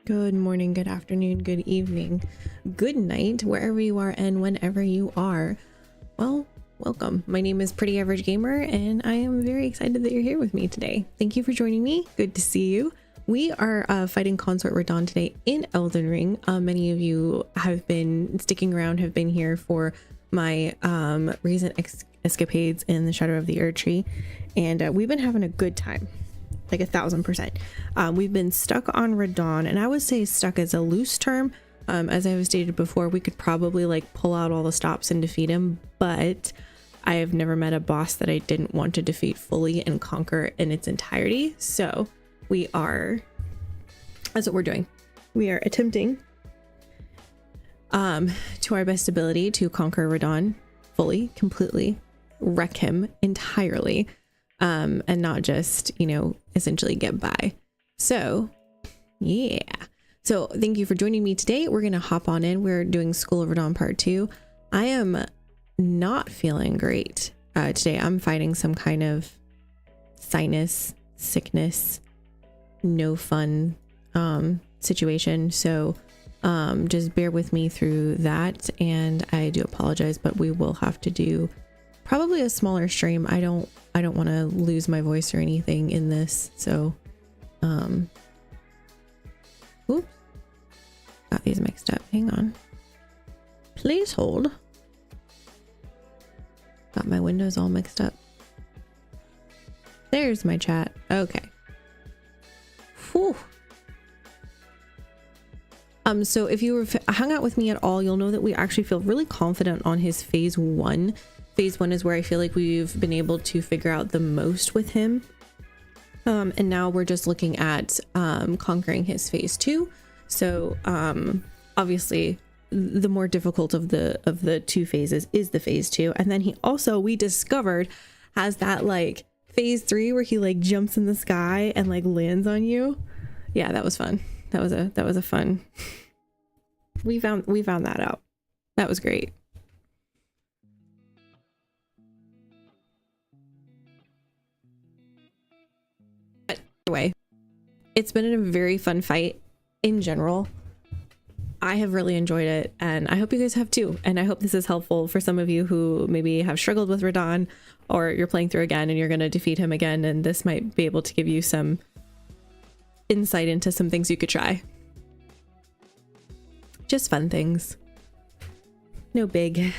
Good morning, good afternoon, good evening, good night, wherever you are and whenever you are. Well, welcome. My name is Pretty Average Gamer, and I am very excited that you're here with me today. Thank you for joining me. Good to see you. We are fighting Consort Radahn today in Elden Ring. Many of you have been sticking around, have been here for my recent escapades in the Shadow of the Erdtree, and we've been having a good time. Like 1000%. We've been stuck on Radahn, and I would say stuck as a loose term. As I have stated before, we could probably like pull out all the stops and defeat him, but I have never met a boss that I didn't want to defeat fully and conquer in its entirety. So that's what we're doing. We are attempting to our best ability to conquer Radahn fully, completely, wreck him entirely. And not just, essentially get by. So, yeah. So thank you for joining me today. We're going to hop on in. We're doing School of Radahn Part 2. I am not feeling great today. I'm fighting some kind of sinus sickness, no fun situation. So just bear with me through that. And I do apologize, but we will have to do probably a smaller stream. I don't want to lose my voice or anything in this. So, oops, got these mixed up. Hang on. Please hold. Got my windows all mixed up. There's my chat. Okay. Whew. So if you hung out with me at all, you'll know that we actually feel really confident on his phase 1. Phase 1 is where I feel like we've been able to figure out the most with him. And now we're just looking at conquering his phase 2. So obviously the more difficult of the two phases is the phase 2. And then he also, we discovered, has that like phase 3 where he like jumps in the sky and like lands on you. Yeah, that was fun. That was a fun. We found that out. That was great. Way, it's been a very fun fight in general. I have really enjoyed it, and I hope you guys have too. And I hope this is helpful for some of you who maybe have struggled with Radahn, or you're playing through again and you're going to defeat him again, and this might be able to give you some insight into some things you could try. Just fun things, no big.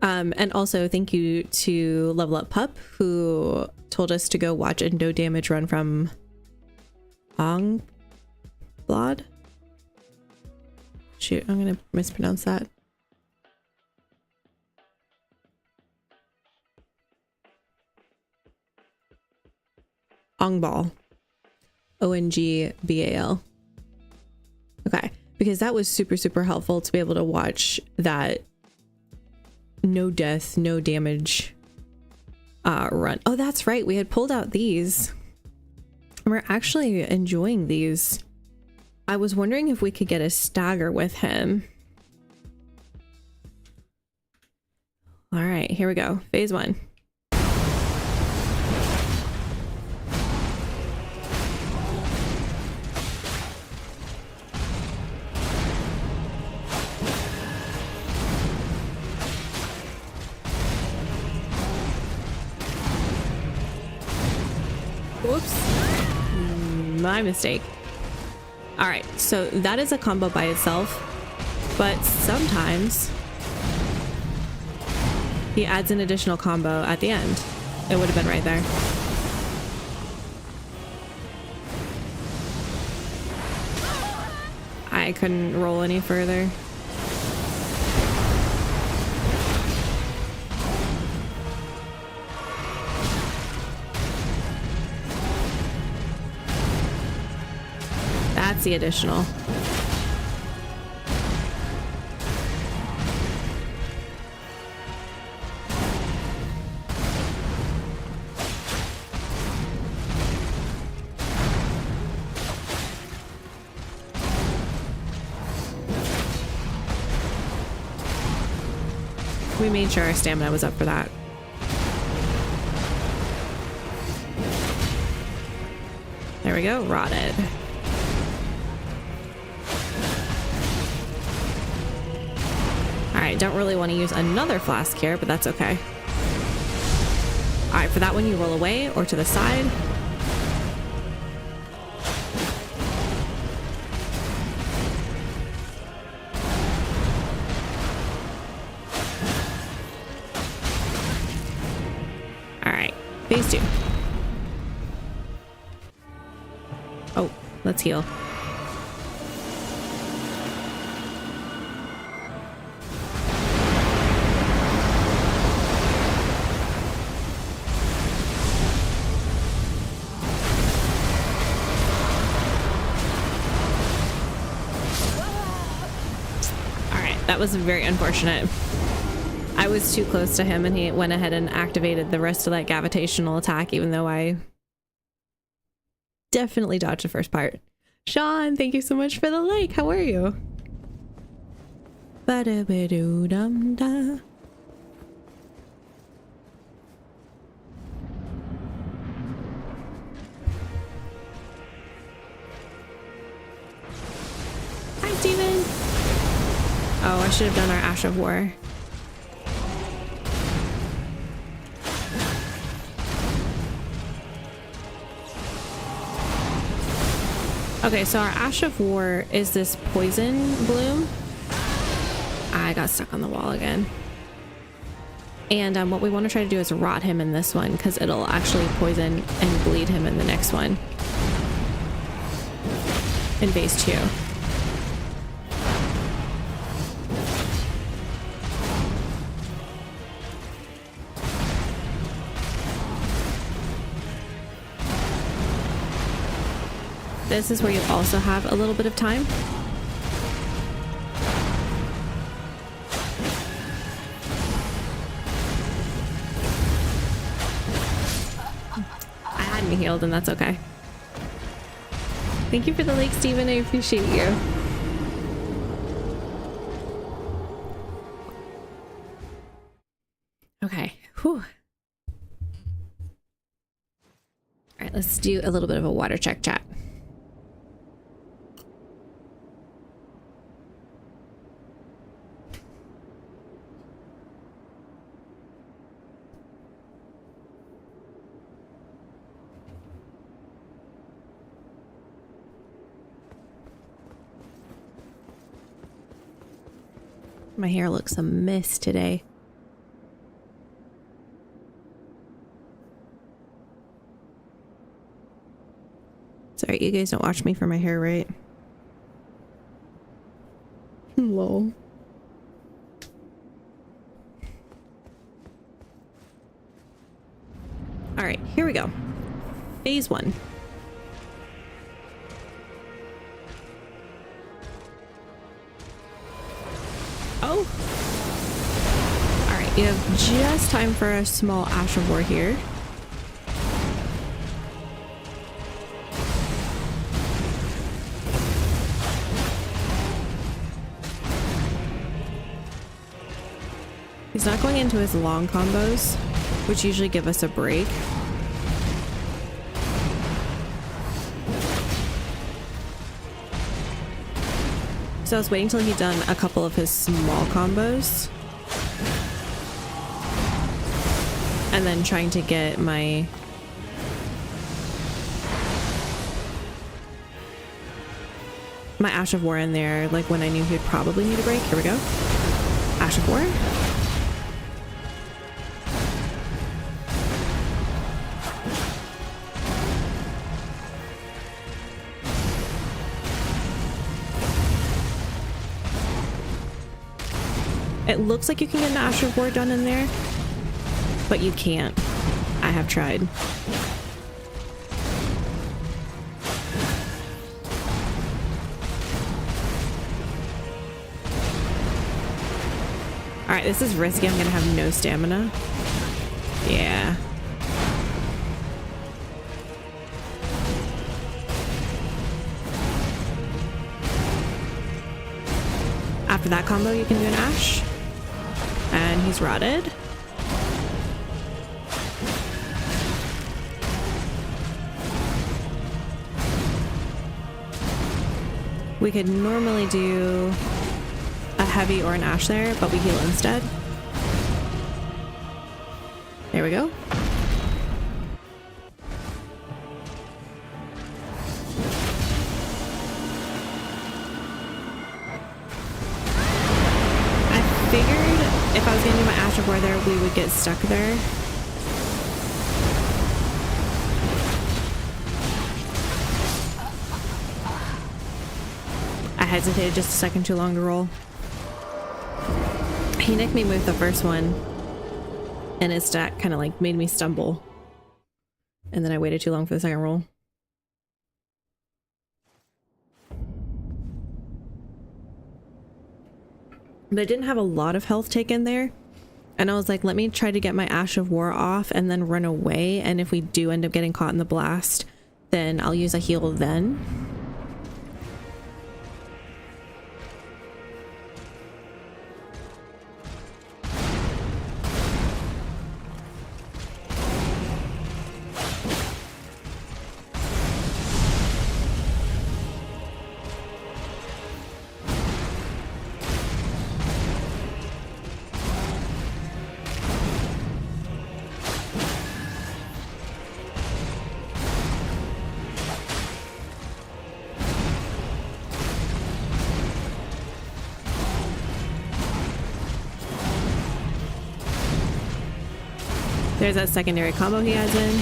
And also thank you to Level Up Pup, who told us to go watch a no damage run from Blod. Shoot, I'm gonna mispronounce that. Ongbal. Ongbal. Okay, because that was super helpful to be able to watch that no death, no damage run. Oh, that's right. We had pulled out these. We're actually enjoying these. I was wondering if we could get a stagger with him. All right, here we go. Phase 1. Whoops, my mistake. All right, so that is a combo by itself, but sometimes he adds an additional combo at the end. It would have been right there. I couldn't roll any further. That's the additional. We made sure our stamina was up for that. There we go, rotted. Alright, don't really want to use another flask here, but that's okay. Alright, for that one you roll away or to the side. Alright, phase 2. Oh, let's heal. That was very unfortunate. I was too close to him and he went ahead and activated the rest of that gravitational attack, even though I definitely dodged the first part. Sean, thank you so much for the like. How are you? Ba-da-ba-doo-dum-da. Hi, Steven. Oh, I should have done our Ash of War. Okay, so our Ash of War is this poison bloom. I got stuck on the wall again. And what we want to try to do is rot him in this one, because it'll actually poison and bleed him in the next one. In phase 2. This is where you also have a little bit of time. I had me healed and that's okay. Thank you for the like, Steven. I appreciate you. Okay. Whew. All right, let's do a little bit of a water check chat. My hair looks a mess today. Sorry, you guys don't watch me for my hair, right? Lol. All right, here we go. Phase 1. Oh. All right, you have just time for a small Ash of War here. He's not going into his long combos, which usually give us a break. So I was waiting till he'd done a couple of his small combos. And then trying to get my... Ash of War in there, like when I knew he'd probably need a break. Here we go. Ash of War. It looks like you can get an Ash of War done in there, but you can't. I have tried. Alright, this is risky. I'm gonna have no stamina. Yeah. After that combo, you can do an Ash. And he's rotted. We could normally do a heavy or an ash there, but we heal instead. There we go. I figured if I was going to do my Ash of War there, we would get stuck there. I hesitated just a second too long to roll. He nicked me with the first one, and his stat kind of like made me stumble. And then I waited too long for the second roll. But I didn't have a lot of health taken there. And I was like, let me try to get my Ash of War off and then run away. And if we do end up getting caught in the blast, then I'll use a heal then. There's that secondary combo he has in.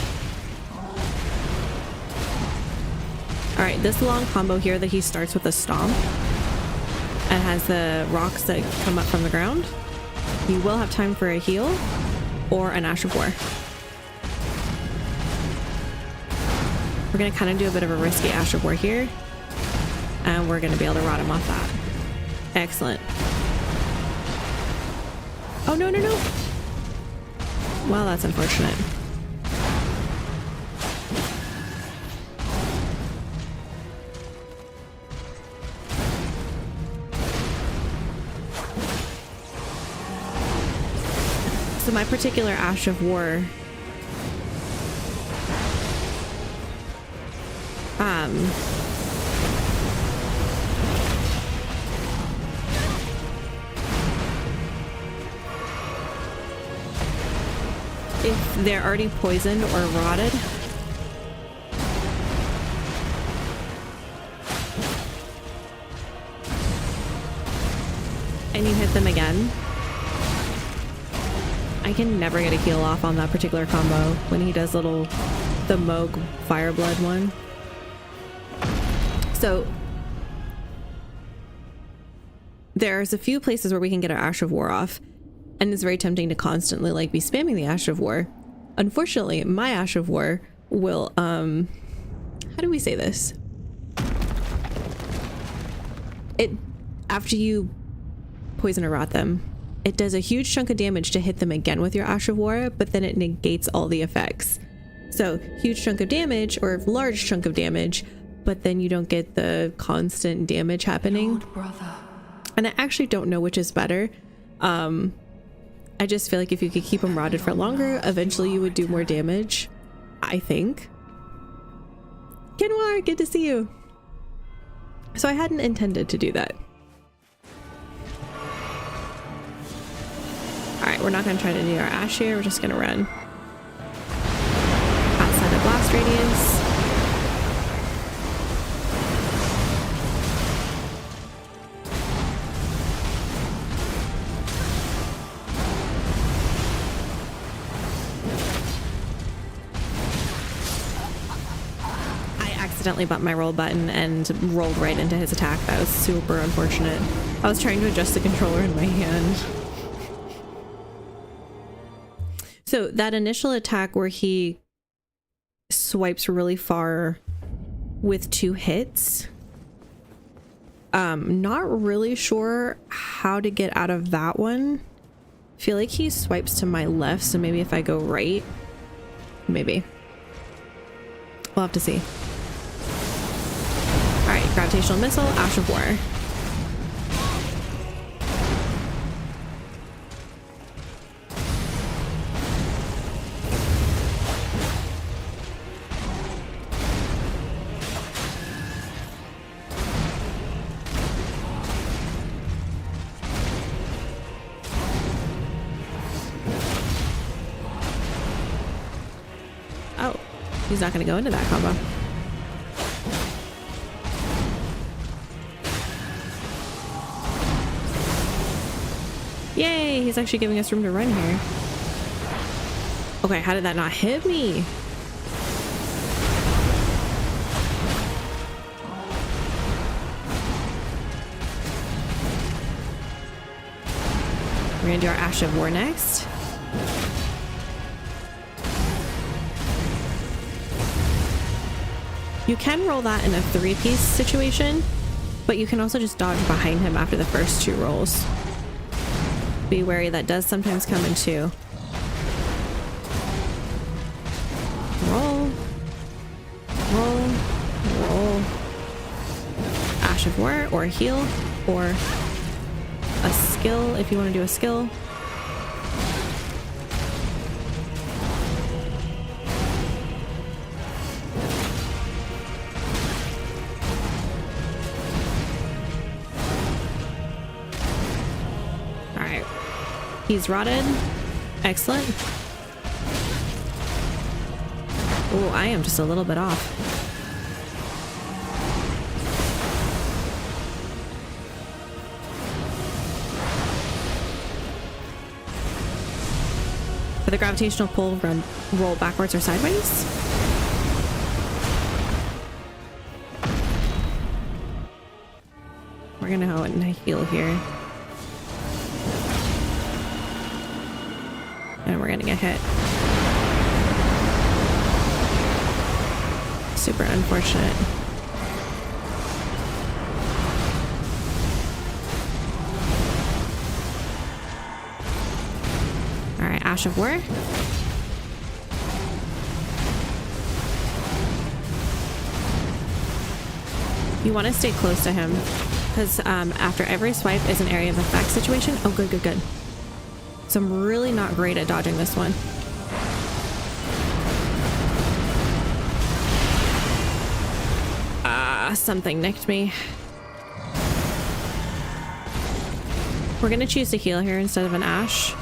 Alright, this long combo here that he starts with a stomp and has the rocks that come up from the ground. You will have time for a heal or an Ash of War. We're going to kind of do a bit of a risky Ash of War here. And we're going to be able to rot him off that. Excellent. Oh, no, no, no. Well, that's unfortunate. So my particular Ash of War if they're already poisoned or rotted, and you hit them again, I can never get a heal off on that particular combo when he does the Moog Fireblood one. So there's a few places where we can get our Ash of War off, and it's very tempting to constantly like be spamming the Ash of War. Unfortunately, my Ash of War will how do we say this? After you poison or rot them, it does a huge chunk of damage to hit them again with your Ash of War, but then it negates all the effects. So huge chunk of damage or large chunk of damage, but then you don't get the constant damage happening. And I actually don't know which is better. I just feel like if you could keep them rotted for longer, eventually you would do more damage, I think. Kinwar, good to see you. So I hadn't intended to do that. Alright, we're not going to try to do our Ash here, we're just going to run outside of blast radius. Accidentally bumped my roll button and rolled right into his attack. That was super unfortunate. I was trying to adjust the controller in my hand. So that initial attack where he swipes really far with 2 hits, not really sure how to get out of that one. I feel like he swipes to my left, so maybe if I go right, maybe. We'll have to see. Alright, gravitational missile, Ash of War. He's not going to go into that combo. Yay! He's actually giving us room to run here. Okay, how did that not hit me? We're gonna do our Ash of War next. You can roll that in a 3-piece situation, but you can also just dodge behind him after the first 2 rolls. Be wary, that does sometimes come in 2. Roll. Roll. Roll. Ash of War, or heal, or a skill if you want to do a skill. Alright. He's rotted. Excellent. Oh, I am just a little bit off. For the gravitational pull, roll backwards or sideways. We're gonna go and heal here. And we're gonna get hit. Super unfortunate. Alright, Ash of War. You want to stay close to him because after every swipe is an area of effect situation. Oh, good, good, good. So I'm really not great at dodging this one. Something nicked me. We're gonna choose to heal here instead of an Ash.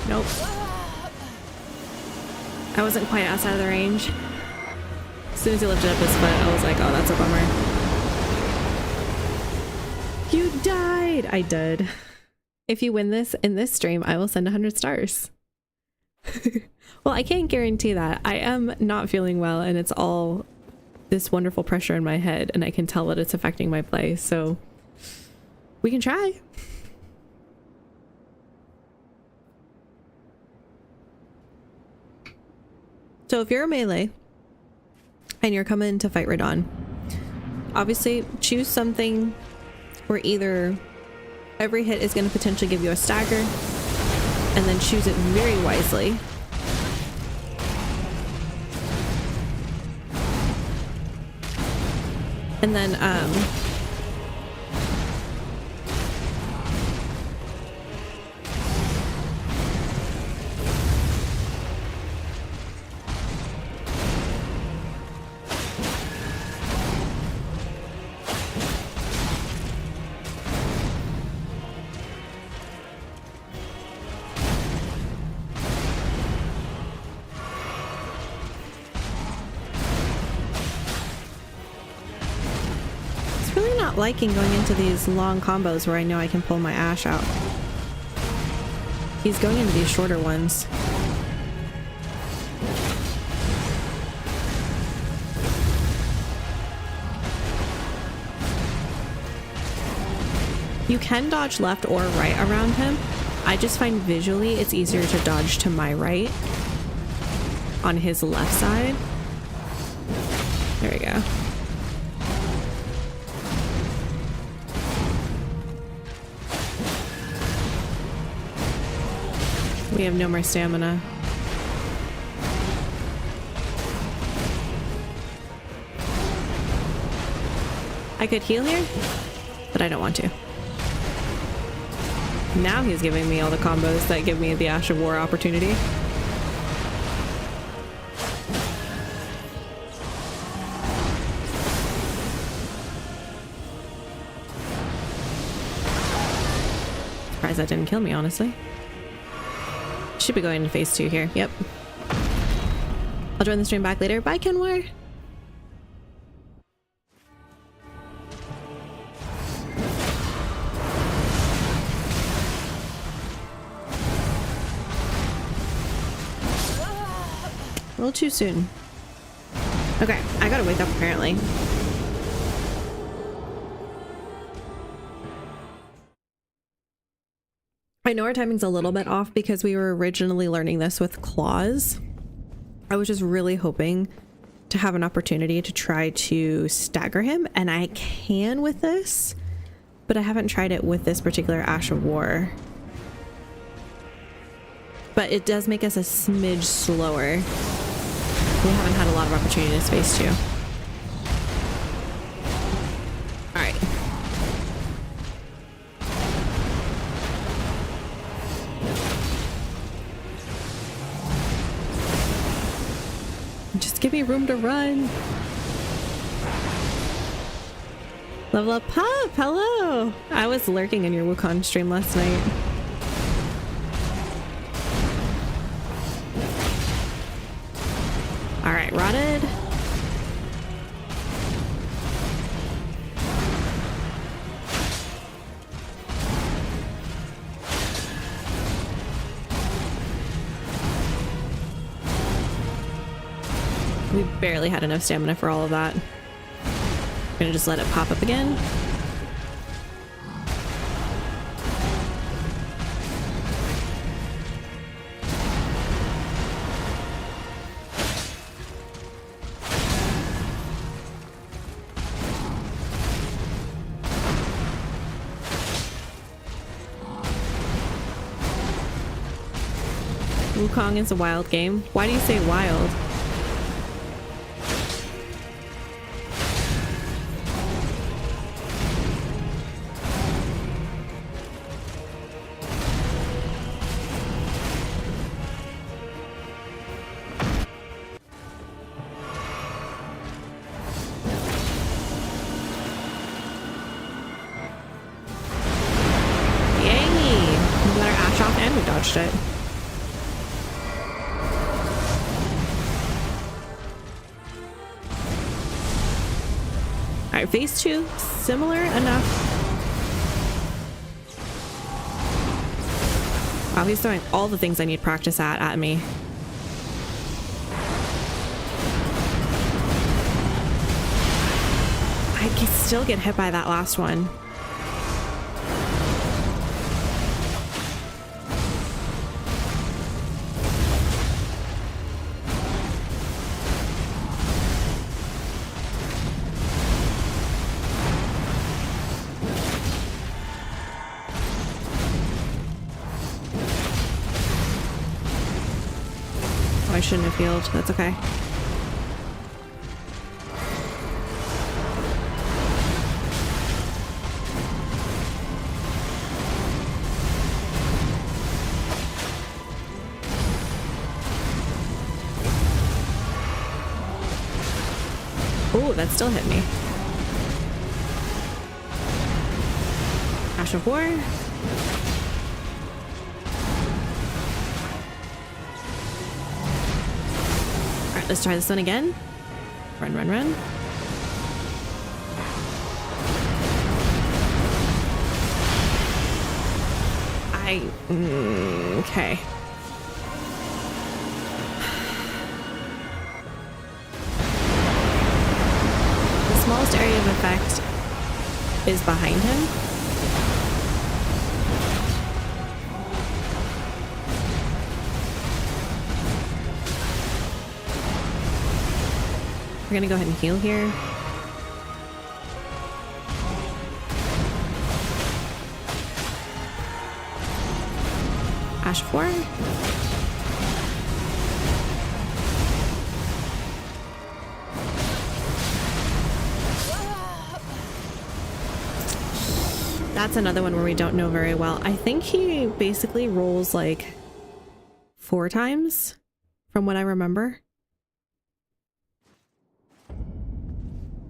Nope. I wasn't quite outside of the range. As soon as he lifted up his foot, I was like, oh, that's a bummer. You died! I did. If you win this in this stream, I will send 100 stars. Well, I can't guarantee that. I am not feeling well, and it's all this wonderful pressure in my head, and I can tell that it's affecting my play, so we can try. So if you're a melee and you're coming to fight Radahn, obviously choose something where either every hit is going to potentially give you a stagger, and then choose it very wisely. And then liking going into these long combos where I know I can pull my Ash out. He's going into these shorter ones. You can dodge left or right around him. I just find visually it's easier to dodge to my right on his left side. There we go. We have no more stamina. I could heal here, but I don't want to. Now he's giving me all the combos that give me the Ash of War opportunity. Surprised that didn't kill me, honestly. Should be going to phase 2 here. Yep. I'll join the stream back later. Bye, Kenwar. A little too soon. Okay, I gotta wake up apparently. I know our timing's a little bit off because we were originally learning this with claws. I was just really hoping to have an opportunity to try to stagger him, and I can with this, but I haven't tried it with this particular Ash of War. But it does make us a smidge slower. We haven't had a lot of opportunity to phase 2. Alright. Just give me room to run. Level up Pup, hello! I was lurking in your Wukong stream last night. Alright, rotted. We barely had enough stamina for all of that. I'm gonna just let it pop up again. Wukong is a wild game. Why do you say wild? Yay! We got our Ash off and we dodged it. Alright, phase 2, similar enough. Wow, he's throwing all the things I need practice at me. I can still get hit by that last one. I shouldn't have healed. That's okay. Oh, that still hit me. Ash of War. Alright, let's try this one again. Run, run, run. Okay. The smallest area of effect is behind him. We're gonna go ahead and heal here. Ash 4. That's another one where we don't know very well. I think he basically rolls like 4 times from what I remember.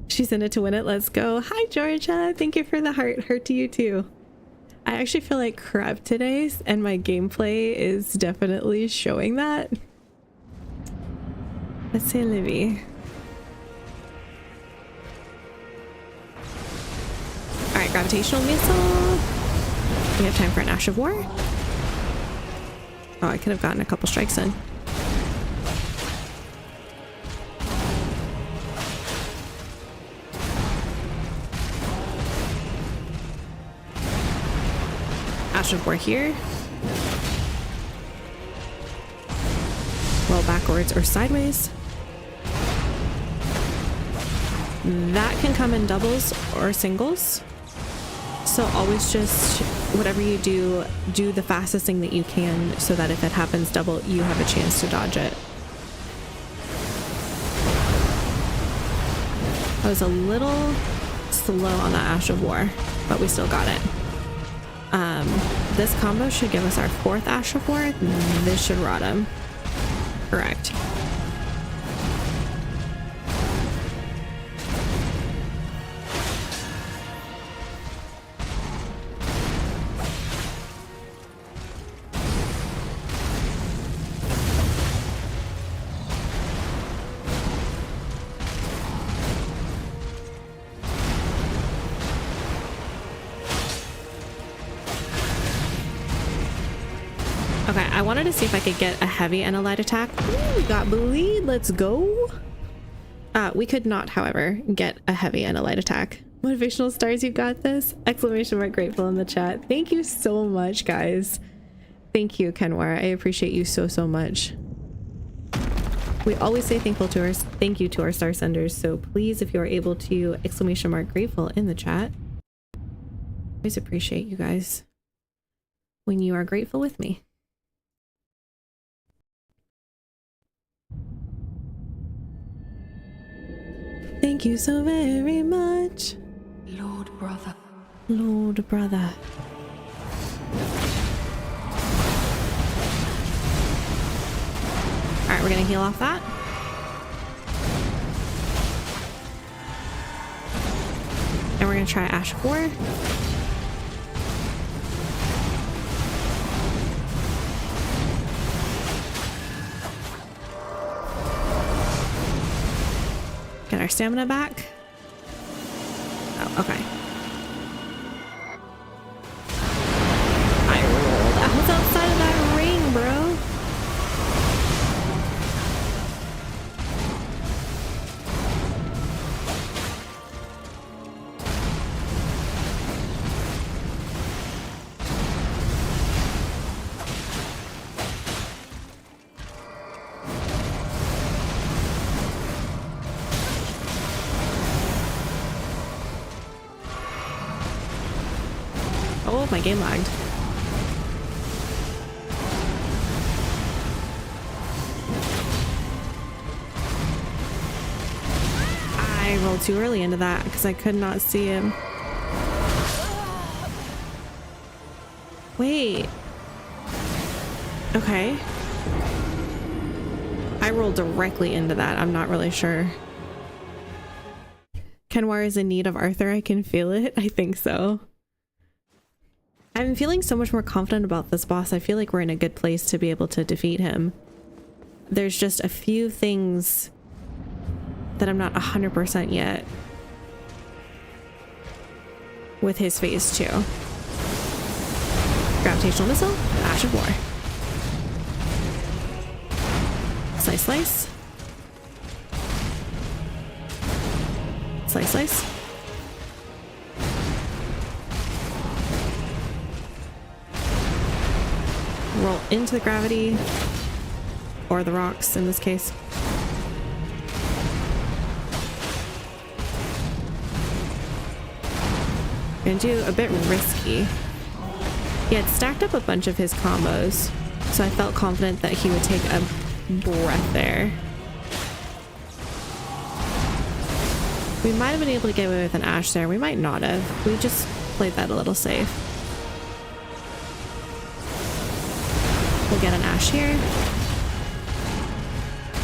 She's in it to win it. Let's go. Hi, Georgia. Thank you for the heart. Heart to you too. I actually feel like crap today, and my gameplay is definitely showing that. Let's say Livy. Alright, gravitational missile. We have time for an Ash of War. Oh, I could have gotten a couple strikes in. Ash of War here. Roll backwards or sideways. That can come in doubles or singles. So always just, whatever you do, do the fastest thing that you can so that if it happens double, you have a chance to dodge it. I was a little slow on the Ash of War, but we still got it. This combo should give us our 4th Ash of War. This should rot him. Correct. Okay, I wanted to see if I could get a heavy and a light attack. Ooh, we got bleed. Let's go. We could not, however, get a heavy and a light attack. Motivational stars, you got this! Exclamation mark grateful in the chat. Thank you so much, guys. Thank you, Kenwar. I appreciate you so, so much. We always say thank you to our star senders, so please, if you are able to, exclamation mark grateful in the chat. Always appreciate you guys when you are grateful with me. Thank you so very much. Lord brother. Lord brother. Alright, we're gonna heal off that. And we're gonna try Ash of War. Get our stamina back. Oh, okay. I rolled. I was outside of that ring, bro. Oh, my game lagged. I rolled too early into that because I could not see him. Wait. Okay. I rolled directly into that. I'm not really sure. Kenwar is in need of Arthur. I can feel it. I think so. I'm feeling so much more confident about this boss. I feel like we're in a good place to be able to defeat him. There's just a few things that I'm not 100% yet with his phase 2. Gravitational missile, Ash of War. Slice, slice. Slice, slice. Roll into the gravity, or the rocks in this case. Gonna do a bit risky. He had stacked up a bunch of his combos, so I felt confident that he would take a breath there. We might have been able to get away with an Ash there. We might not have. We just Played that a little safe. We'll get an Ash here.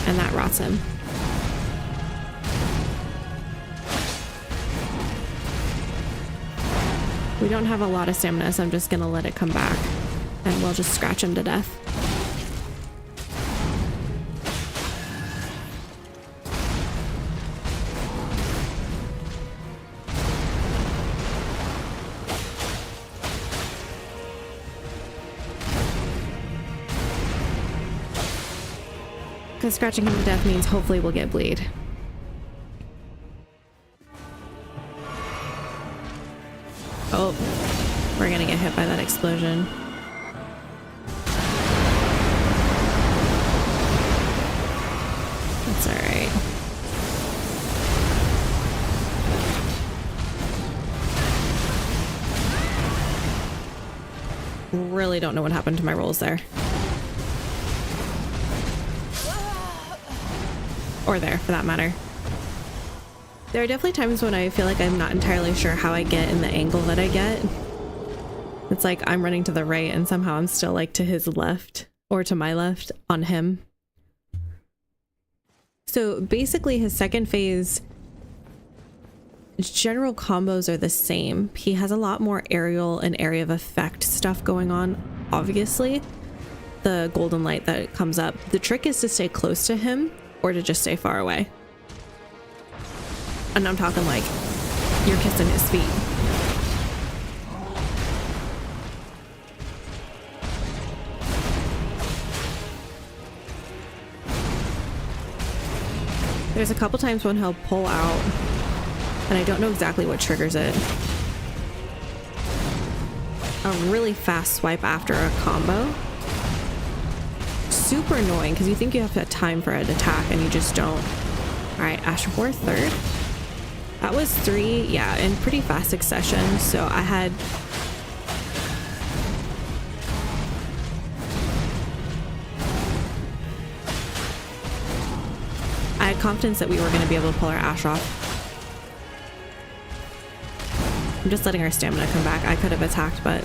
And that rots him. We don't have a lot of stamina, so I'm just gonna let it come back. And we'll just scratch him to death. Because scratching him to death means hopefully we'll get bleed. Oh, we're gonna get hit by that explosion. That's all right. Really don't know what happened to my rolls there. Or there, for that matter. There are definitely times when I feel like I'm not entirely sure how I get in the angle that I get. It's like I'm running to the right and somehow I'm still like to his left or to my left on him. So basically his second phase general combos are the same. He has a lot more aerial and area of effect stuff going on, obviously. The golden light that comes up. The trick is to stay close to him or to just stay far away. And I'm talking like you're kissing his feet. There's a couple times when he'll pull out and I don't know exactly what triggers it. A really fast swipe after a combo. Super annoying because you think you have to have time for an attack and you just don't. All right, Asher 4 third. That was 3, yeah, in pretty fast succession. So I had confidence that we were going to be able to pull our Ash off. I'm just letting our stamina come back. I could have attacked, but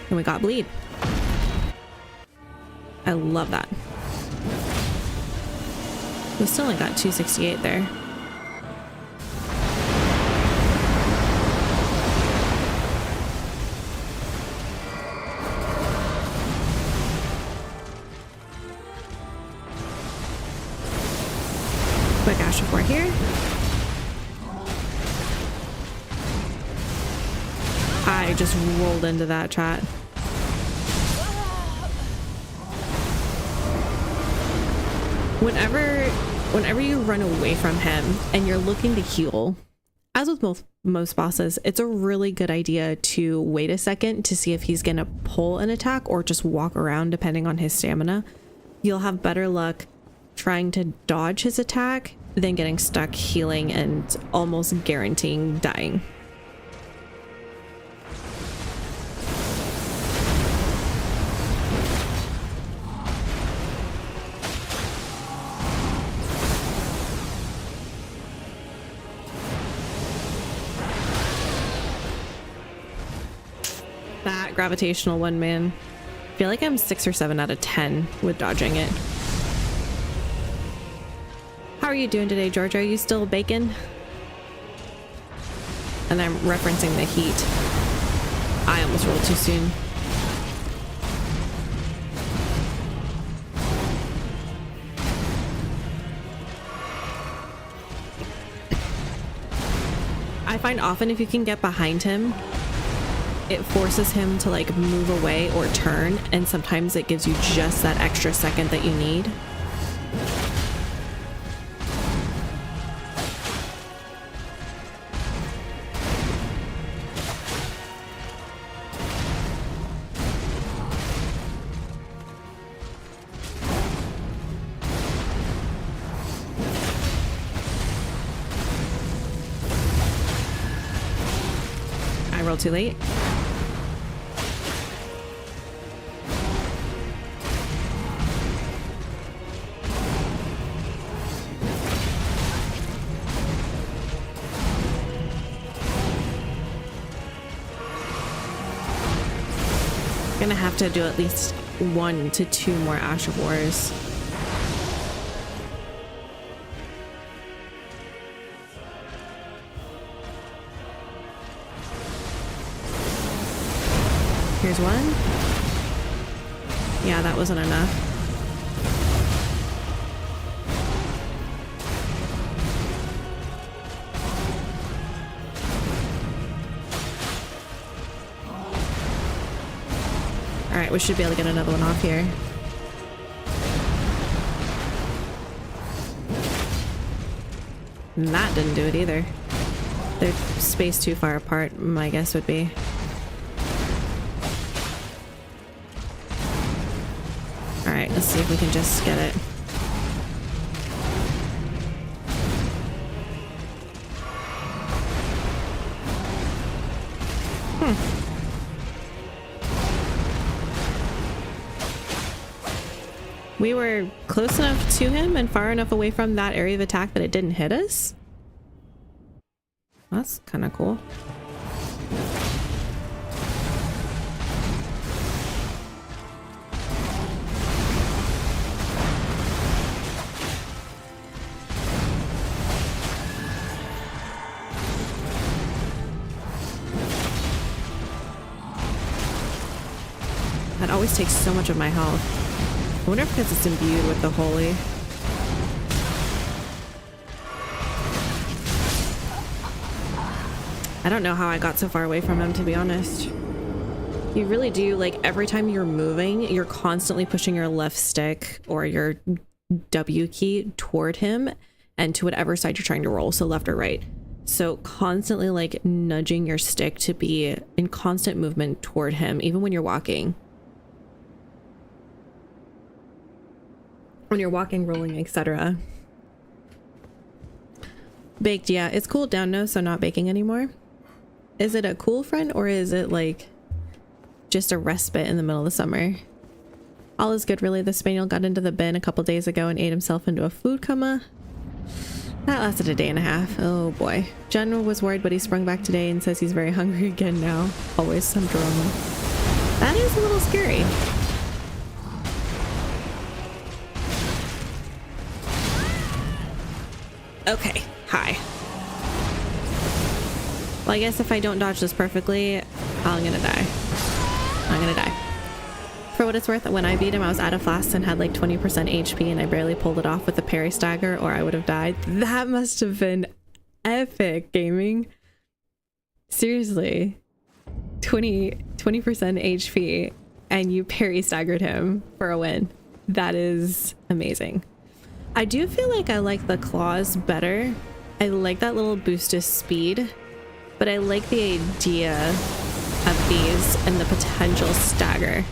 and we got bleed. I love that. We still only got 268 there. Quick Ash of War here. I just rolled into that, chat. Whenever you run away from him and you're looking to heal, as with most bosses, it's a really good idea to wait a second to see if he's gonna pull an attack or just walk around depending on his stamina. You'll have better luck trying to dodge his attack than getting stuck healing and almost guaranteeing dying. That gravitational one, man. I feel like I'm 6 or 7 out of 10 with dodging it. How are you doing today, George? Are you still baking? And I'm referencing the heat. I almost rolled too soon. I find often if you can get behind him, it forces him to like move away or turn, and sometimes it gives you just that extra second that you need. I rolled too late. Gonna have to do at least 1 to 2 more Ash of Wars. Here's 1. Yeah, that wasn't enough. Alright, we should be able to get another one off here. And that didn't do it either. They're spaced too far apart, my guess would be. Alright, let's see if we can just get it. We were close enough to him and far enough away from that area of attack that it didn't hit us. That's kind of cool. That always takes so much of my health. I wonder if because it's imbued with the holy. I don't know how I got so far away from him, to be honest. You really do, like, every time you're moving, you're constantly pushing your left stick or your W key toward him and to whatever side you're trying to roll, so left or right. So constantly, like, nudging your stick to be in constant movement toward him, even when you're walking. When you're walking, rolling, etc. Baked, yeah, it's cooled down now, so not baking anymore. Is it a cool friend or is it like just a respite in the middle of the summer? All is good, really. The spaniel got into the bin a couple days ago and ate himself into a food coma. That lasted a day and a half. Oh boy. Jen was worried, but he sprung back today and says he's very hungry again now. Always some drama. That is a little scary. Okay, hi. Well, I guess if I don't dodge this perfectly, I'm gonna die. I'm gonna die. For what it's worth, when I beat him, I was out of flasks and had like 20% HP and I barely pulled it off with the parry stagger or I would have died. That must have been epic gaming. Seriously. 20% HP and you parry staggered him for a win. That is amazing. I do feel like I like the claws better. I like that little boost of speed, but I like the idea of these and the potential stagger.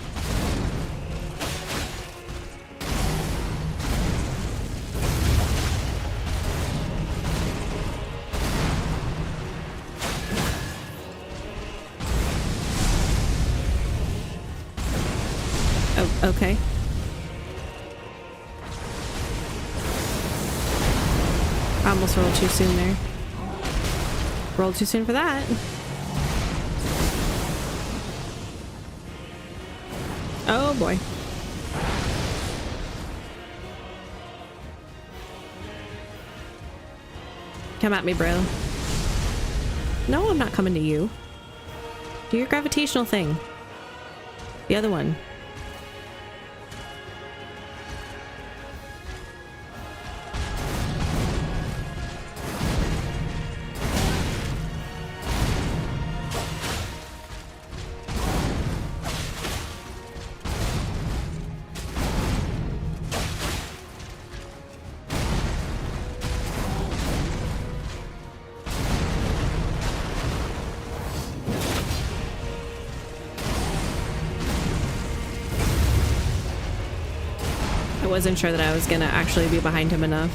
Oh, okay. I almost rolled too soon there. Rolled too soon for that. Oh boy. Come at me, bro. No, I'm not coming to you. Do your gravitational thing. The other one. I wasn't sure that I was gonna actually be behind him enough.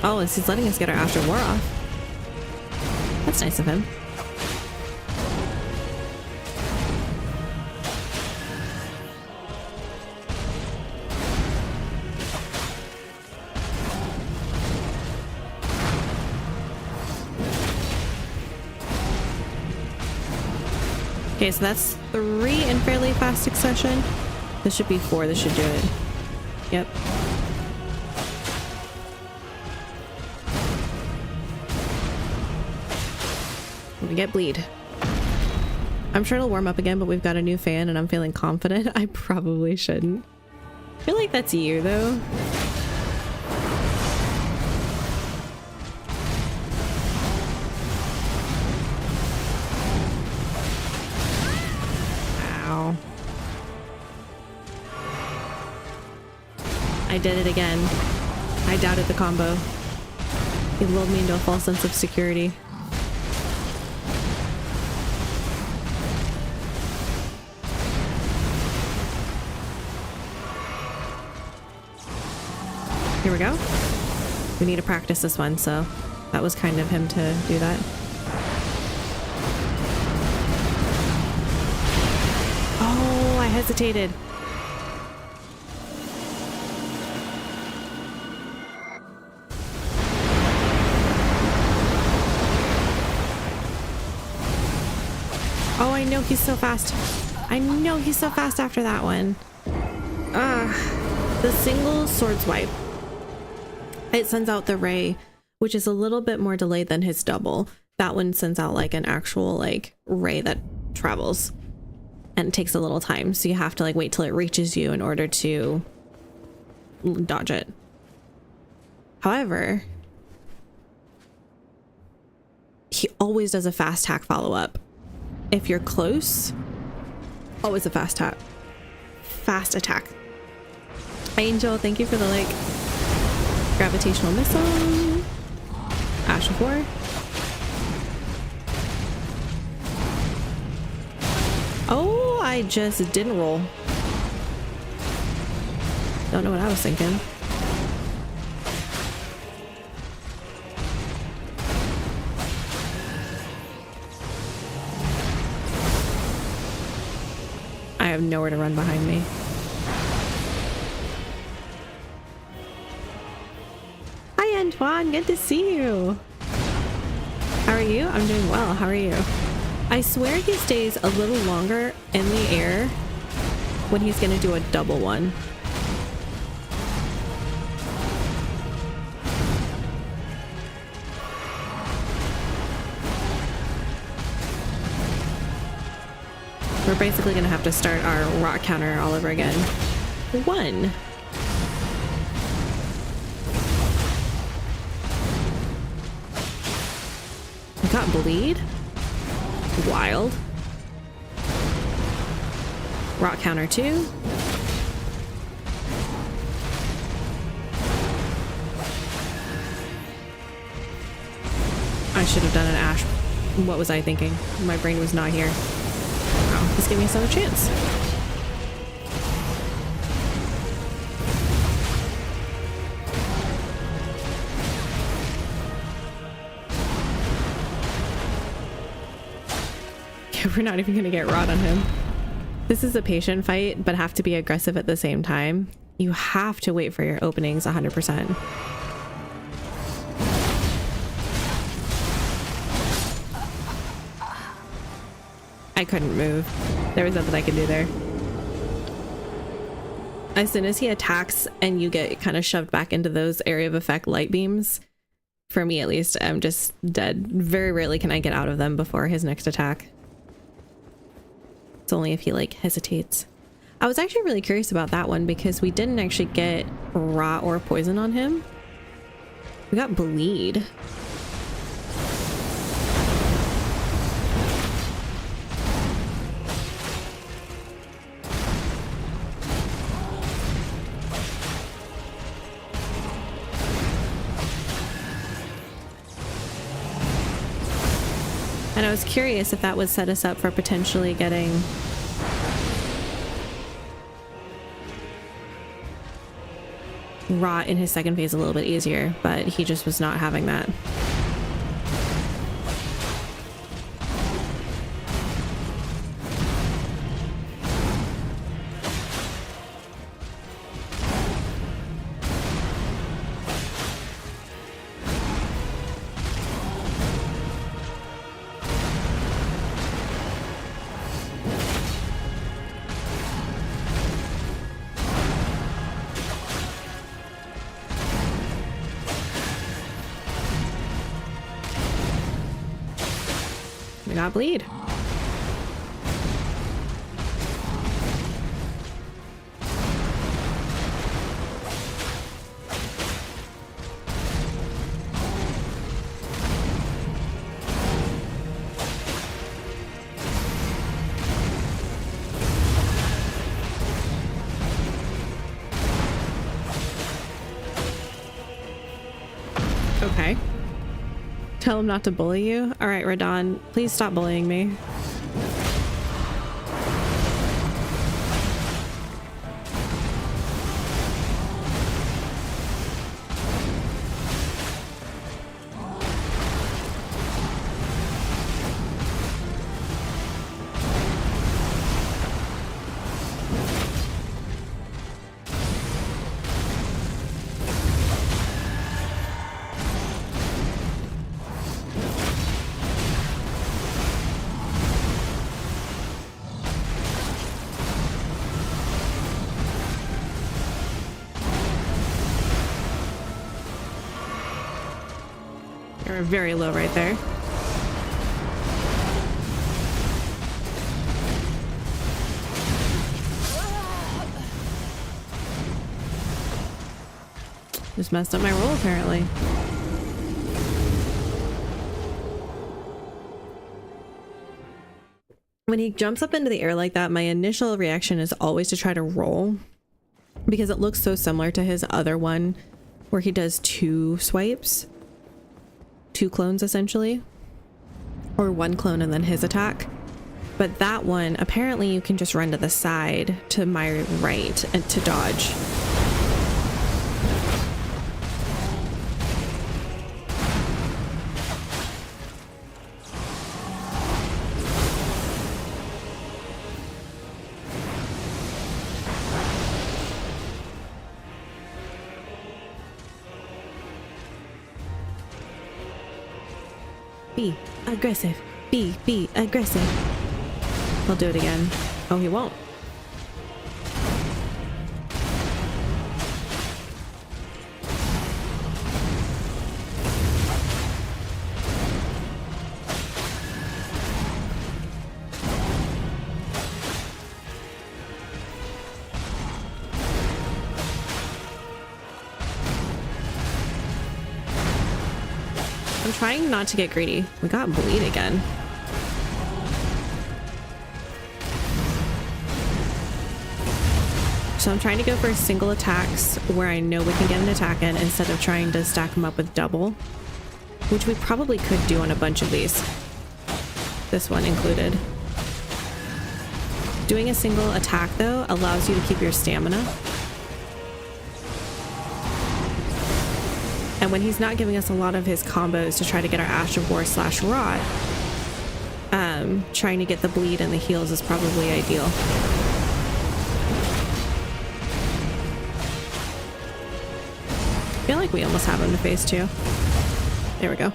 Oh, and he's letting us get our After War off. That's nice of him. Okay, so that's 3 in fairly fast succession. This should be 4. This should do it. Yep. We get bleed. I'm sure it'll warm up again, but we've got a new fan and I'm feeling confident. I probably shouldn't. I feel like that's you, though. Ow. I did it again. I doubted the combo. He lulled me into a false sense of security. Here we go. We need to practice this one, so that was kind of him to do that. Oh, I hesitated. Oh, I know he's so fast. I know he's so fast after that one. The single sword swipe. It sends out the ray, which is a little bit more delayed than his double. That one sends out like an actual like ray that travels and it takes a little time. So you have to like wait till it reaches you in order to dodge it. However, he always does a fast hack follow-up. If you're close, always a fast attack. Angel, thank you for the like. Gravitational missile. Ash of 4. Oh, I just didn't roll. Don't know what I was thinking. I have nowhere to run behind me. Antoine, good to see you. How are you? I'm doing well. How are you? I swear he stays a little longer in the air when he's gonna do a double one. We're basically gonna have to start our rock counter all over again. 1. Got bleed. Wild. Rock counter 2. I should have done an ash. What was I thinking? My brain was not here. Wow, just give me another chance. We're not even gonna get rot on him. This is a patient fight, but have to be aggressive at the same time. You have to wait for your openings 100%. I couldn't move. There was nothing I could do there. As soon as he attacks and you get kind of shoved back into those area of effect light beams, for me at least, I'm just dead. Very rarely can I get out of them before his next attack. It's only if he like hesitates. I was actually really curious about that one because we didn't actually get rot or poison on him. We got bleed. And I was curious if that would set us up for potentially getting rot in his second phase a little bit easier, but he just was not having that. got bleed. Okay. Tell him not to bully you. All right, Radahn, please stop bullying me. You're very low right there. Just messed up my roll apparently. When he jumps up into the air like that, my initial reaction is always to try to roll because it looks so similar to his other one where he does 2 swipes. 2 clones essentially, or 1 clone and then his attack. But that one, apparently you can just run to the side to my right and to dodge. Be aggressive. Be aggressive. He'll do it again. Oh, he won't. I'm trying not to get greedy. We got bleed again. So I'm trying to go for single attacks where I know we can get an attack in instead of trying to stack them up with double, which we probably could do on a bunch of these. This one included. Doing a single attack though allows you to keep your stamina. And when he's not giving us a lot of his combos to try to get our Ash of War / Rot, trying to get the bleed and the heals is probably ideal. I feel like we almost have him to phase 2. There we go.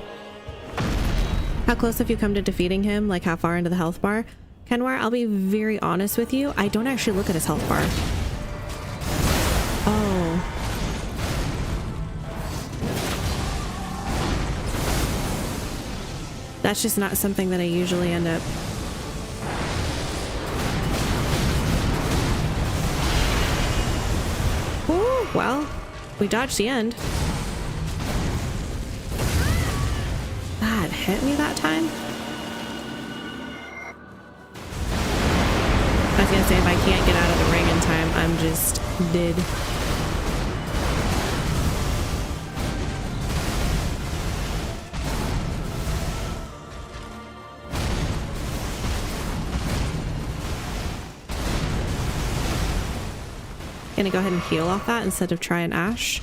How close have you come to defeating him? Like how far into the health bar? Kenwar, I'll be very honest with you. I don't actually look at his health bar. Oh. That's just not something that I usually end up. Ooh, well, we dodged the end. That hit me that time. I was gonna say if I can't get out of the ring in time, I'm just dead. Gonna go ahead and heal off that instead of try and Ash.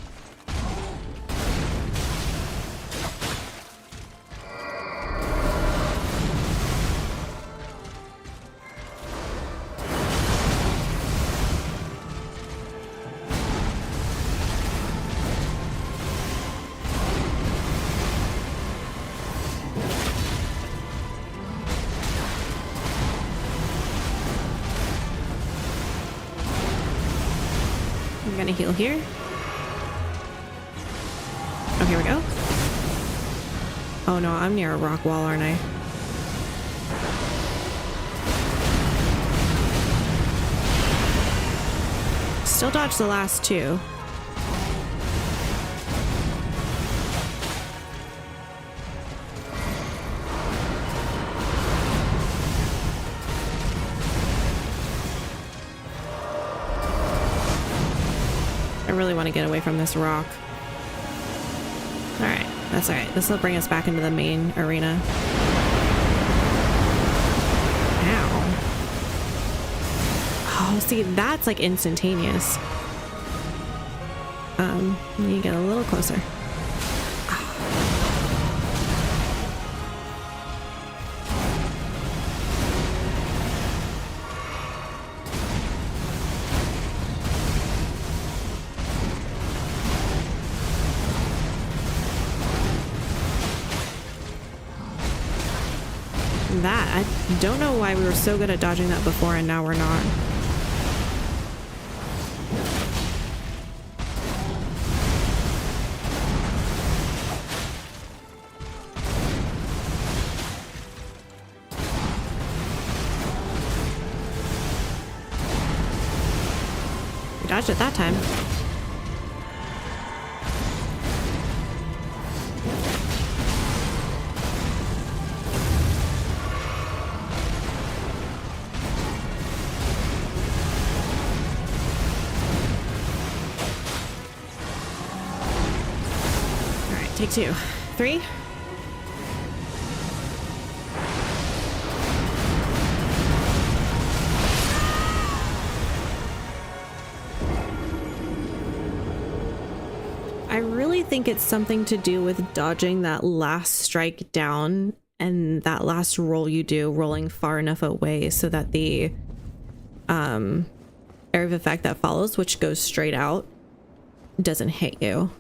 I'm gonna heal here. Oh, here we go. Oh no, I'm near a rock wall, aren't I? still dodged the last two. I really want to get away from this rock. Alright, that's alright. This will bring us back into the main arena. Ow. Oh, see, that's like instantaneous. You need to get a little closer. That, I don't know why we were so good at dodging that before and now we're not. We dodged it that time. Take two. Three. I really think it's something to do with dodging that last strike down and that last roll you do, rolling far enough away so that the area of effect that follows, which goes straight out, doesn't hit you.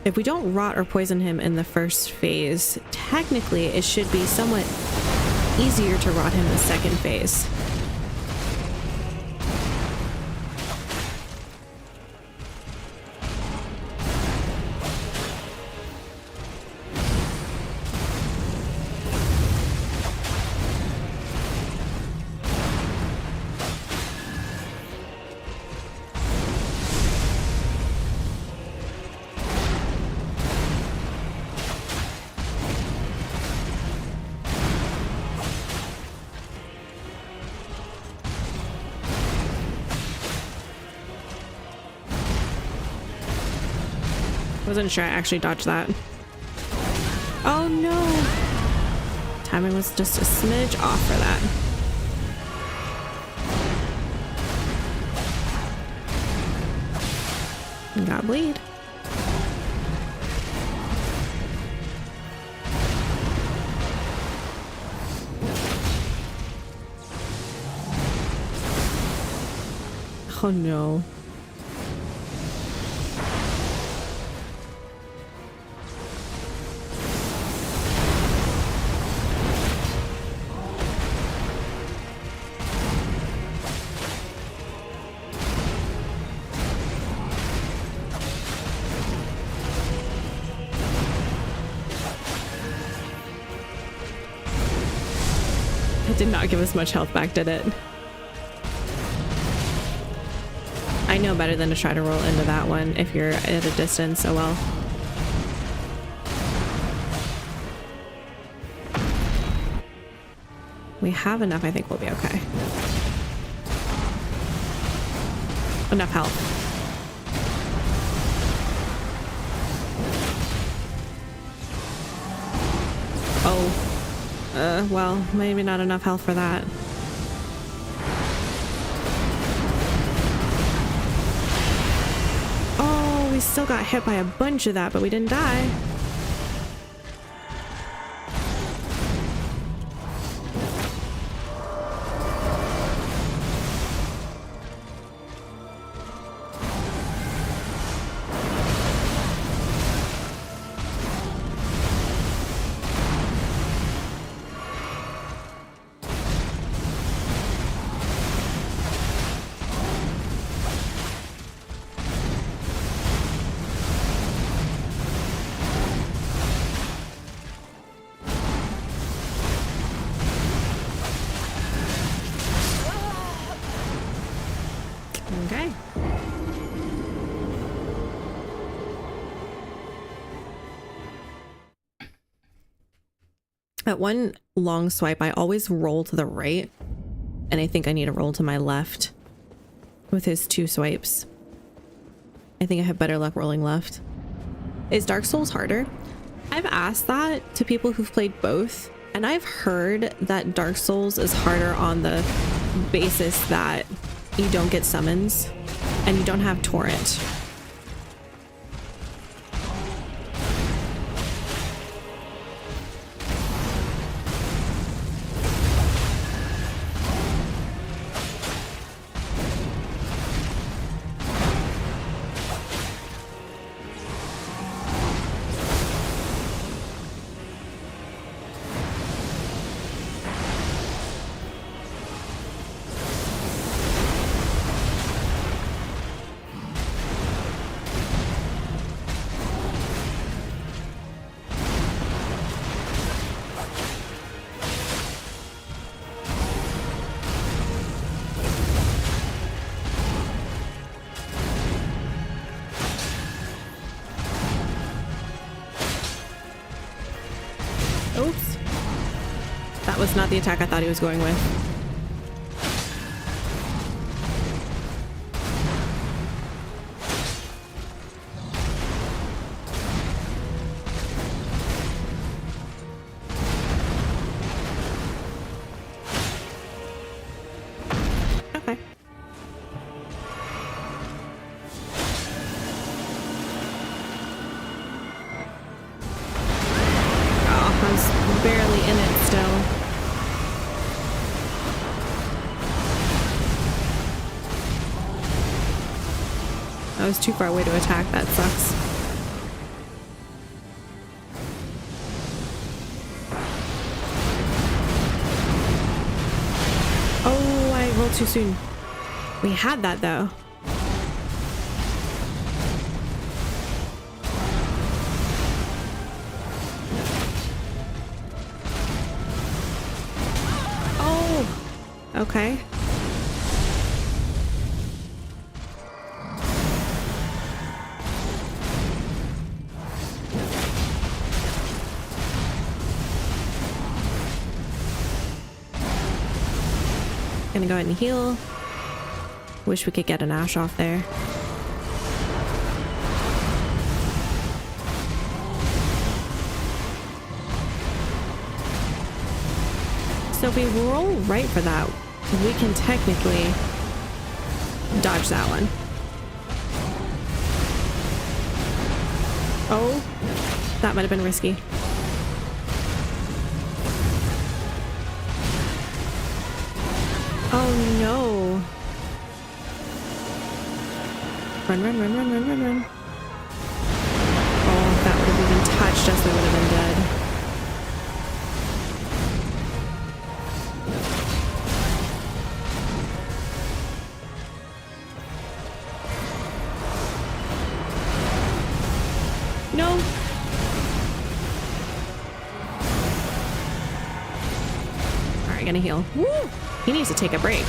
If we don't rot or poison him in the first phase, technically it should be somewhat easier to rot him in the second phase. Wasn't sure I actually dodged that. Oh no! Timing was just a smidge off for that. And got bleed. Oh no. It did not give us much health back, did it? I know better than to try to roll into that one if you're at a distance, so well. We have enough, I think we'll be okay. Enough health. Oh. Well, maybe not enough health for that. Oh, we still got hit by a bunch of that, but we didn't die. Okay. At one long swipe, I always roll to the right, and I think I need to roll to my left with his 2 swipes. I think I have better luck rolling left. Is Dark Souls harder? I've asked that to people who've played both, and I've heard that Dark Souls is harder on the basis that you don't get summons and you don't have torrent. Oops. That was not the attack I thought he was going with. Okay. Barely in it still. I was too far away to attack. That sucks. Oh, I rolled too soon. We had that though. Okay. Gonna go ahead and heal. Wish we could get an Ash off there. So if we roll right for that, we can technically dodge that one. Oh, that might have been risky. Oh no. Run, run, run, run, run, run, run. Oh, if that would have even touched us, we would have been dead. No. All right, gonna heal. Woo! He needs to take a break.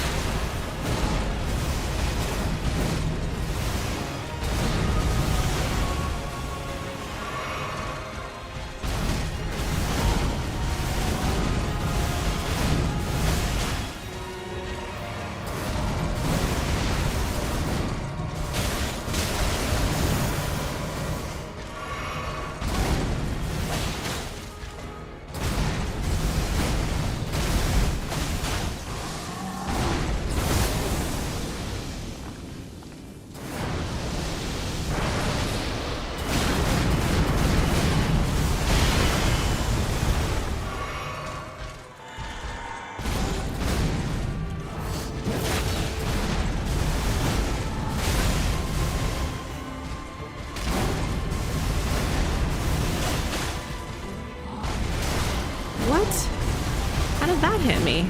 How did that hit me?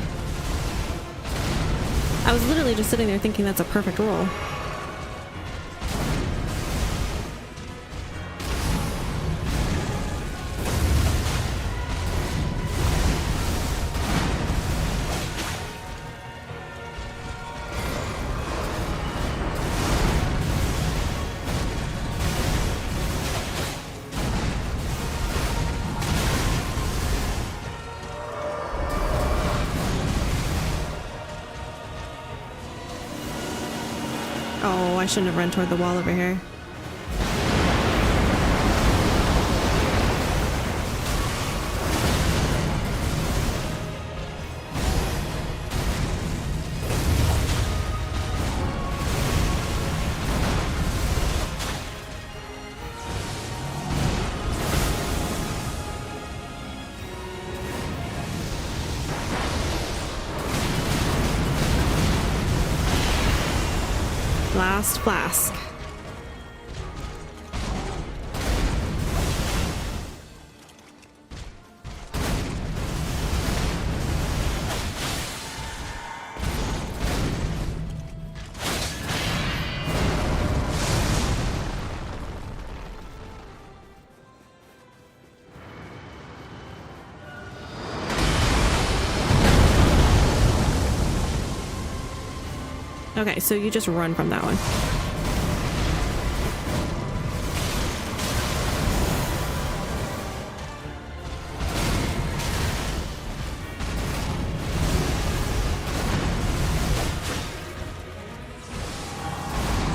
I was literally just sitting there thinking that's a perfect roll. Oh, I shouldn't have run toward the wall over here. Last flask. Okay, so you just run from that one.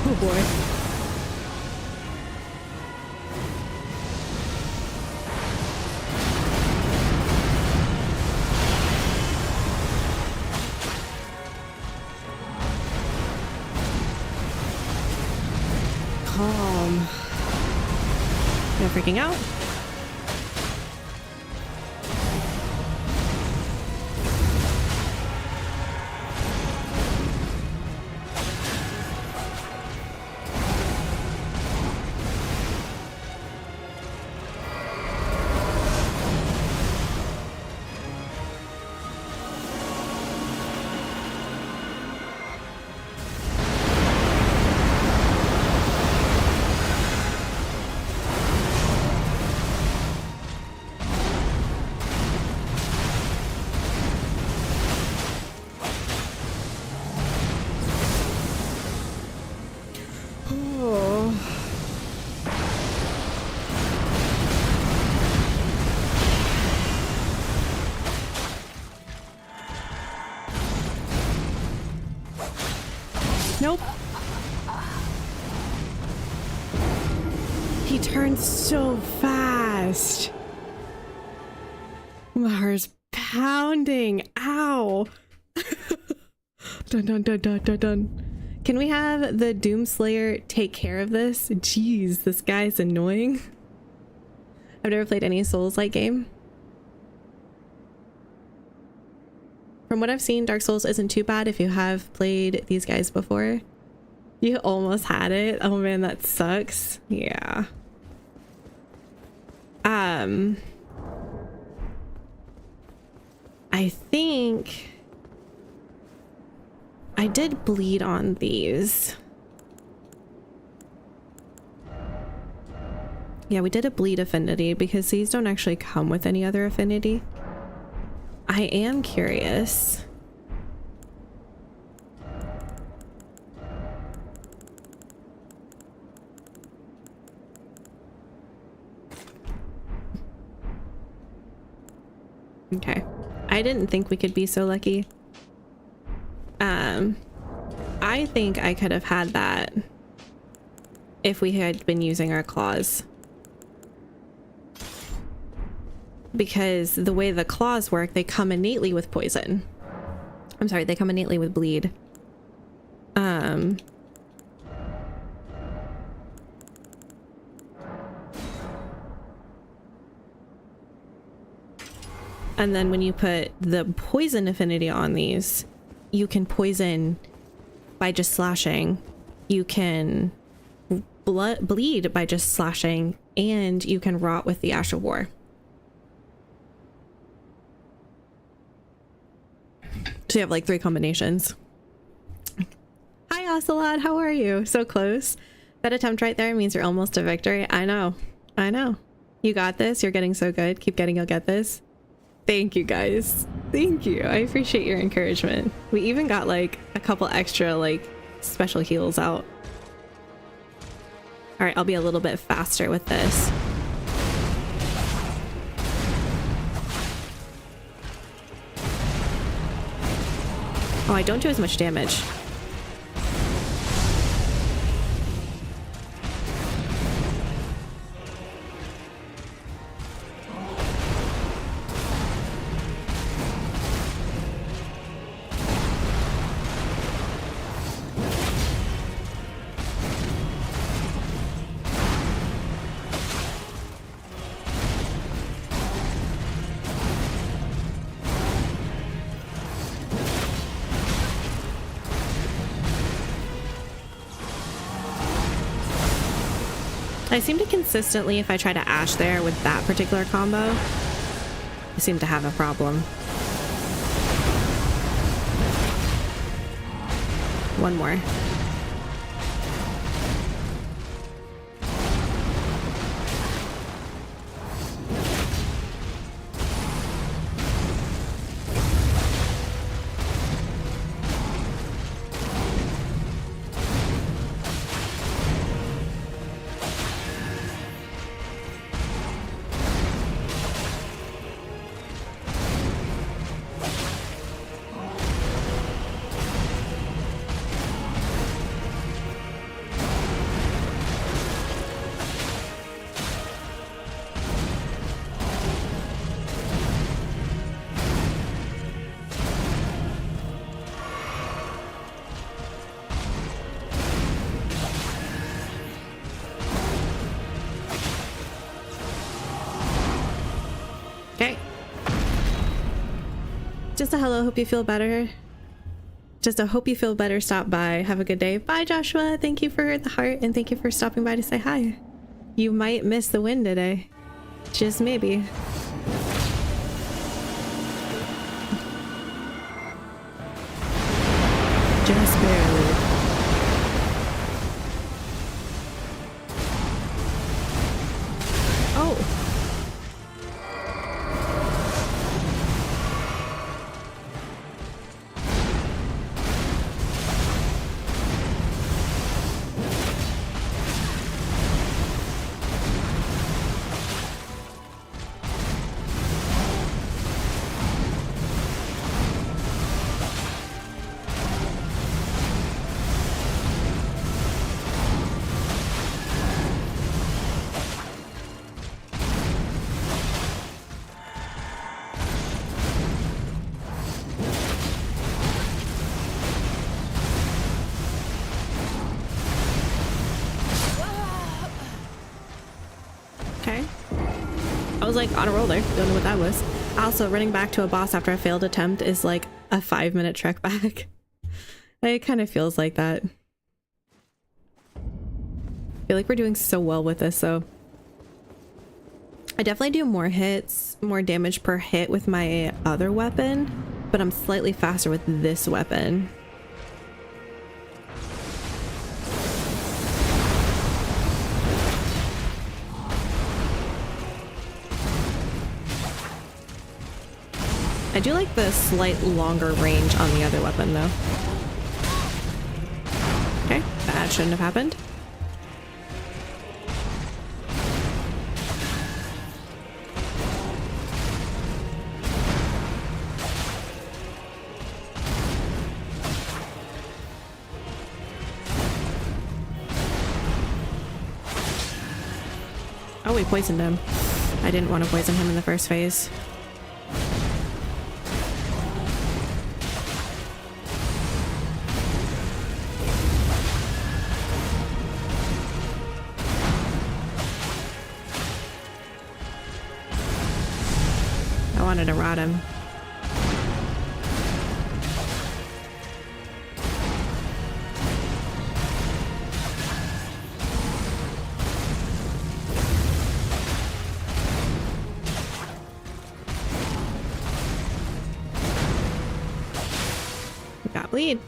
Oh boy. Calm. No freaking out. Nope. He turns so fast. My heart's pounding. Ow. Dun dun dun dun dun dun. Can we have the Doomslayer take care of this? Jeez, this guy's annoying. I've never played any Souls-like game. From what I've seen, Dark Souls isn't too bad if you have played these guys before. You almost had it. Oh man, that sucks. Yeah. I think I did bleed on these. Yeah, we did a bleed affinity because these don't actually come with any other affinity. I am curious. Okay. I didn't think we could be so lucky. I think I could have had that if we had been using our claws. Because the way the claws work, they come innately with poison. I'm sorry, they come innately with bleed. And then when you put the poison affinity on these, you can poison by just slashing. You can bleed by just slashing, and you can rot with the Ash of War. So you have like 3 combinations. Hi Ocelot, how are you? So close. That attempt right there means you're almost to victory. I know. I know. You got this. You're getting so good. Keep getting, you'll get this. Thank you guys. Thank you. I appreciate your encouragement. We even got like a couple extra like special heals out. All right, I'll be a little bit faster with this. Oh, I don't do as much damage. I seem to consistently, if I try to Ash there with that particular combo, I seem to have a problem. One more. Okay. Just a hello, hope you feel better. Just a hope you feel better, stop by. Have a good day. Bye, Joshua. Thank you for the heart and thank you for stopping by to say hi. You might miss the win today. Just maybe. Just barely. Oh. Okay. I was like on a roll there. Don't know what that was. Also, running back to a boss after a failed attempt is like a 5-minute trek back. It kind of feels like that. I feel like we're doing so well with this, so I definitely do more hits, more damage per hit with my other weapon, but I'm slightly faster with this weapon. I do like the slight longer range on the other weapon though. Okay, that shouldn't have happened. Oh, we poisoned him. I didn't want to poison him in the first phase. I wanted to rot him. We got bleed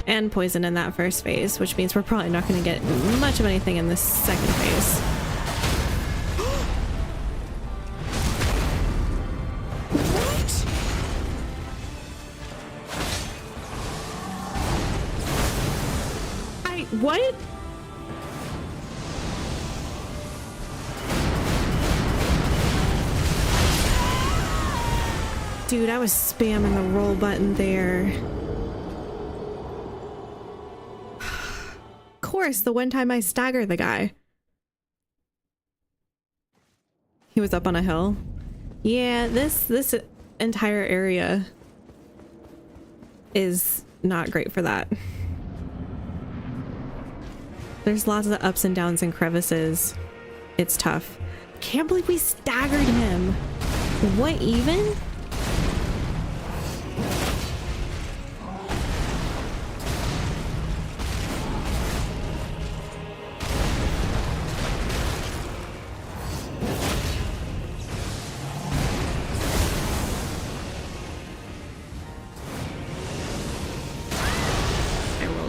and poison in that first phase, which means we're probably not going to get much of anything in this second phase. What? Dude, I was spamming the roll button there. Of course, the one time I staggered the guy. He was up on a hill. Yeah, this entire area is not great for that. There's lots of ups and downs and crevices. It's tough. Can't believe we staggered him. What even?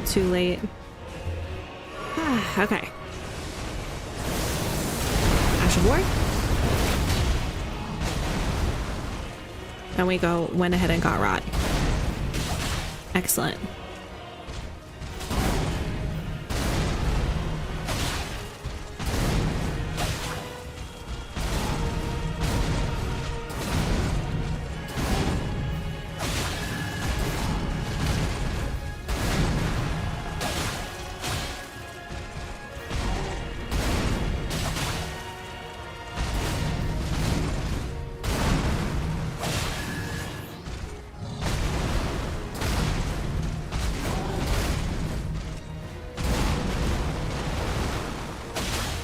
little too late. Okay. Ash of War. And we went ahead and got Rot. Excellent.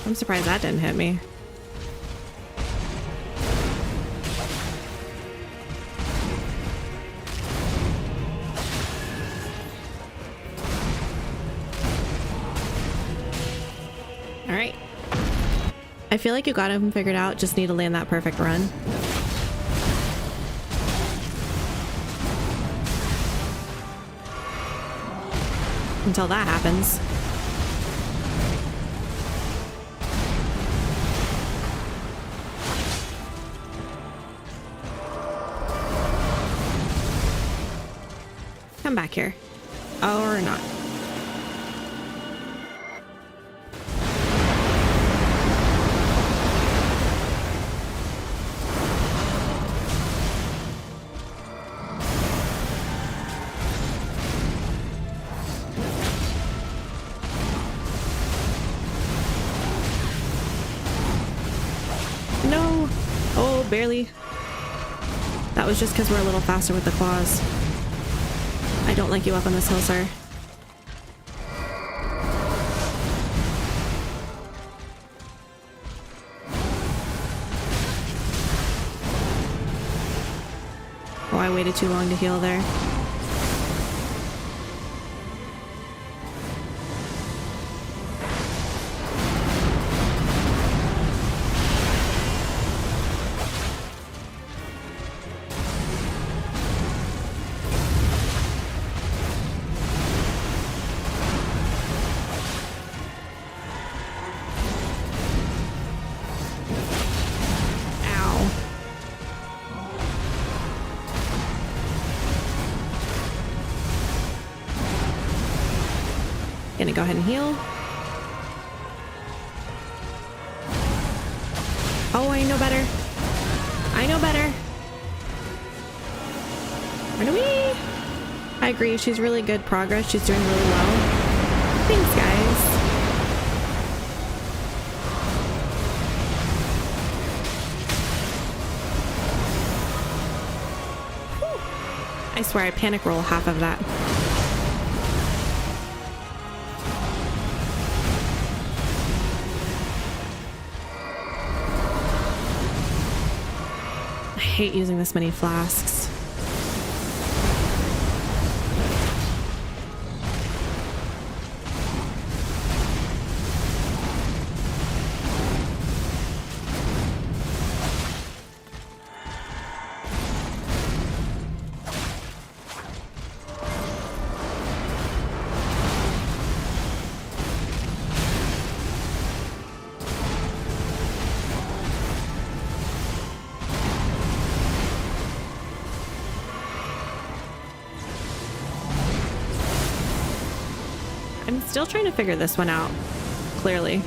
I'm surprised that didn't hit me. All right. I feel like you got him figured out. Just need to land that perfect run. Until that happens. Come back here. Or not. No. Oh, barely. That was just because we're a little faster with the claws. I don't like you up on this hill, sir. Oh, I waited too long to heal there. Gonna go ahead and heal. Oh, I know better. I know better. Run away. I agree. She's really good progress. She's doing really well. Thanks, guys. Whew. I swear I panic roll half of that. I hate using this many flasks. I'm still trying to figure this one out, clearly.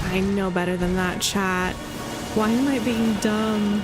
I know better than that, chat. Why am I being dumb?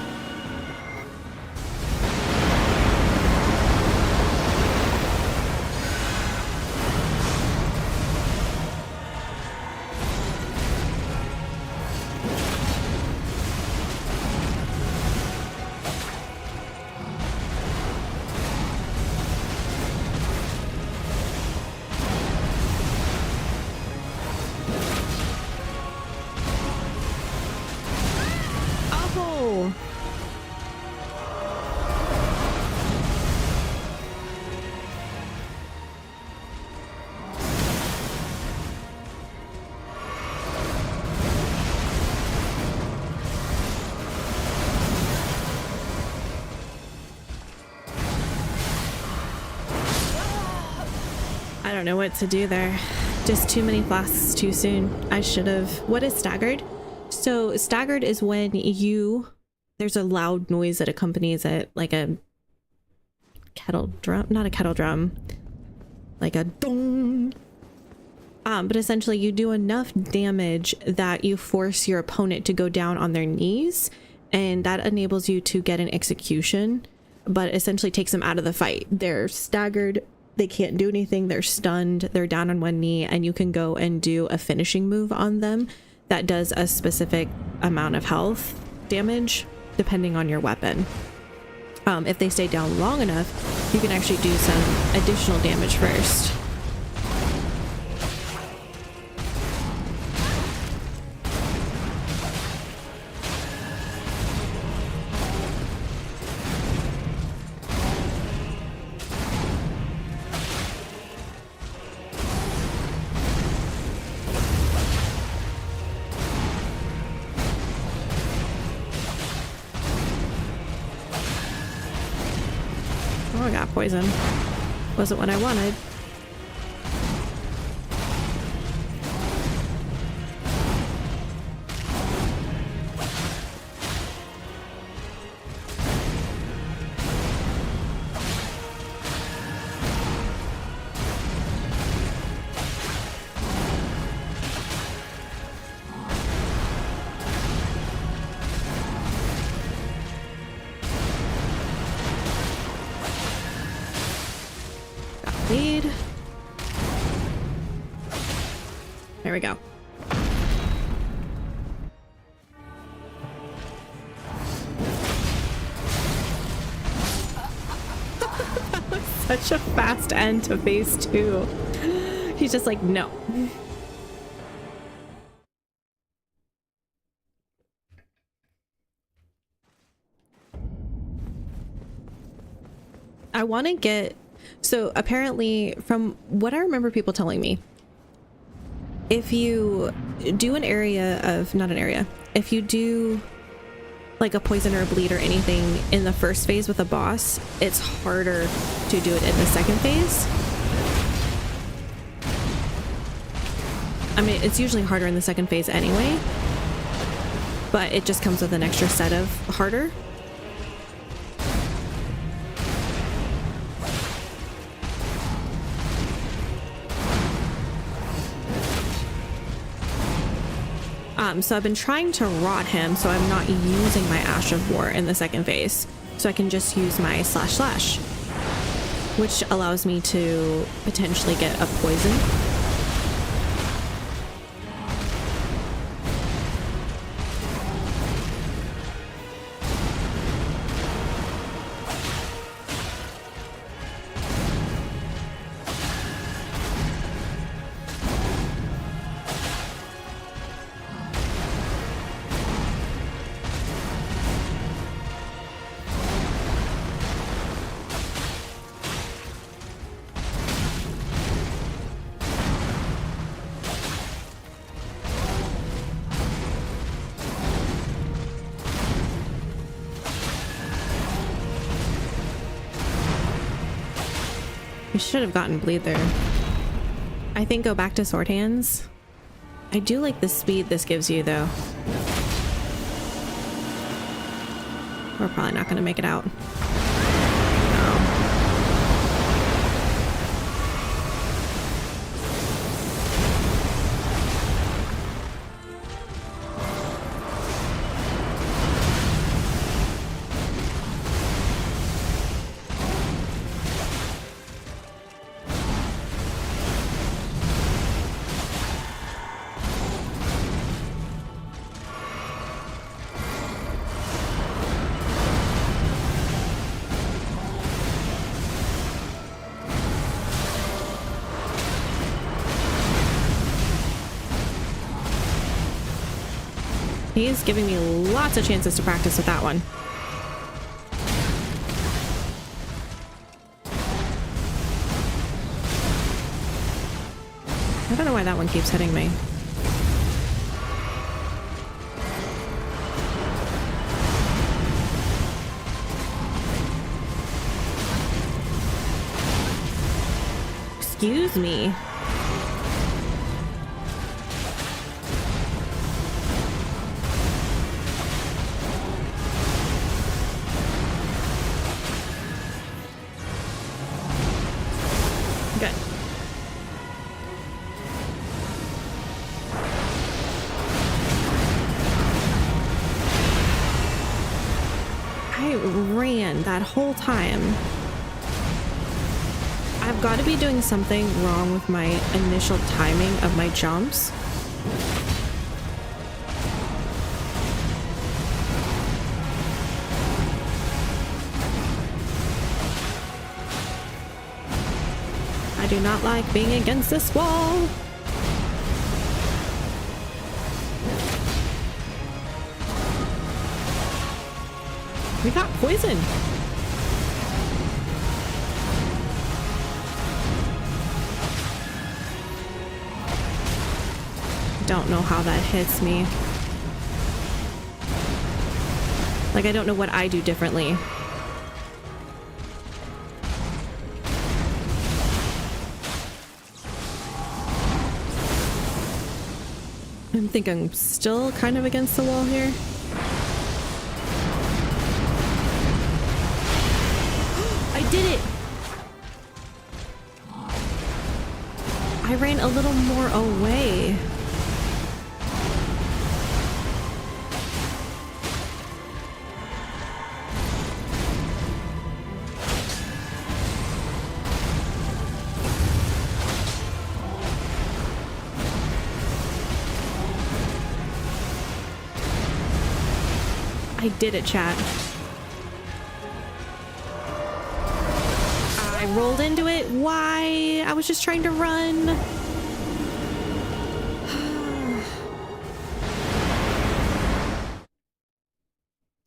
I don't know what to do there. Just too many flasks too soon. I should have. What is staggered? So staggered is when there's a loud noise that accompanies it, like a kettle drum, not a kettle drum, like a dong. But essentially you do enough damage that you force your opponent to go down on their knees, and that enables you to get an execution, but essentially takes them out of the fight. They're staggered, they can't do anything, they're stunned, they're down on one knee, and you can go and do a finishing move on them that does a specific amount of health damage depending on your weapon. If they stay down long enough, you can actually do some additional damage first. I got poison. Wasn't what I wanted. Lead. There we go. That was such a fast end to phase 2. He's just like, no. I want to get... So apparently, from what I remember people telling me, if you do an area of, not an area, if you do like a poison or a bleed or anything in the first phase with a boss, it's harder to do it in the second phase. I mean, it's usually harder in the second phase anyway, but it just comes with an extra set of harder. So I've been trying to rot him, so I'm not using my Ash of War in the second phase. So I can just use my // which allows me to potentially get a poison. I should have gotten bleed there. I think go back to sword hands. I do like the speed this gives you though. We're probably not going to make it out. He's giving me lots of chances to practice with that one. I don't know why that one keeps hitting me. Excuse me. Good. I ran that whole time. I've got to be doing something wrong with my initial timing of my jumps. I do not like being against this wall. We got poison. Don't know how that hits me. Like, I don't know what I do differently. I think I'm still kind of against the wall here. I did it! I ran a little more away. I did it, chat. I rolled into it. Why? I was just trying to run.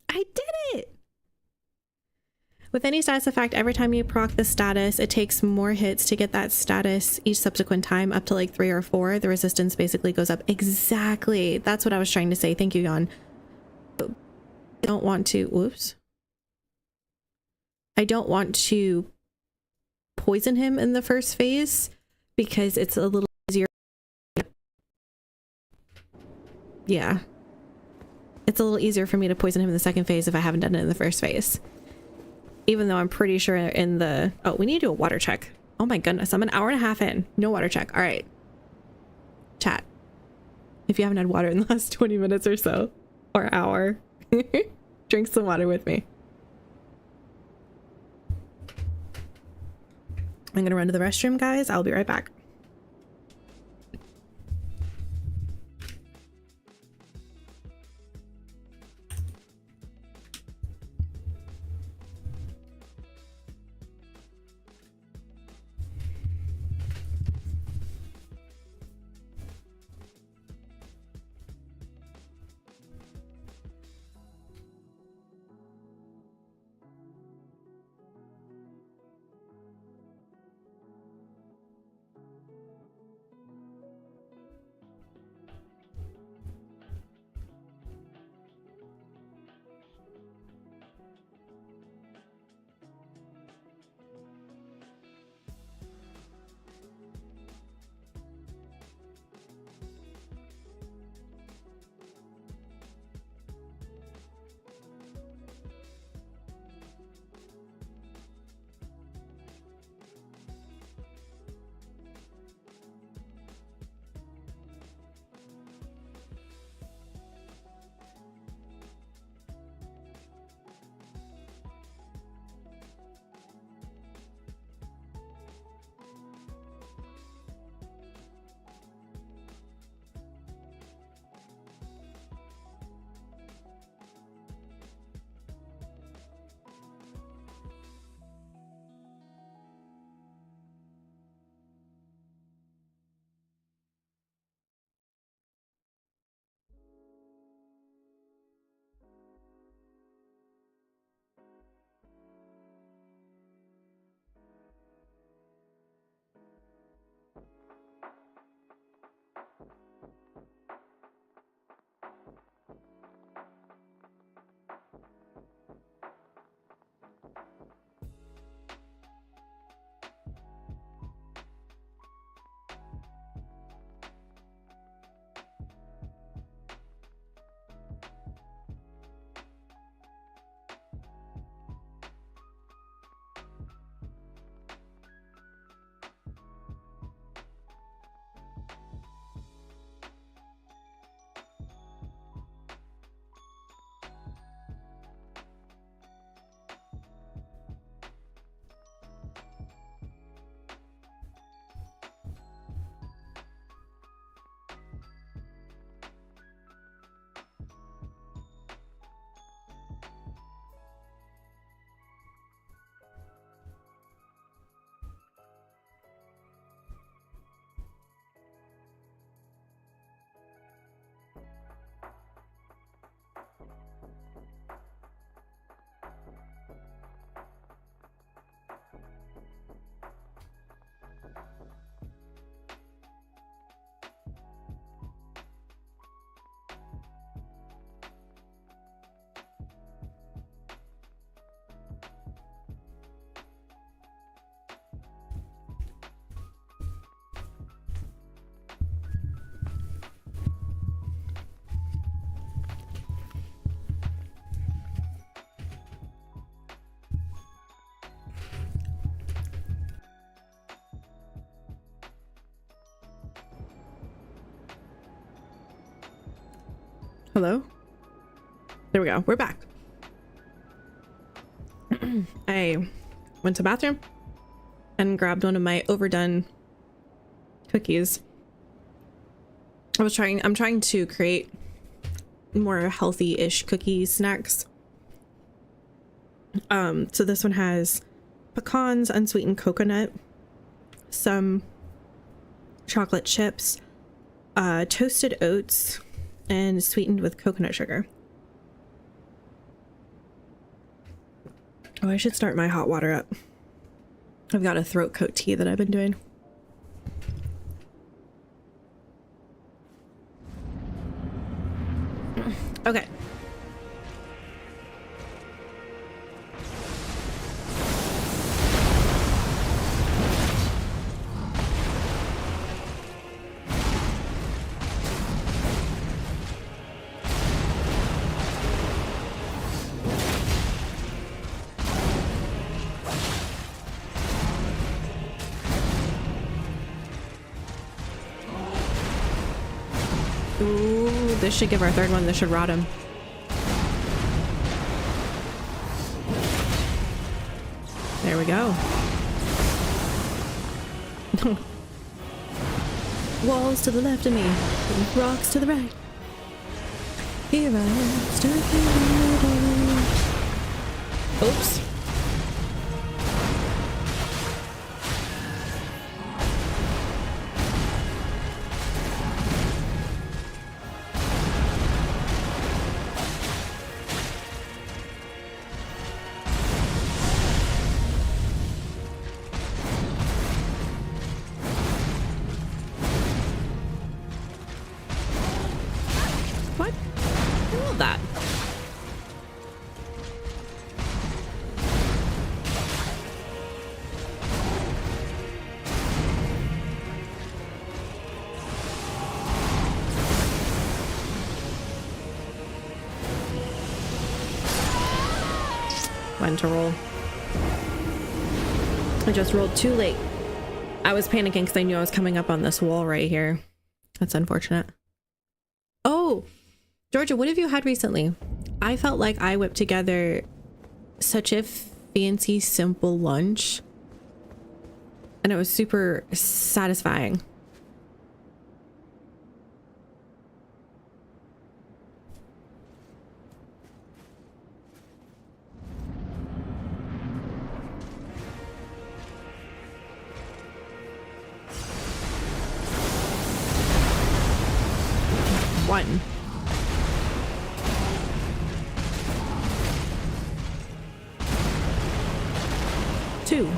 I did it. With any status effect, every time you proc the status, it takes more hits to get that status each subsequent time, up to like 3 or 4. The resistance basically goes up. Exactly. That's what I was trying to say. Thank you, Jan. I don't want to, whoops. I don't want to poison him in the first phase because it's a little easier. Yeah. It's a little easier for me to poison him in the second phase if I haven't done it in the first phase. Even though I'm pretty sure in the... Oh, we need to do a water check. Oh my goodness, I'm an hour and a half in. No water check. All right. Chat. If you haven't had water in the last 20 minutes or so, or hour, drink some water with me. I'm gonna run to the restroom, guys. I'll be right back. Hello? There we go. We're back. I went to the bathroom and grabbed one of my overdone cookies. I'm trying to create more healthy-ish cookie snacks. So this one has pecans, unsweetened coconut, some chocolate chips, toasted oats, and sweetened with coconut sugar. Oh, I should start my hot water up. I've got a throat coat tea that I've been doing. Okay. Ooh, this should give our third one. This should rot him. There we go. Walls to the left of me, rocks to the right. Here I am, stuck in the middle. Oops. When to roll. I just rolled too late. I was panicking because I knew I was coming up on this wall right here. That's unfortunate. Oh, Georgia, what have you had recently? I felt like I whipped together such a fancy, simple lunch, and it was super satisfying. One. Two.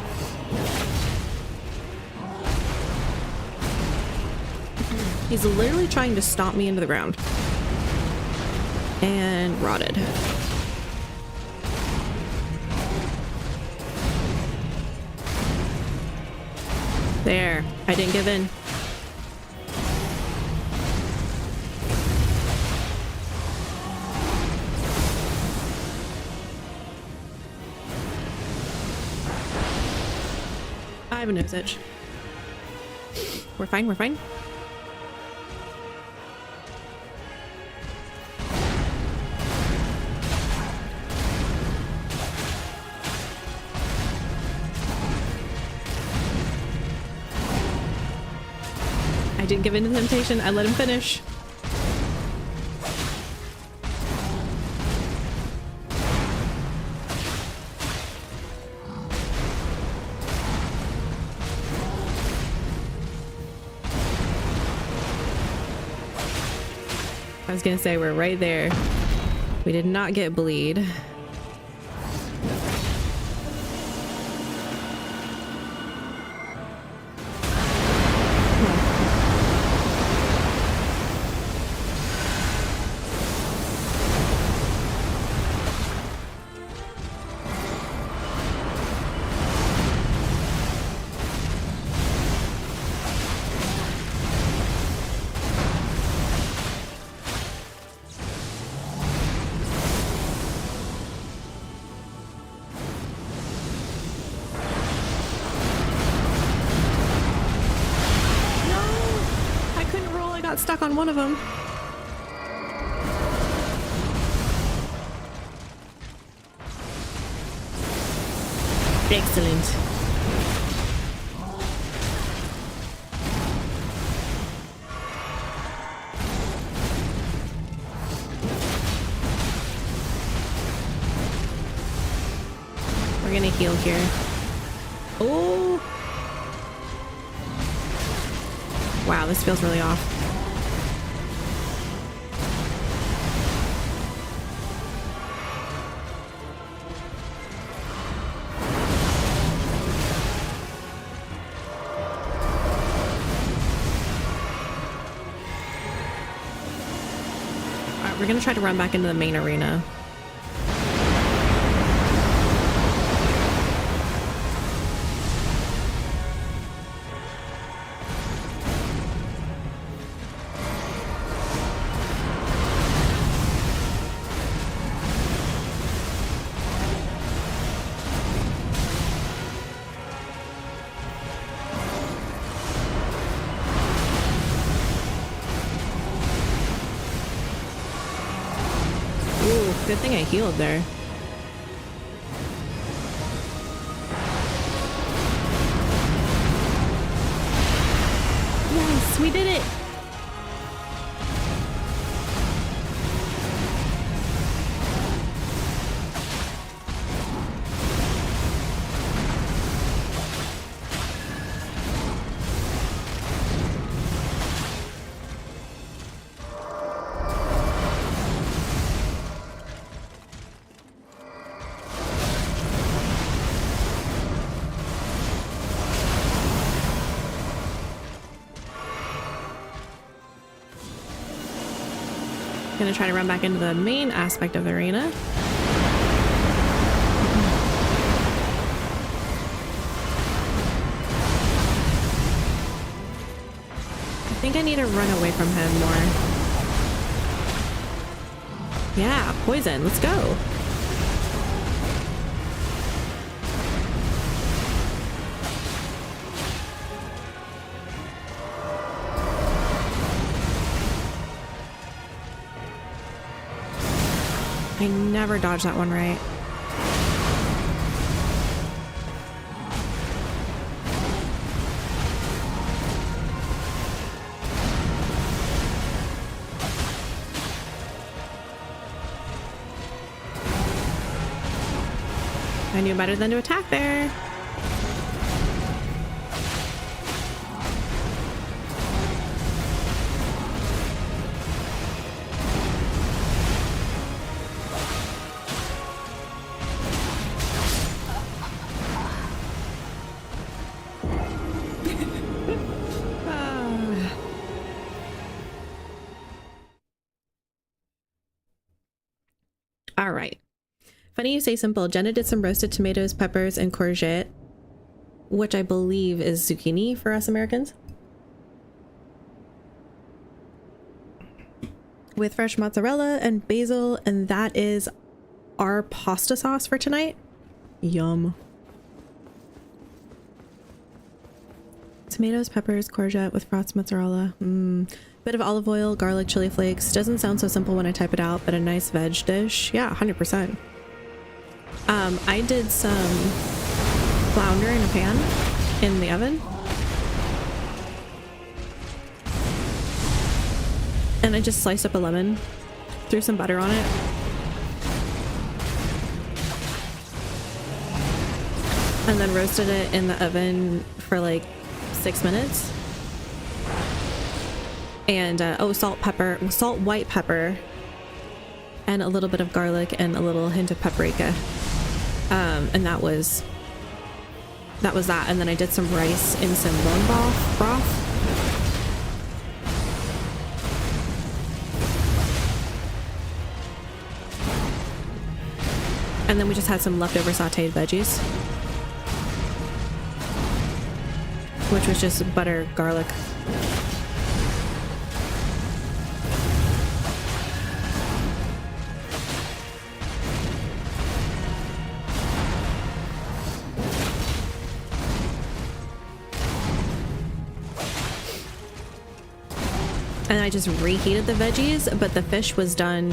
He's literally trying to stomp me into the ground. And rotted. There. I didn't give in. I have a nose itch. We're fine, we're fine. I didn't give in to the temptation. I let him finish. I was gonna say we're right there. We did not get bleed. Stuck on one of them. Excellent. We're gonna heal here. Oh! Wow, this feels really off. Alright, we're gonna try to run back into the main arena. Good thing I healed there. Yes, we did it! Gonna try to run back into the main aspect of the arena. I think I need to run away from him more. Yeah, poison, let's go. I never dodged that one right. I knew better than to attack there. All right. Funny you say simple. Jenna did some roasted tomatoes, peppers, and courgette, which I believe is zucchini for us Americans, with fresh mozzarella and basil, and that is our pasta sauce for tonight. Yum. Tomatoes, peppers, courgette with frosted mozzarella. Bit of olive oil, garlic, chili flakes. Doesn't sound so simple when I type it out, but a nice veg dish. Yeah, 100%. I did some flounder in a pan in the oven. And I just sliced up a lemon, threw some butter on it. And then roasted it in the oven for like 6 minutes. And salt, white pepper, and a little bit of garlic and a little hint of paprika. And that was that. And then I did some rice in some bone broth. And then we just had some leftover sauteed veggies, which was just butter, garlic. And I just reheated the veggies, but the fish was done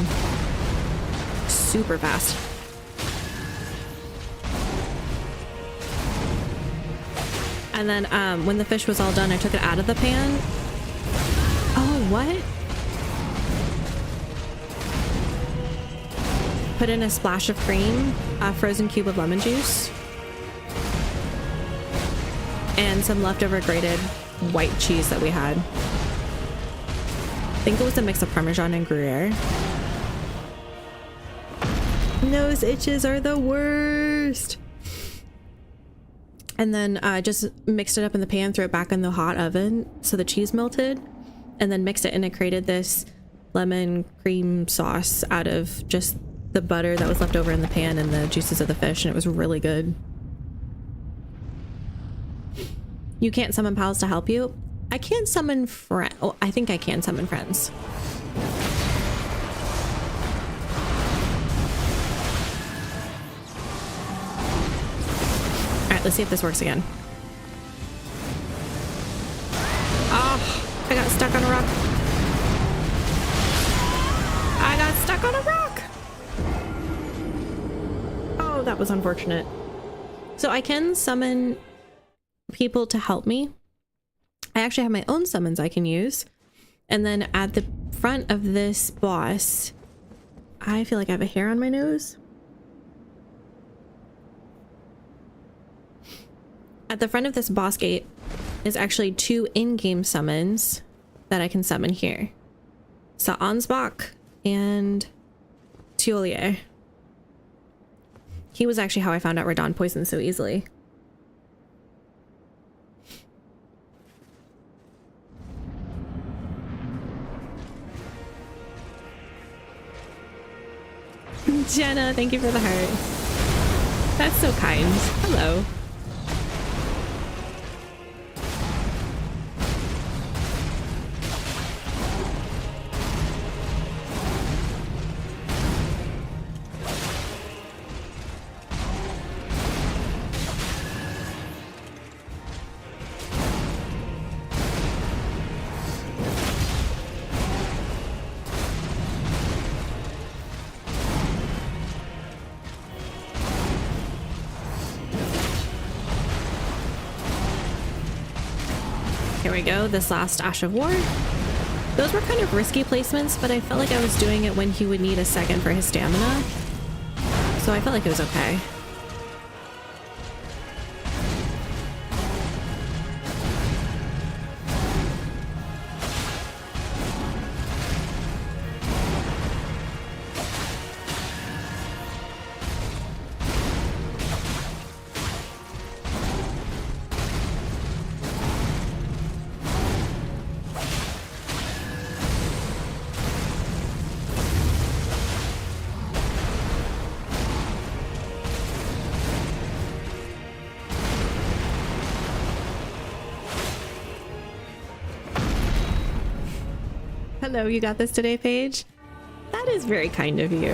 super fast. And then when the fish was all done, I took it out of the pan. Oh, what? Put in a splash of cream, a frozen cube of lemon juice, and some leftover grated white cheese that we had. I think it was a mix of Parmesan and Gruyere. Nose itches are the worst. And then just mixed it up in the pan, threw it back in the hot oven so the cheese melted, and then mixed it, and it created this lemon cream sauce out of just the butter that was left over in the pan and the juices of the fish, and it was really good. You can't summon pals to help you. I can't summon friends. Oh, I think I can summon friends. Let's see if this works again. Oh, I got stuck on a rock. I got stuck on a rock. Oh, that was unfortunate. So I can summon people to help me. I actually have my own summons I can use. And then at the front of this boss, I feel like I have a hair on my nose. At the front of this boss gate is actually 2 in-game summons that I can summon here. So Ansbach and Tiolier. He was actually how I found out Radahn poisoned so easily. Jenna, thank you for the heart. That's so kind. Hello. Here we go, this last Ash of War. Those were kind of risky placements, but I felt like I was doing it when he would need a second for his stamina. So I felt like it was okay. Hello, you got this today, Paige? That is very kind of you.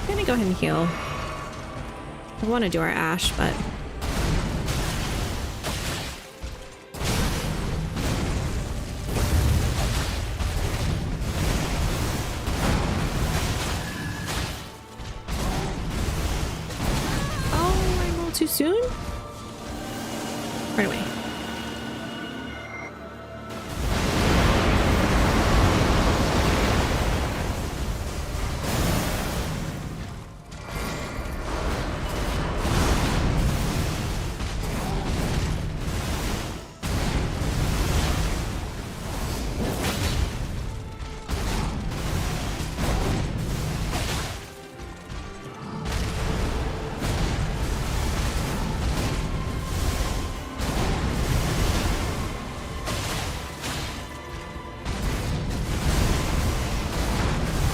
I'm gonna go ahead and heal. I want to do our Ash, but too soon? Right away.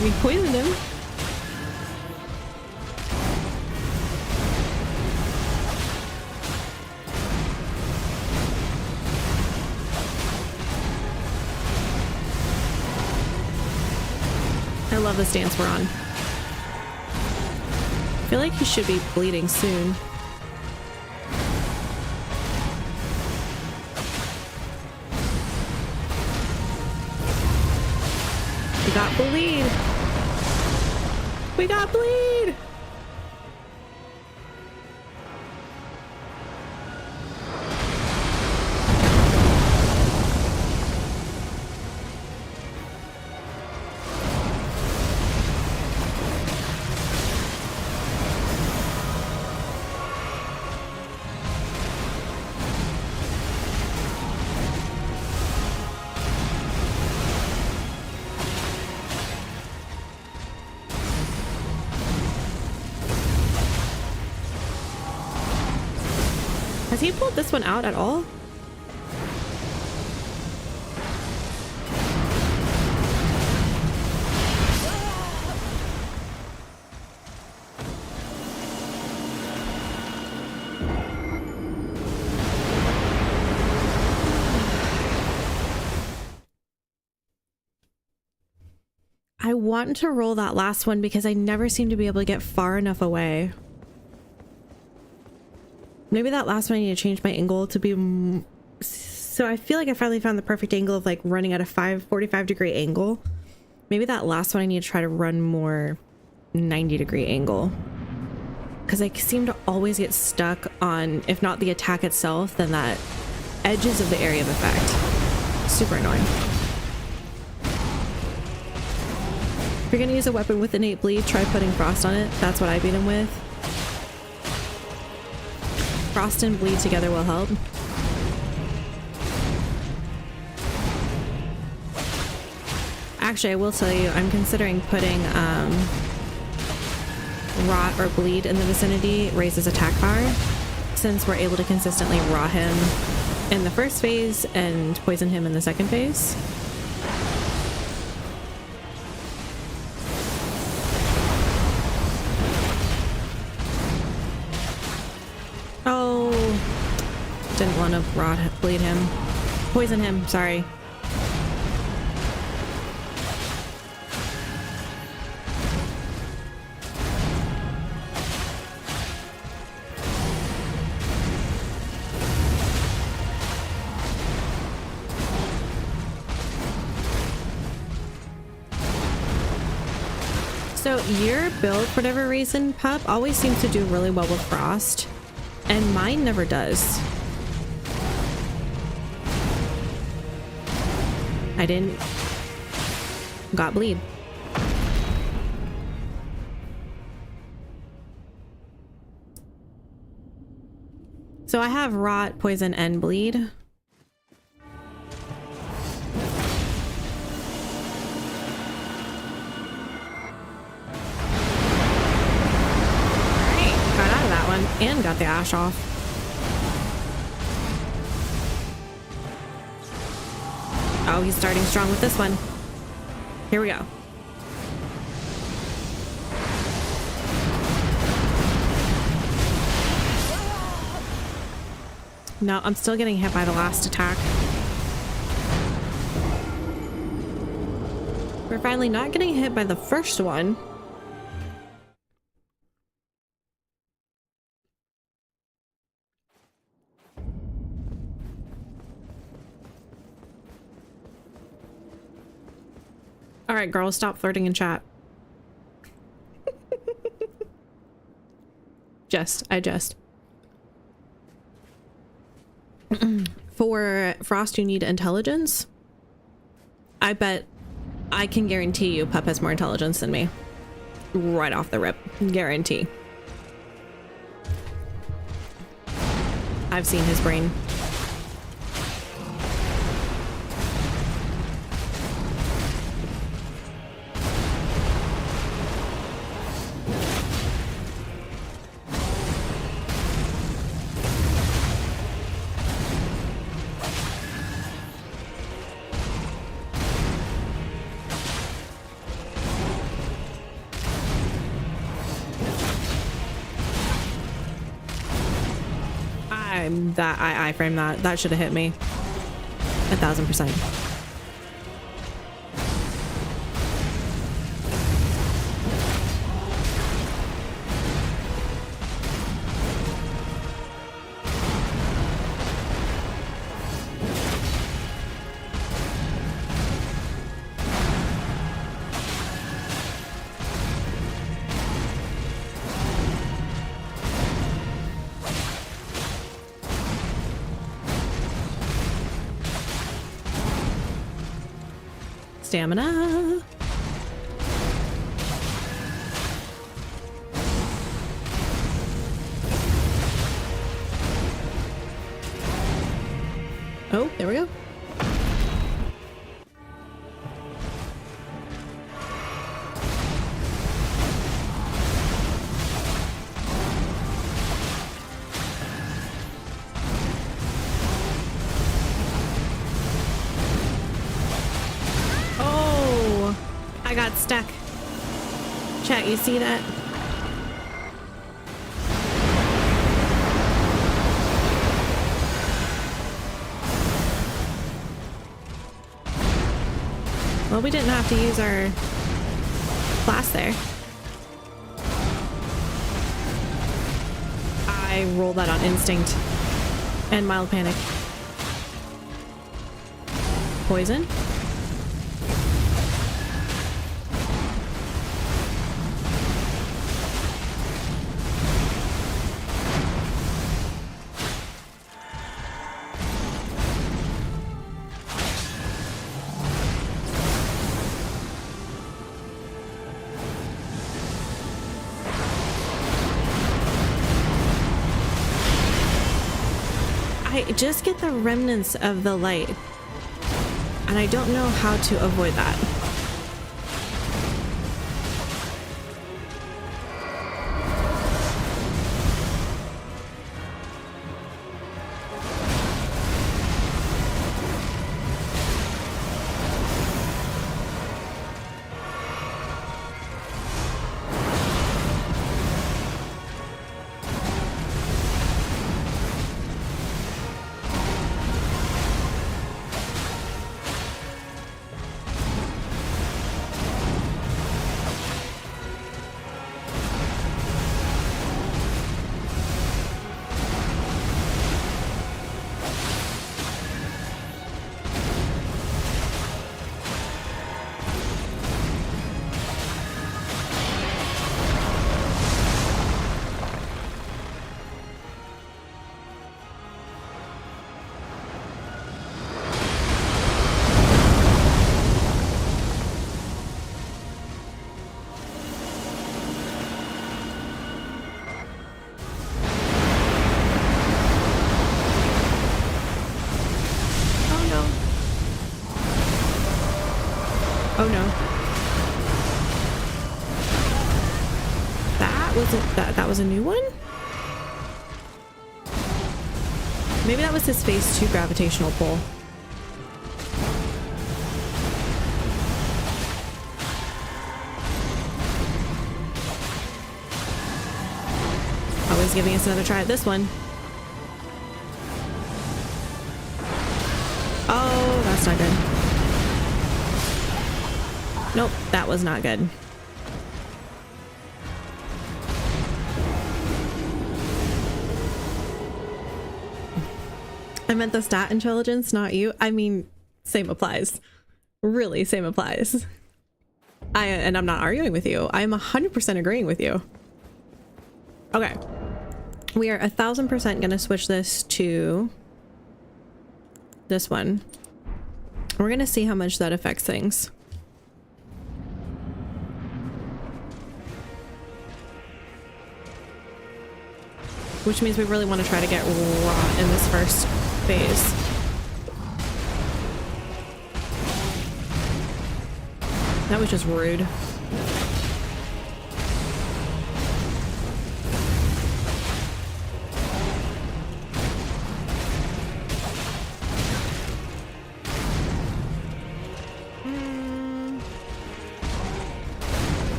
We poisoned him. I love the stance we're on. I feel like he should be bleeding soon. We got bleed. We got bleed. Has he pulled this one out at all? I want to roll that last one because I never seem to be able to get far enough away. Maybe that last one I need to change my angle to be... So I feel like I finally found the perfect angle of like running at a 45-degree angle. Maybe that last one I need to try to run more 90-degree angle. Because I seem to always get stuck on, if not the attack itself, then that edges of the area of effect. Super annoying. If you're going to use a weapon with innate bleed, try putting frost on it. That's what I beat him with. Frost and bleed together will help. Actually, I will tell you, I'm considering putting rot or bleed in the vicinity. Raises attack bar, since we're able to consistently rot him in the first phase and poison him in the second phase. Didn't want to bleed him. Poison him, sorry. So your build, for whatever reason, Pup, always seems to do really well with frost, and mine never does. I didn't... got bleed. So I have rot, poison, and bleed. Alright, got out of that one and got the ash off. Oh, he's starting strong with this one. Here we go. No, I'm still getting hit by the last attack. We're finally not getting hit by the first one. All right, girls, stop flirting in chat. I jest. For Frost, you need intelligence. I bet I can guarantee you Pup has more intelligence than me. Right off the rip. Guarantee. I've seen his brain. I framed that. That should have hit me. 1000%. Stamina. Oh, there we go. Oh, I got stuck. Chat, you see that? Well, we didn't have to use our class there. I rolled that on instinct and mild panic. Poison. I just get the remnants of the light, and I don't know how to avoid that. Oh no. That wasn't that was a new one? Maybe that was his phase 2 gravitational pull. Always giving us another try at this one. Oh, that's not good. Nope, that was not good. I meant the stat intelligence, not you. I mean, same applies. Really, same applies. And I'm not arguing with you. I'm 100% agreeing with you. Okay. We are 1000% gonna switch this to this one. We're gonna see how much that affects things. Which means we really want to try to get raw in this first phase. That was just rude.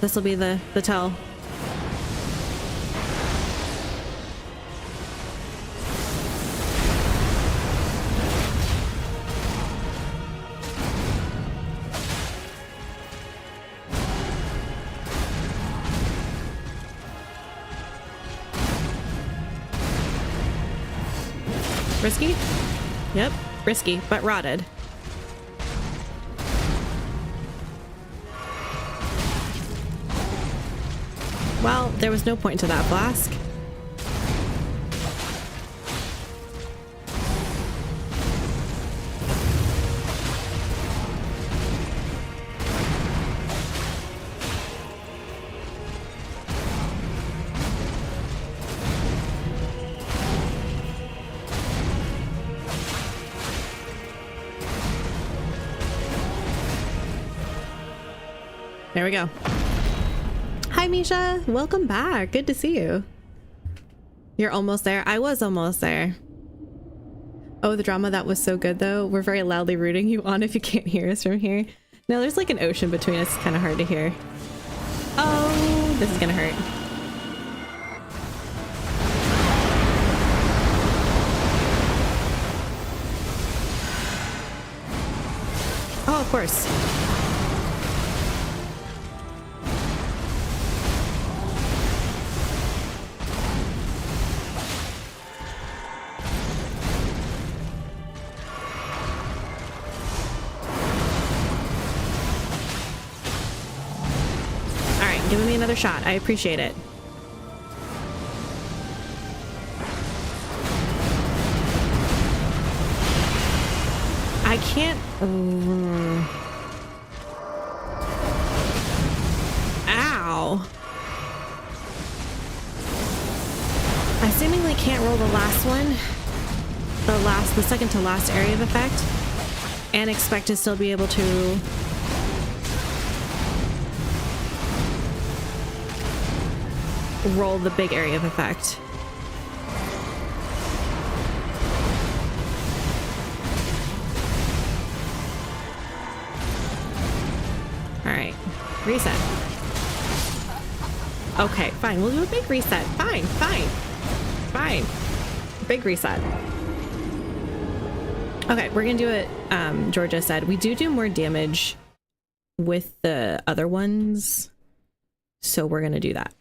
This will be the tell. Risky? Yep, risky, but rotted. there was no point to that flask. There we go. Hi, Misha. Welcome back. Good to see you. You're almost there. I was almost there. Oh, the drama. That was so good, though. We're very loudly rooting you on if you can't hear us from here. No, there's like an ocean between us. It's kind of hard to hear. Oh, this is going to hurt. Oh, of course. Giving me another shot. I appreciate it. I can't... Ow. I seemingly can't roll the last one. The second to last area of effect. And expect to still be able to... roll the big area of effect. All right, reset. Okay, fine. We'll do a big reset. Fine, fine, fine. Big reset. Okay, we're gonna do it. Georgia said we do more damage with the other ones, so we're gonna do that.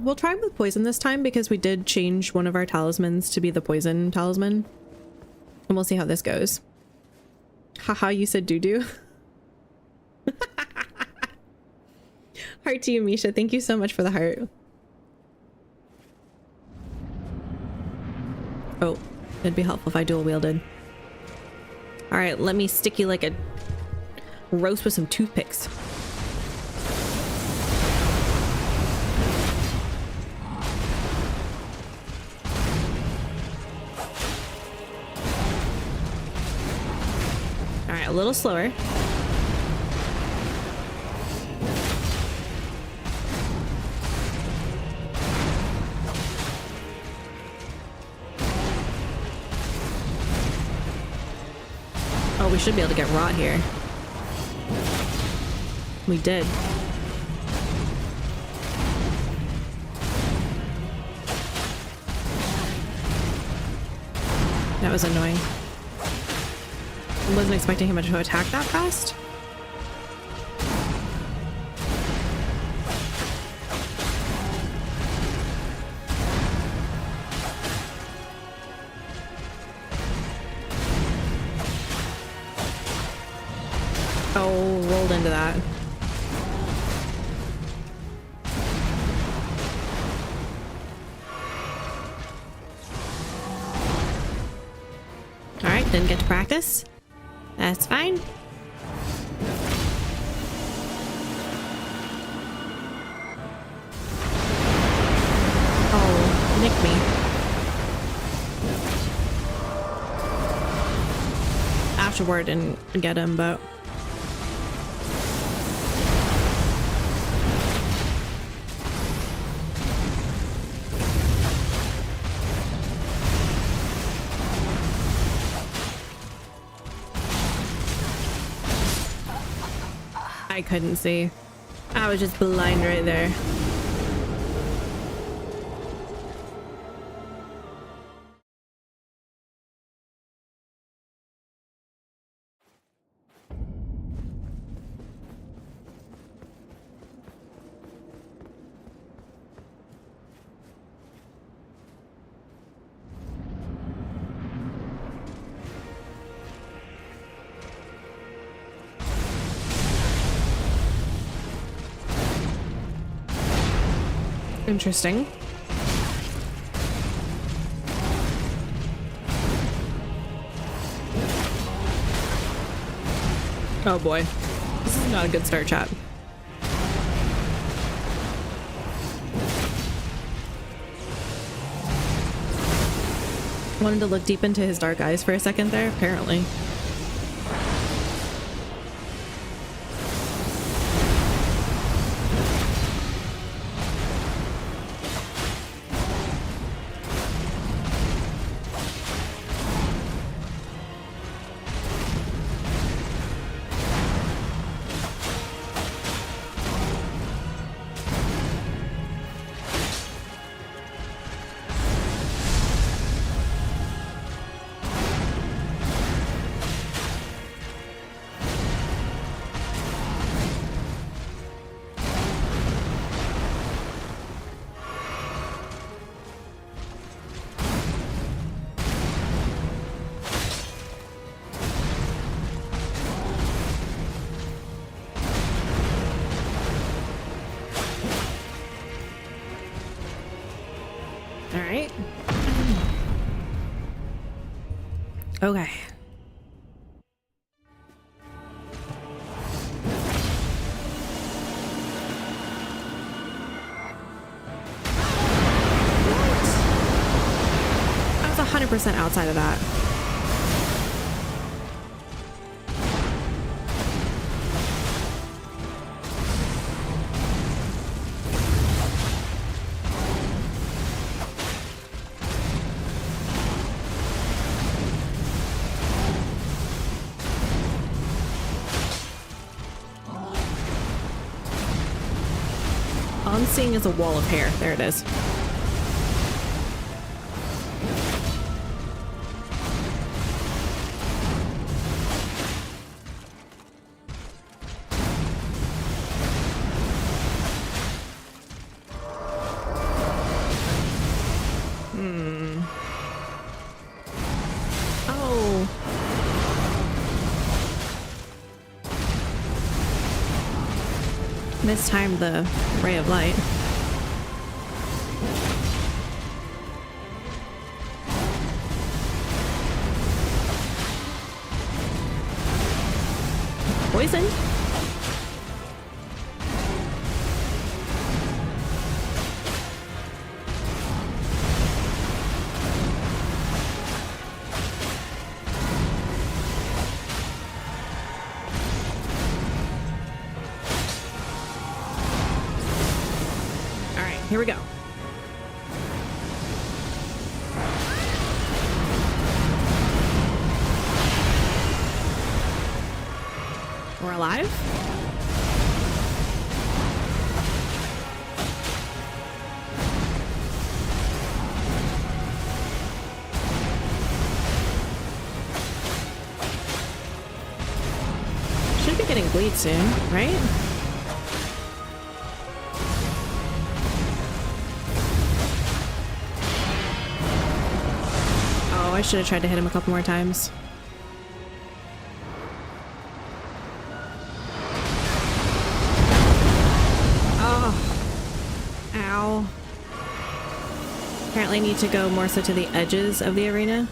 We'll try with poison this time because we did change one of our talismans to be the poison talisman. And we'll see how this goes. Haha, you said doo-doo. Heart to you, Misha. Thank you so much for the heart. Oh, it'd be helpful if I dual wielded. All right, let me stick you like a roast with some toothpicks. A little slower. Oh, we should be able to get rot here. We did. That was annoying. Wasn't expecting him to attack that fast. Oh, rolled into that. All right, didn't get to practice. That's fine. Oh, nicked me. Afterward didn't get him, but... I couldn't see. I was just blind right there. Interesting. Oh boy. This is not a good start, chat. Wanted to look deep into his dark eyes for a second there, apparently. Okay. I was 100% outside of that. All I'm seeing is a wall of hair. There it is. Oh. Mistimed the ray of light. Poisoned? Here we go. We're alive? Should be getting bleed soon, right? I should have tried to hit him a couple more times. Oh. Ow. Apparently I need to go more so to the edges of the arena.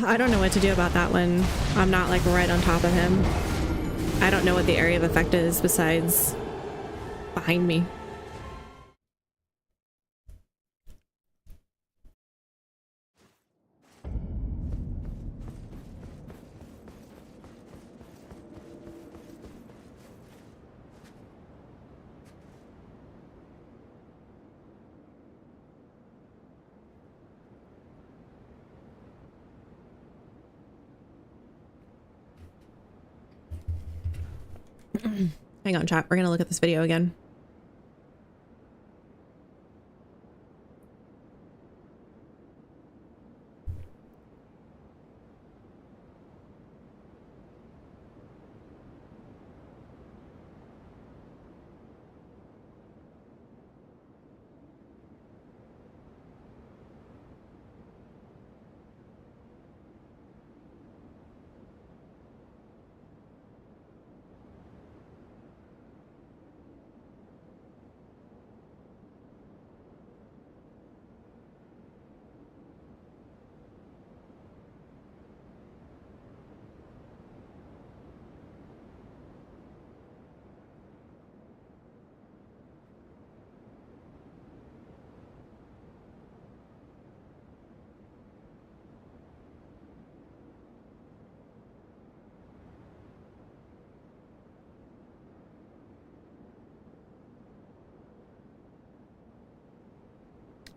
I don't know what to do about that when I'm not like right on top of him. I don't know what the area of effect is besides behind me. Hang on, chat. We're gonna look at this video again.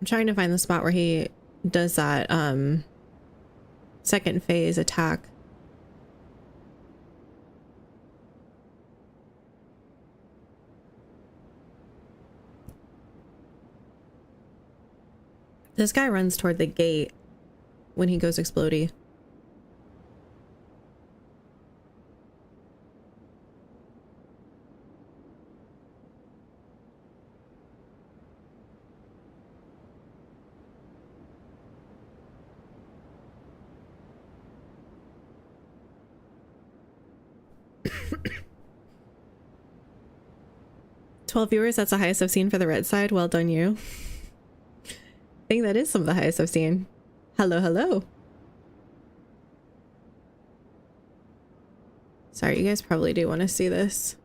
I'm trying to find the spot where he does that second phase attack. This guy runs toward the gate when he goes explodey. $12 viewers, that's the highest I've seen for the red side. Well done, you. I think that is some of the highest I've seen. Hello, hello. Sorry, you guys probably do want to see this.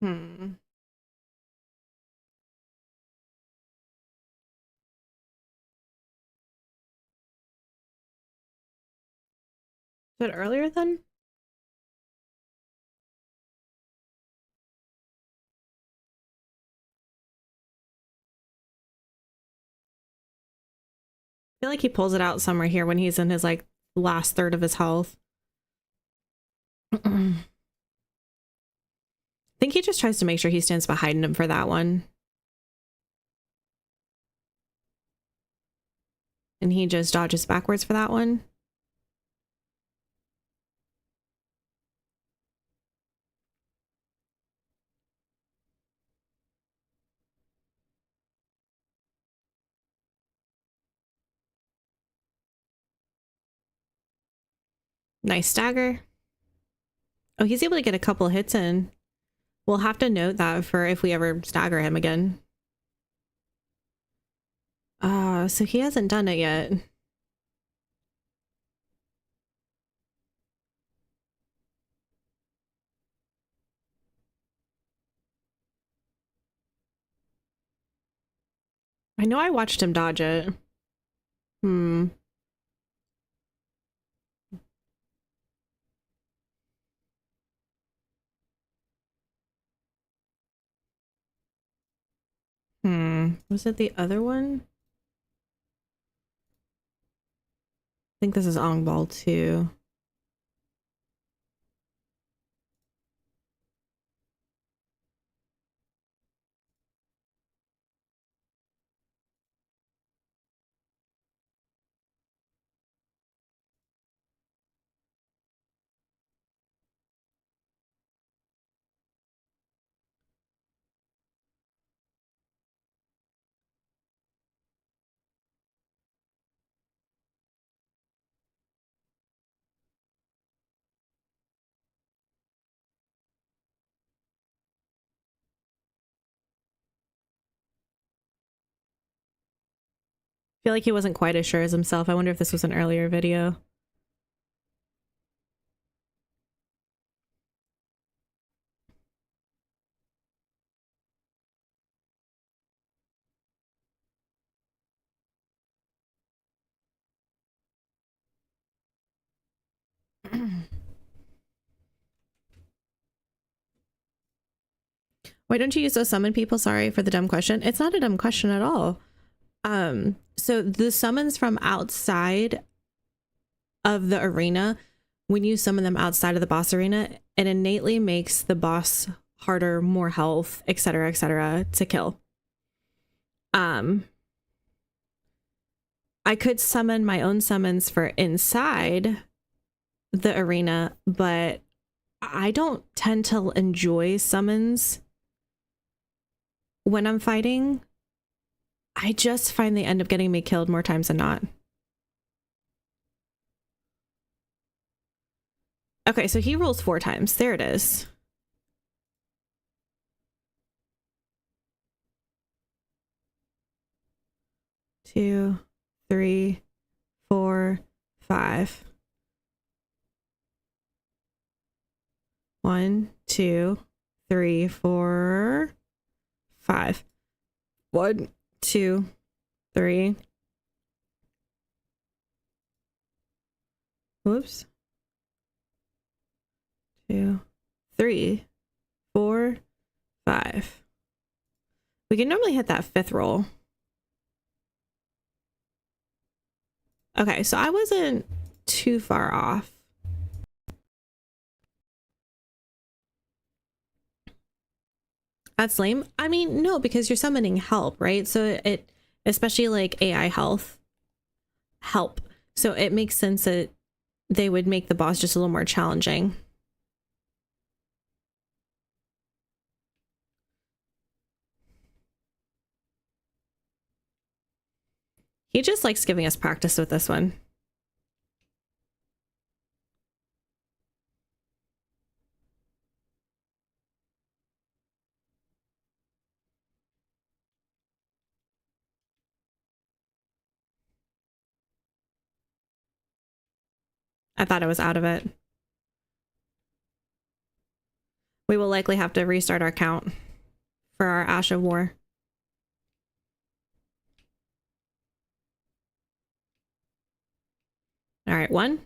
Hmm. Is it earlier then? I feel like he pulls it out somewhere here when he's in his like last third of his health. I think he just tries to make sure he stands behind him for that one. And he just dodges backwards for that one. Nice stagger. Oh, he's able to get a couple hits in. We'll have to note that for if we ever stagger him again. So he hasn't done it yet. I know I watched him dodge it. Hmm. Was it the other one? I think this is Ong Ball too. I feel like he wasn't quite as sure as himself. I wonder if this was an earlier video. Why don't you use those summon people? Sorry for the dumb question. It's not a dumb question at all. So the summons from outside of the arena, when you summon them outside of the boss arena, it innately makes the boss harder, more health, etc., to kill. I could summon my own summons for inside the arena, but I don't tend to enjoy summons when I'm fighting. I just find they end up getting me killed more times than not. Okay, so he rolls 4 times. There it is. Two, 3, 4, 5. 1, 2, 3, 4, 5. 1, 2, 3. Whoops. 2, 3, 4, 5. We can normally hit that 5th roll. Okay, so I wasn't too far off. That's lame. I mean, no, because you're summoning help, right? So it, especially like AI help. So it makes sense that they would make the boss just a little more challenging. He just likes giving us practice with this one. I thought I was out of it. We will likely have to restart our count for our Ash of War. All right, 1.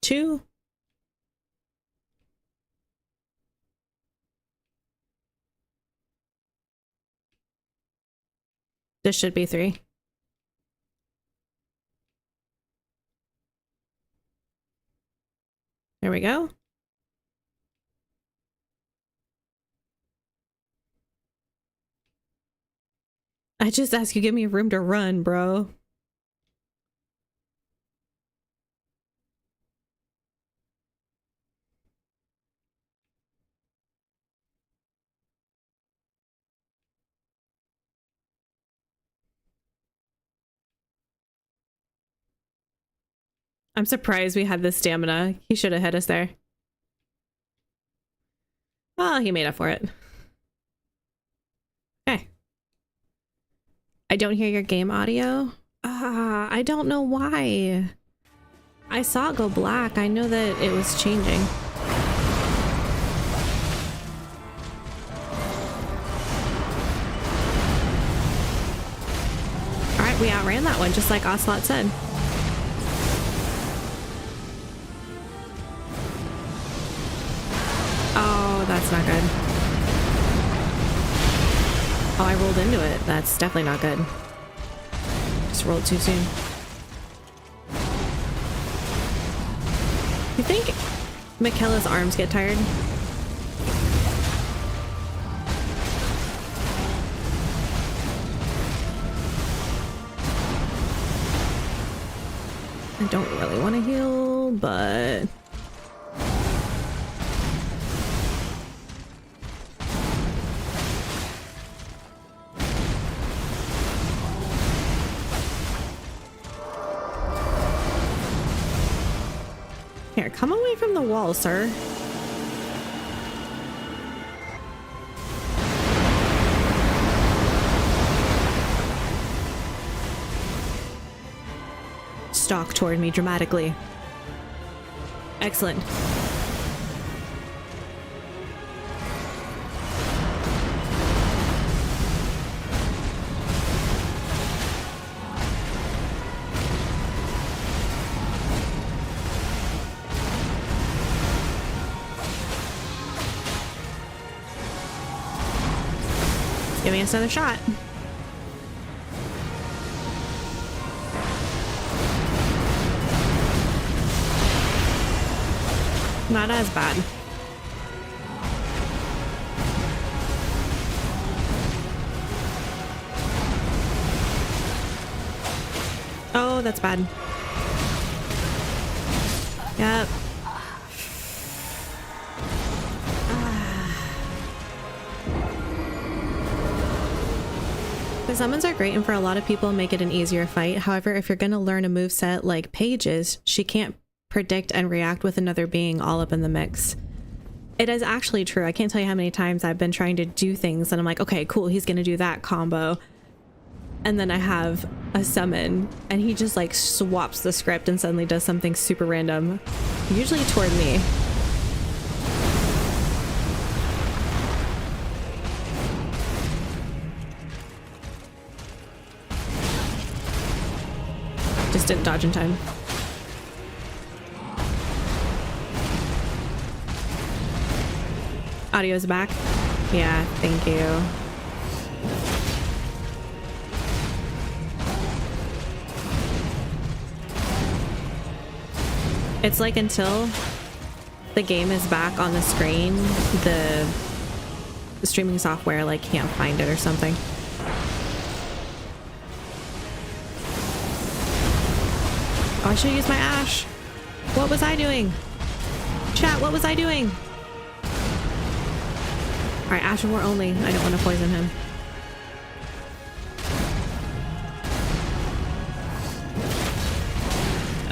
2. This should be 3. There we go. I just ask you, give me room to run, bro. I'm surprised we had this stamina. He should have hit us there. Oh, he made up for it. Okay. I don't hear your game audio. I don't know why. I saw it go black. I know that it was changing. All right, we outran that one, just like Ocelot said. Oh, that's not good. Oh, I rolled into it. That's definitely not good. Just rolled too soon. You think Miquella's arms get tired? I don't really want to heal, but... Here, come away from the wall, sir. Stalk toward me dramatically. Excellent. giving us another shot. Not as bad. Oh, that's bad. Yep. The summons are great, and for a lot of people make it an easier fight. However, if you're going to learn a moveset like Paige's, she can't predict and react with another being all up in the mix. It is actually true. I can't tell you how many times I've been trying to do things and I'm like, okay, cool, he's going to do that combo. And then I have a summon and he just like swaps the script and suddenly does something super random, usually toward me. Just didn't dodge in time. Audio's back. Yeah, thank you. It's like until the game is back on the screen, the streaming software like can't find it or something. Oh, I should use my Ash. What was I doing? Chat, what was I doing? All right, Ash of War only. I don't want to poison him.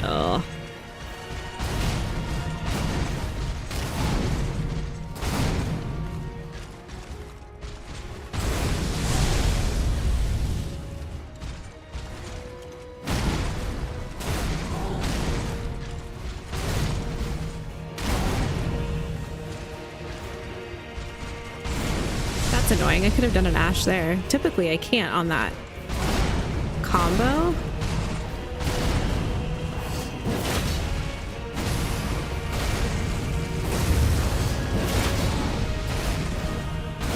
Oh. Annoying. I could have done an Ash there. Typically I can't on that combo.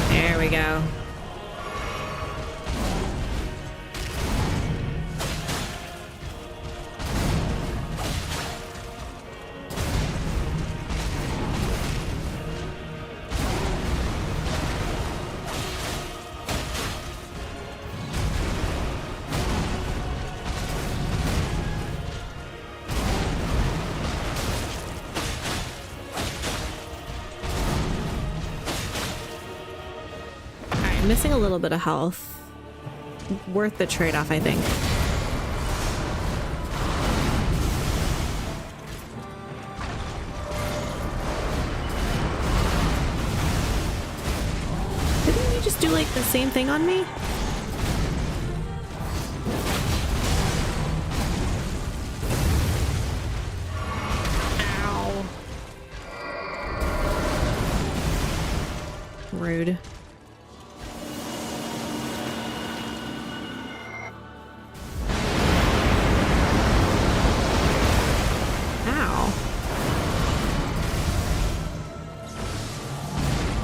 There we go. Missing a little bit of health. Worth the trade-off, I think. Didn't you just do like the same thing on me? Ow. Rude.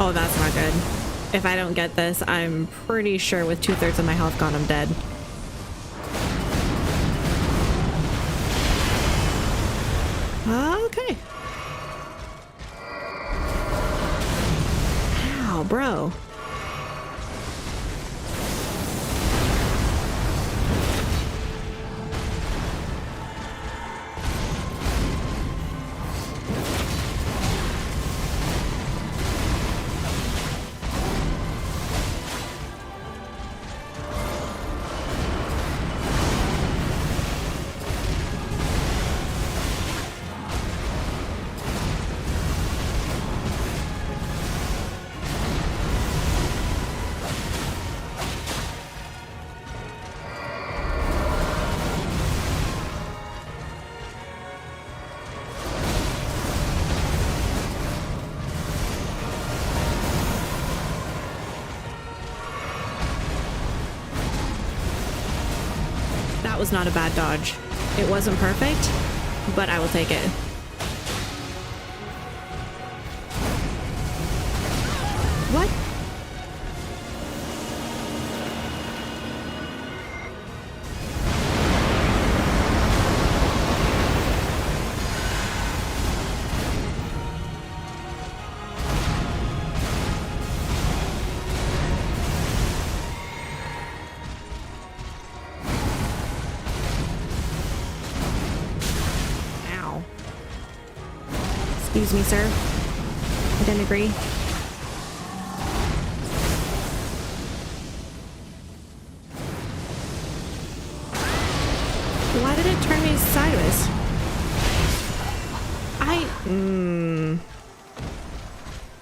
Oh, that's not good. If I don't get this, I'm pretty sure with 2/3 of my health gone, I'm dead. Okay. Ow, bro. Was not a bad dodge. It wasn't perfect, but I will take it. What? Excuse me, sir. I didn't agree. Why did it turn me sideways?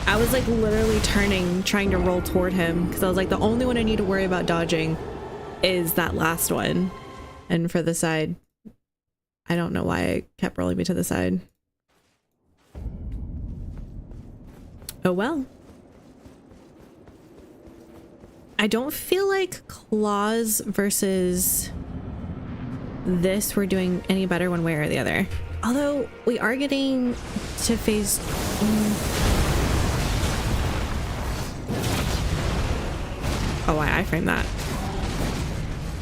I was like literally turning, trying to roll toward him because I was like, the only one I need to worry about dodging is that last one. And for the side, I don't know why it kept rolling me to the side. Oh well. I don't feel like claws versus this we're doing any better one way or the other. Although we are getting to phase... Oh, I iframed that.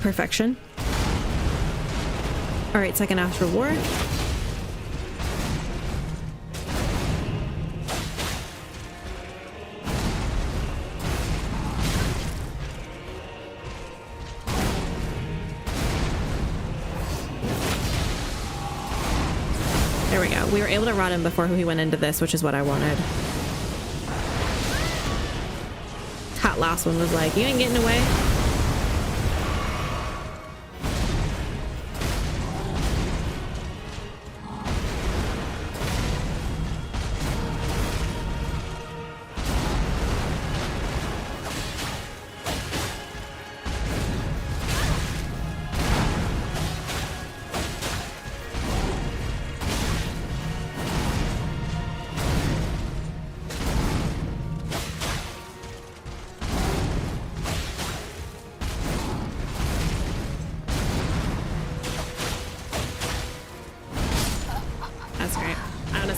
Perfection. All right, second after war. There we go. We were able to rot him before he went into this, which is what I wanted. That last one was like, you ain't getting away.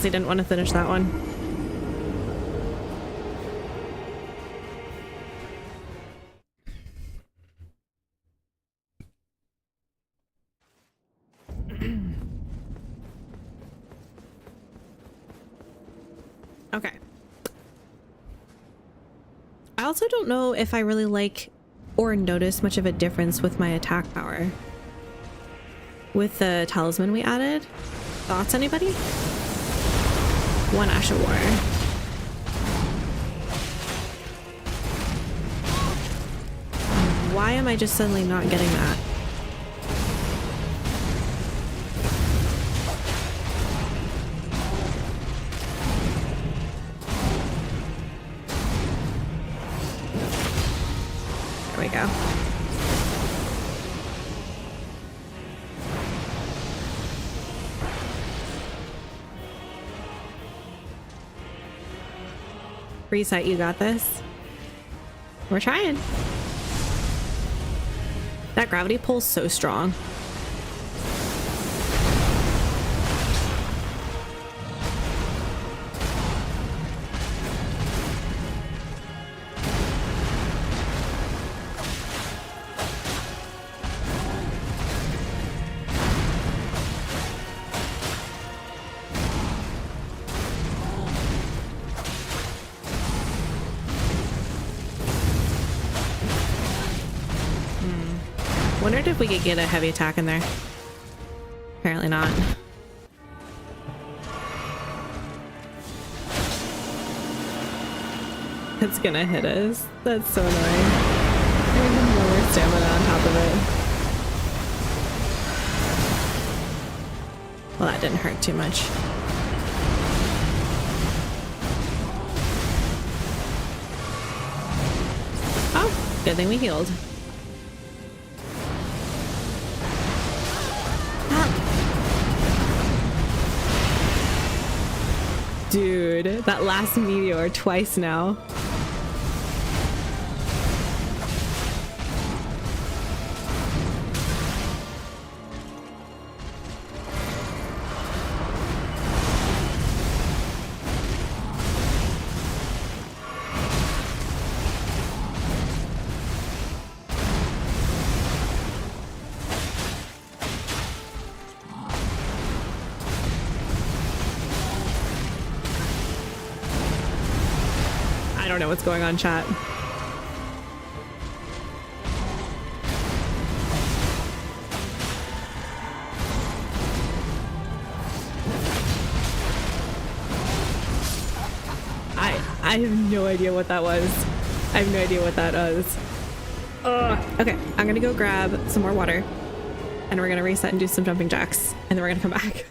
Didn't want to finish that one. Okay. I also don't know if I really like or notice much of a difference with my attack power with the talisman we added. Thoughts, anybody? One Ash of War. Why am I just suddenly not getting that? There we go. Reset, you got this. We're trying. That gravity pull's so strong. Wondered if we could get a heavy attack in there. Apparently not. It's gonna hit us. That's so annoying. I have more stamina on top of it. Well, that didn't hurt too much. Oh, good thing we healed. Dude, that last meteor twice now. I don't know what's going on, chat. I have no idea what that was. I have no idea what that is. Okay, I'm gonna go grab some more water and we're gonna reset and do some jumping jacks and then we're gonna come back.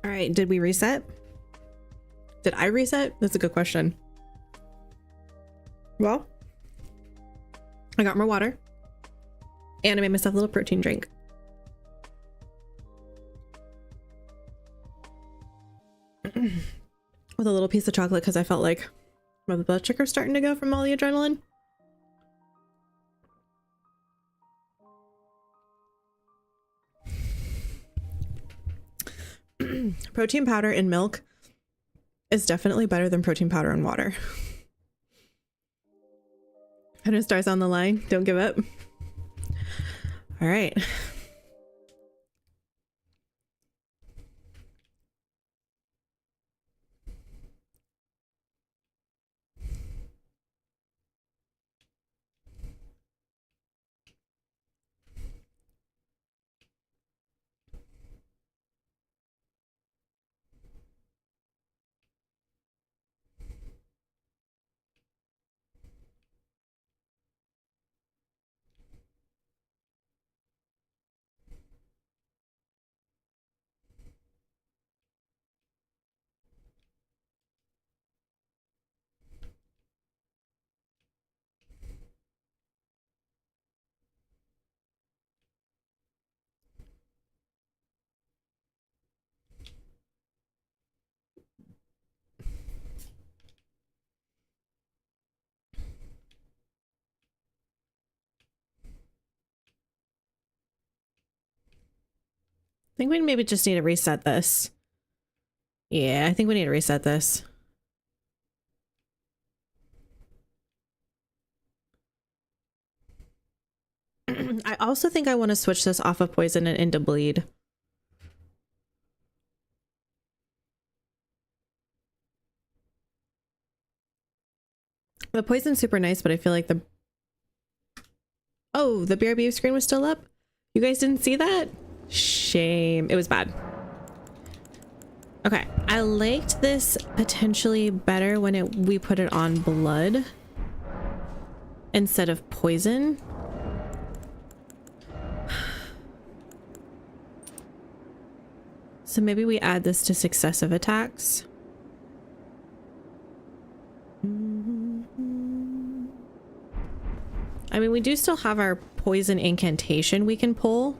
All right, did we reset? Did I reset? That's a good question. Well, I got more water and I made myself a little protein drink. With a little piece of chocolate because I felt like my blood sugar's starting to go from all the adrenaline. Protein powder in milk is definitely better than protein powder in water. 100 stars on the line. Don't give up. All right. I think we maybe just need to reset this. Yeah, I think we need to reset this. I also think I want to switch this off of poison and into bleed. The poison's super nice, but I feel like the... Oh, the BRB screen was still up? You guys didn't see that? Shame. It was bad. Okay, I liked this potentially better when we put it on blood instead of poison. So maybe we add this to successive attacks. I mean, we do still have our poison incantation we can pull.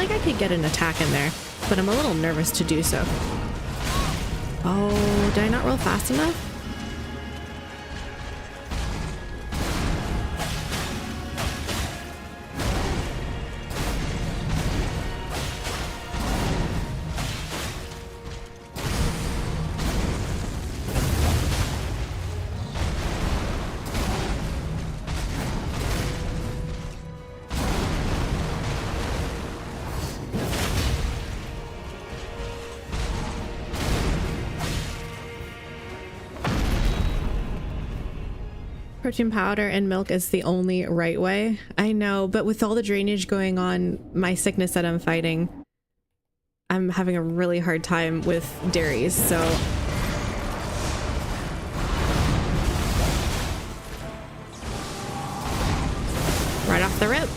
I could get an attack in there, but I'm a little nervous to do so. Oh, did I not roll fast enough? Protein powder and milk is the only right way. I know, but with all the drainage going on, my sickness that I'm fighting, I'm having a really hard time with dairies, so... Right off the rip.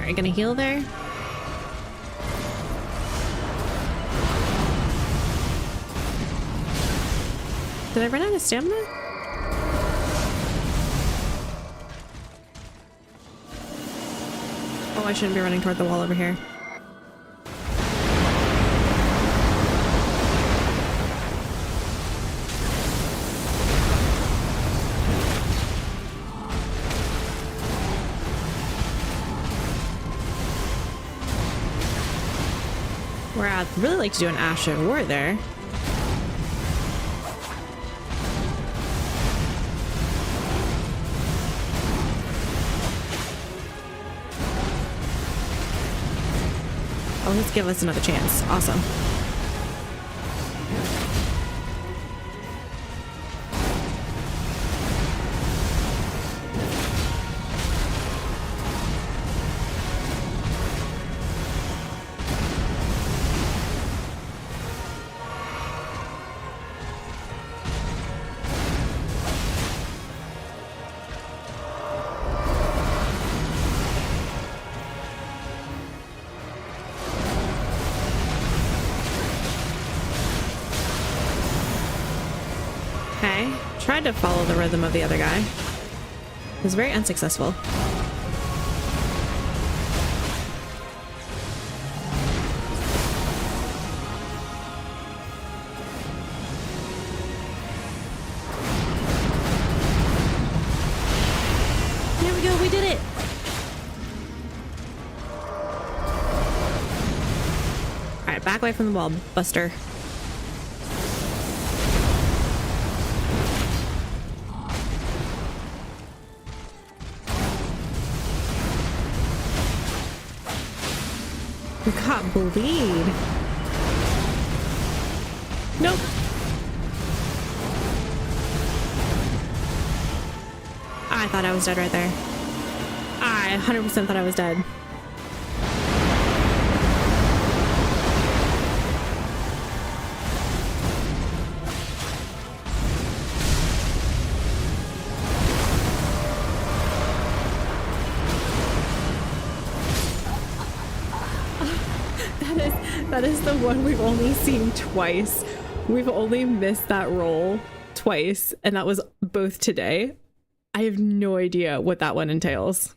Alright, gonna heal there. Did I run out of stamina? Oh, I shouldn't be running toward the wall over here. Where I'd really like to do an Ash of War there. Oh, let's give us another chance. Awesome. Okay, tried to follow the rhythm of the other guy. It was very unsuccessful. There we go, we did it! Alright, back away from the wall, Buster. We got bleed. Nope. I thought I was dead right there. I 100% thought I was dead. That is the one we've only seen twice. We've only missed that roll twice, and that was both today. I have no idea what that one entails.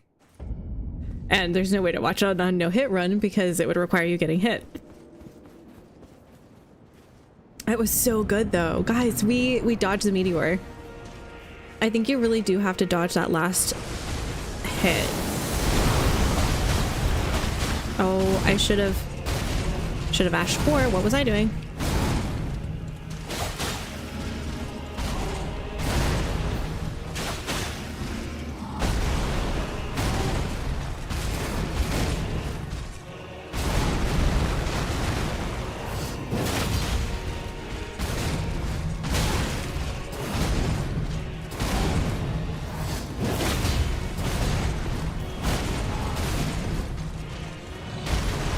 And there's no way to watch it on no hit run because it would require you getting hit. It was so good though. Guys, we dodged the meteor. I think you really do have to dodge that last hit. Oh, I should have Ash 4. What was I doing?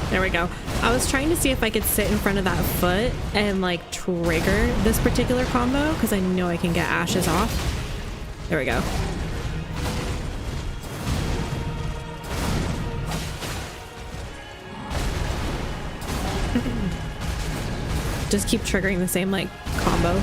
There we go. I was trying to see if I could sit in front of that foot and like trigger this particular combo because I know I can get ashes off. There we go. Just keep triggering the same like combo.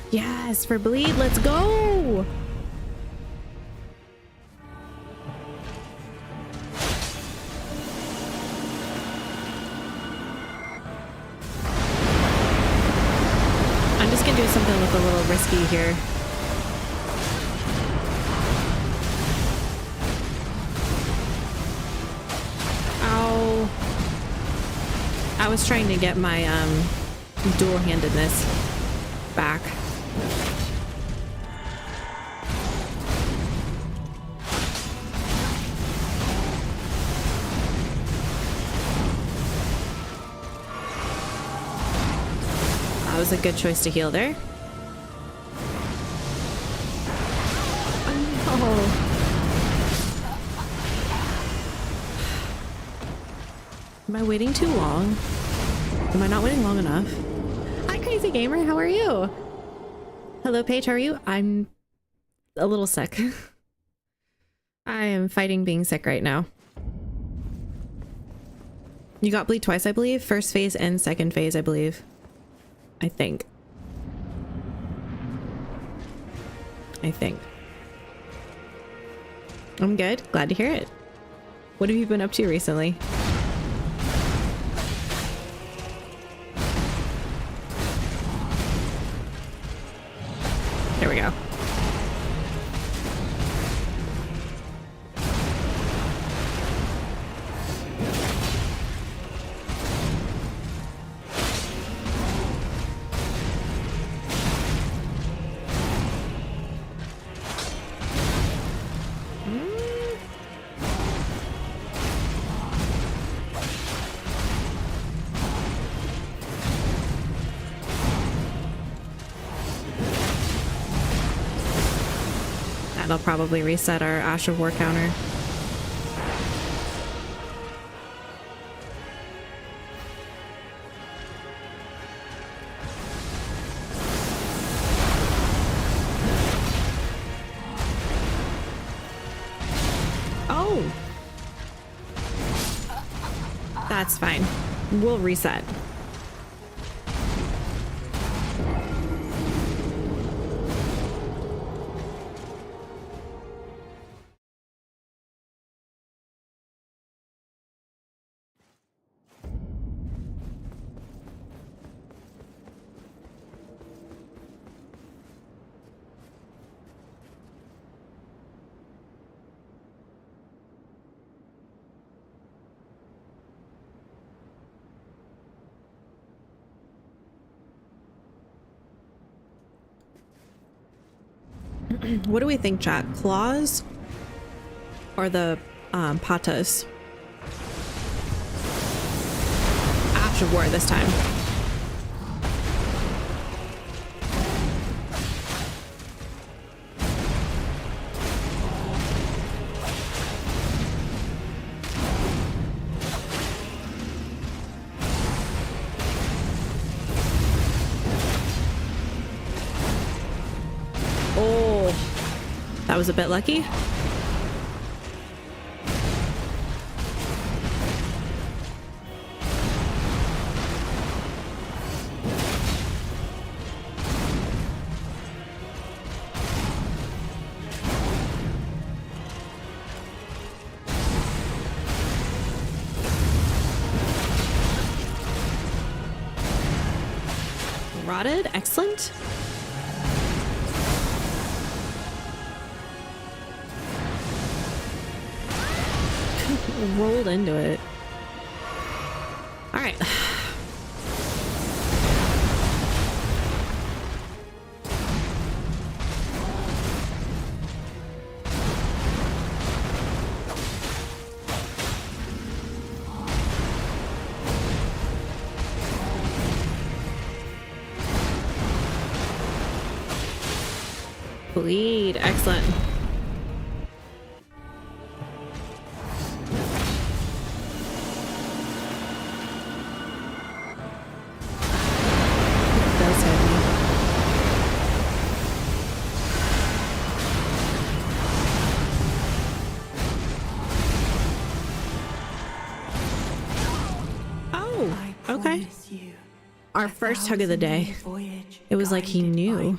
Yes, for bleed, let's go! I'm just gonna do something with a little risky here. Ow. I was trying to get my dual-handedness back. That was a good choice to heal there. Oh, Am I waiting too long? Am I not waiting long enough? Hi, Crazy Gamer. How are you? Hello, Paige. How are you? I'm a little sick. I am fighting being sick right now. You got bleed twice, I believe. First phase and second phase, I believe. I think. I'm good. Glad to hear it. What have you been up to recently? There we go. That'll probably reset our Ash of War counter. Oh! That's fine. We'll reset. What do we think, chat? Claws or the patas? Ash of War this time. That was a bit lucky. Rotted, excellent. Rolled into it. All right. Bleed, excellent. Okay. Our first hug of the day. It was like he knew.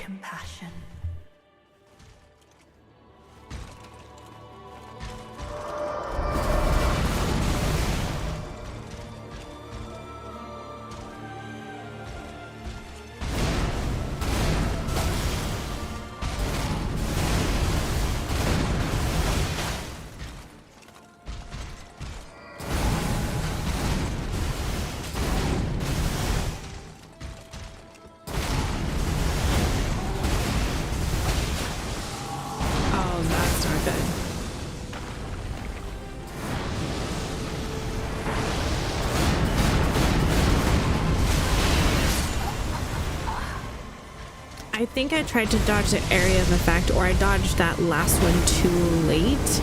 I think I tried to dodge the area of effect, or I dodged that last one too late,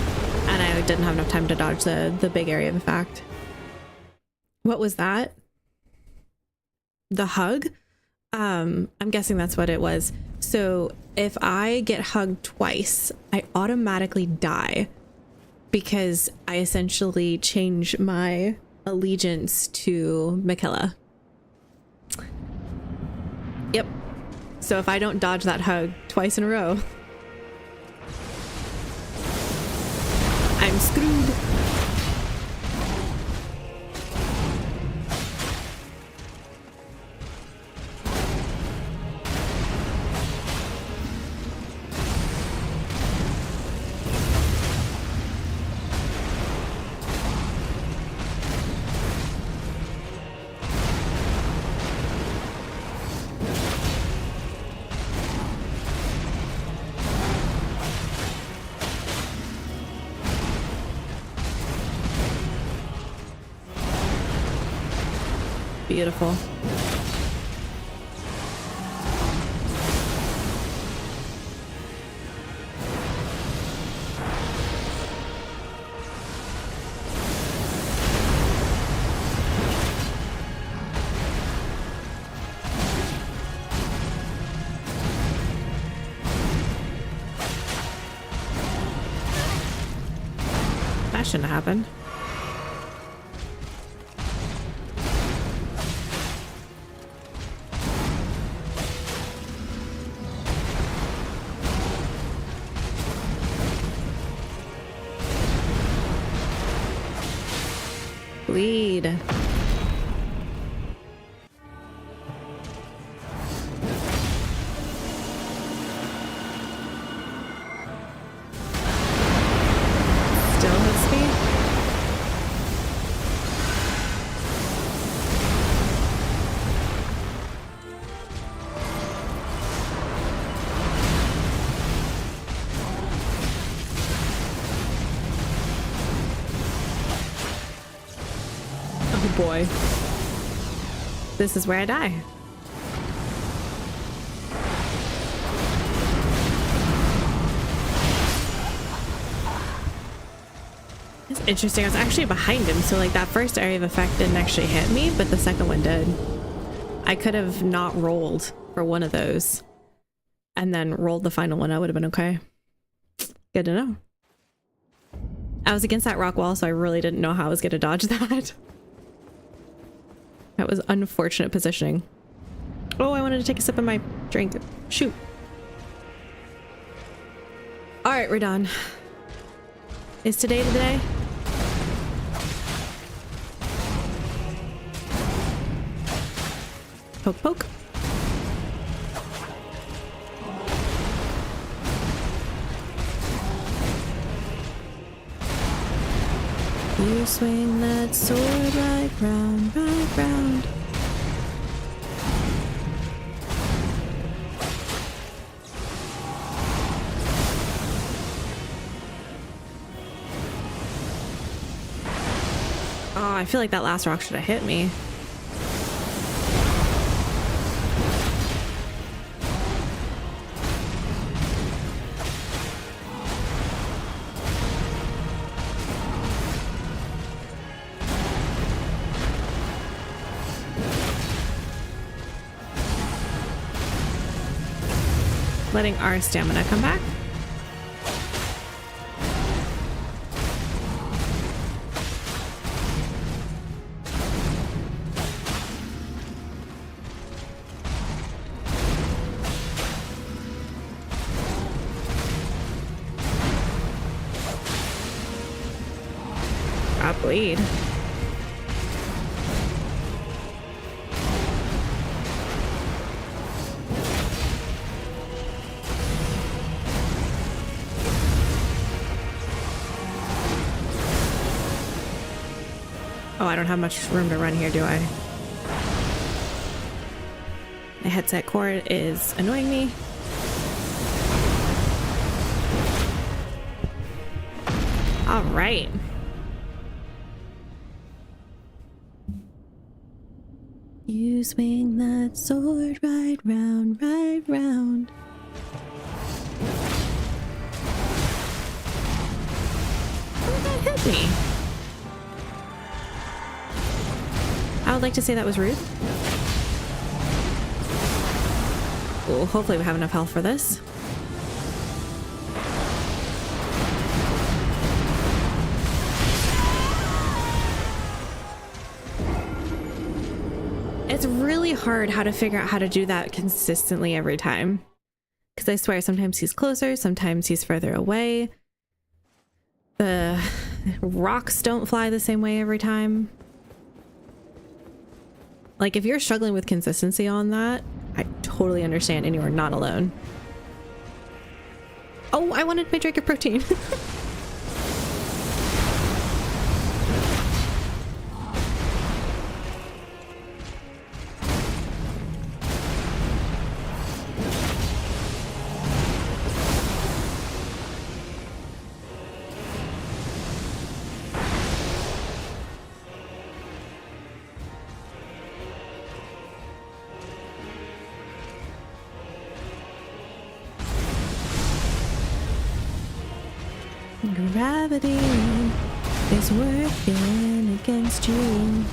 and I didn't have enough time to dodge the big area of effect. What was that? The hug? I'm guessing that's what it was. So if I get hugged twice, I automatically die because I essentially change my allegiance to Miquella. Yep. So if I don't dodge that hug twice in a row, I'm screwed. Beautiful. That shouldn't have happened. Bleed. Still hits me. Boy, this is where I die. It's interesting. I was actually behind him, so like that first area of effect didn't actually hit me, but the second one did. I could have not rolled for one of those and then rolled the final one. I would have been okay. Good to know. I was against that rock wall, so I really didn't know how I was going to dodge that. That was unfortunate positioning. Oh, I wanted to take a sip of my drink. Shoot. All right, Radahn. Is today the day? Poke, poke. You swing that sword right round, right round. Oh, I feel like that last rock should have hit me. Letting our stamina come back. Got bleed. Oh, I don't have much room to run here, do I? My headset cord is annoying me. All right. You swing that sword right round, right round. Oh, that hit me. would like to say that was rude. Well, hopefully we have enough health for this. It's really hard how to figure out how to do that consistently every time. Because I swear, sometimes he's closer, sometimes he's further away. The rocks don't fly the same way every time. Like, if you're struggling with consistency on that, I totally understand, and you are not alone. Oh, I wanted my drink of protein. Gravity is working against you.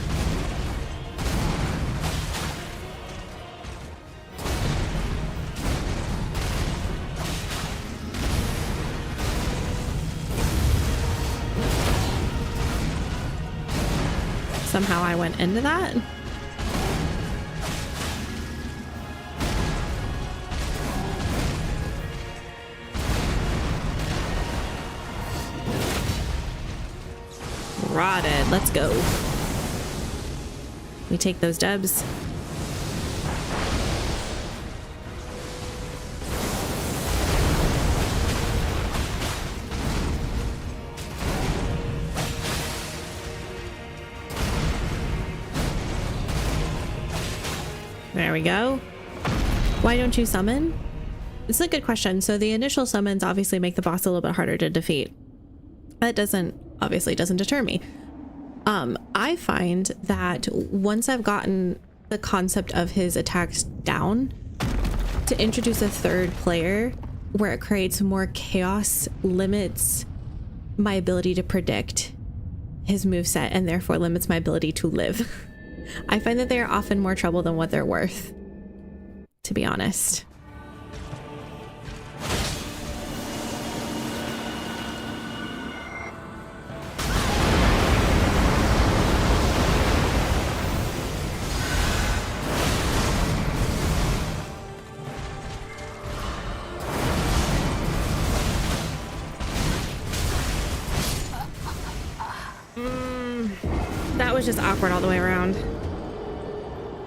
Somehow I went into that. Rotted. Let's go. We take those dubs. There we go. Why don't you summon? This is a good question. So the initial summons obviously make the boss a little bit harder to defeat. That obviously doesn't deter me. I find that once I've gotten the concept of his attacks down, to introduce a third player where it creates more chaos limits my ability to predict his moveset and therefore limits my ability to live. I find that they are often more trouble than what they're worth, to be honest. That was just awkward all the way around.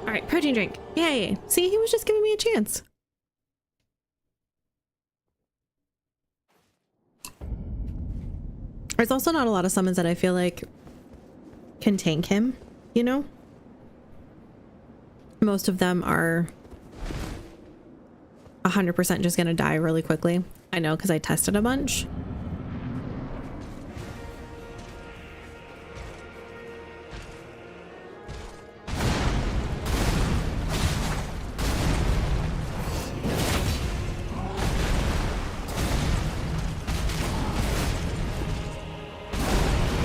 All right, protein drink. Yay. See, he was just giving me a chance. There's also not a lot of summons that I feel like can tank him, you know? Most of them are 100% just gonna die really quickly. I know, because I tested a bunch.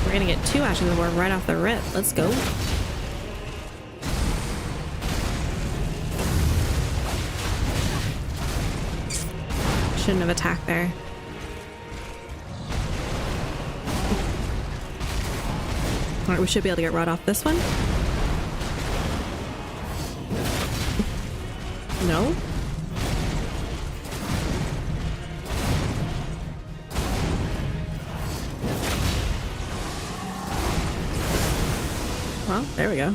We're gonna get 2 Ashes of War right off the rip. Let's go. Shouldn't have attacked there. All right, we should be able to get right off this one. No. Well, there we go.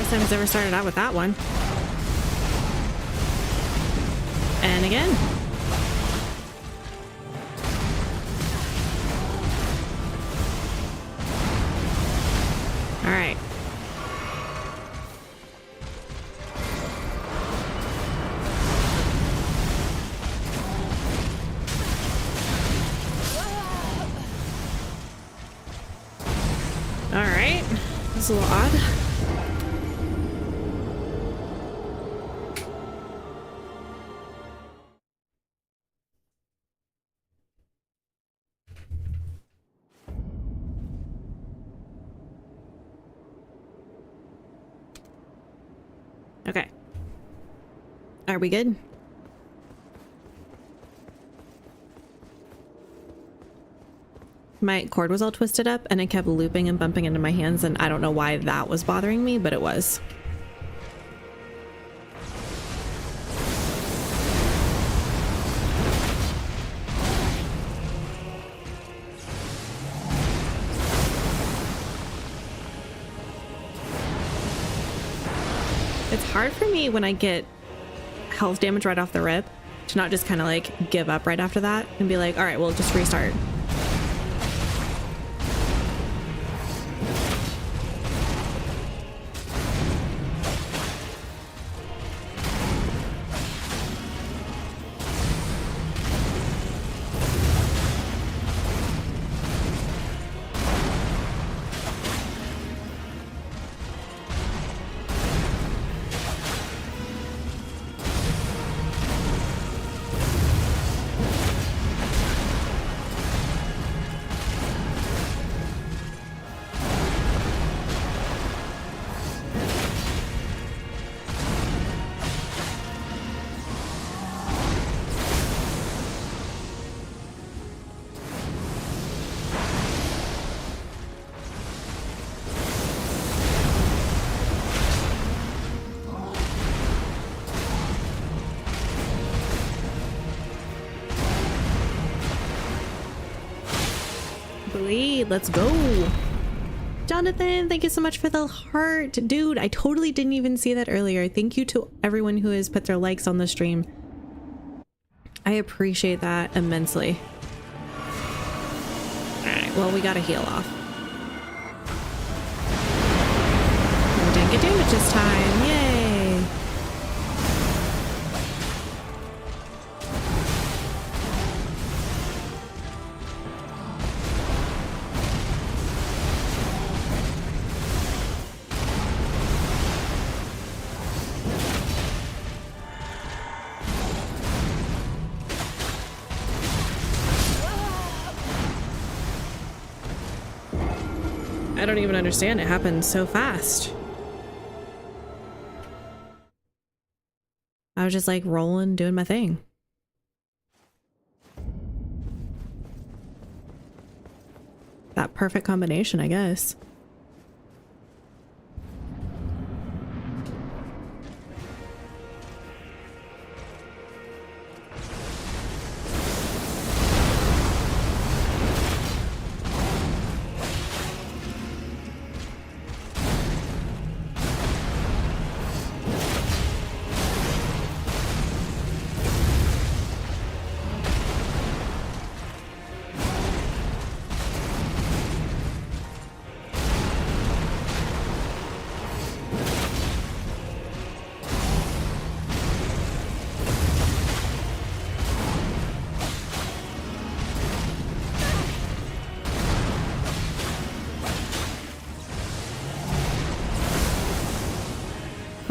First time it's ever started out with that one. And again. All right. All right. This is a little odd. Okay. Are we good? My cord was all twisted up and it kept looping and bumping into my hands, and I don't know why that was bothering me, but it was. It's hard for me when I get health damage right off the rip to not just kind of like give up right after that and be like, all right, well, just restart. Let's go. Jonathan, thank you so much for the heart. Dude, I totally didn't even see that earlier. Thank you to everyone who has put their likes on the stream. I appreciate that immensely. Alright, well, we gotta heal off. We didn't get damage this time. Yay! I don't even understand. It happened so fast. I was just like rolling, doing my thing. That perfect combination, I guess.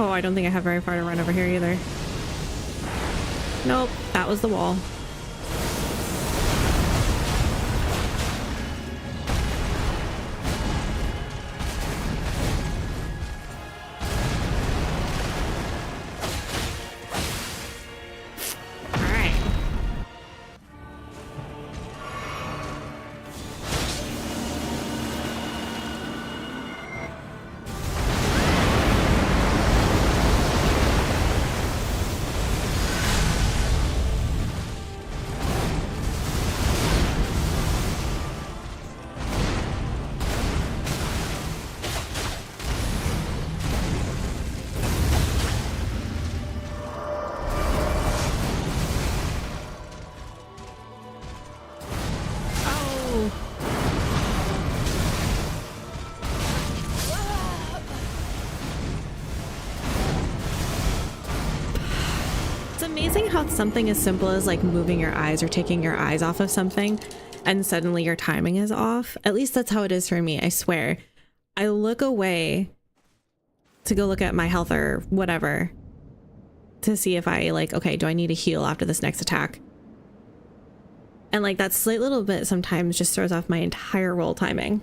Oh, I don't think I have very far to run over here either. Nope, that was the wall. amazing how something as simple as like moving your eyes or taking your eyes off of something and suddenly your timing is off. At least that's how it is for me, I swear. I look away to go look at my health or whatever to see if I like, okay, do I need to heal after this next attack? And like that slight little bit sometimes just throws off my entire roll timing.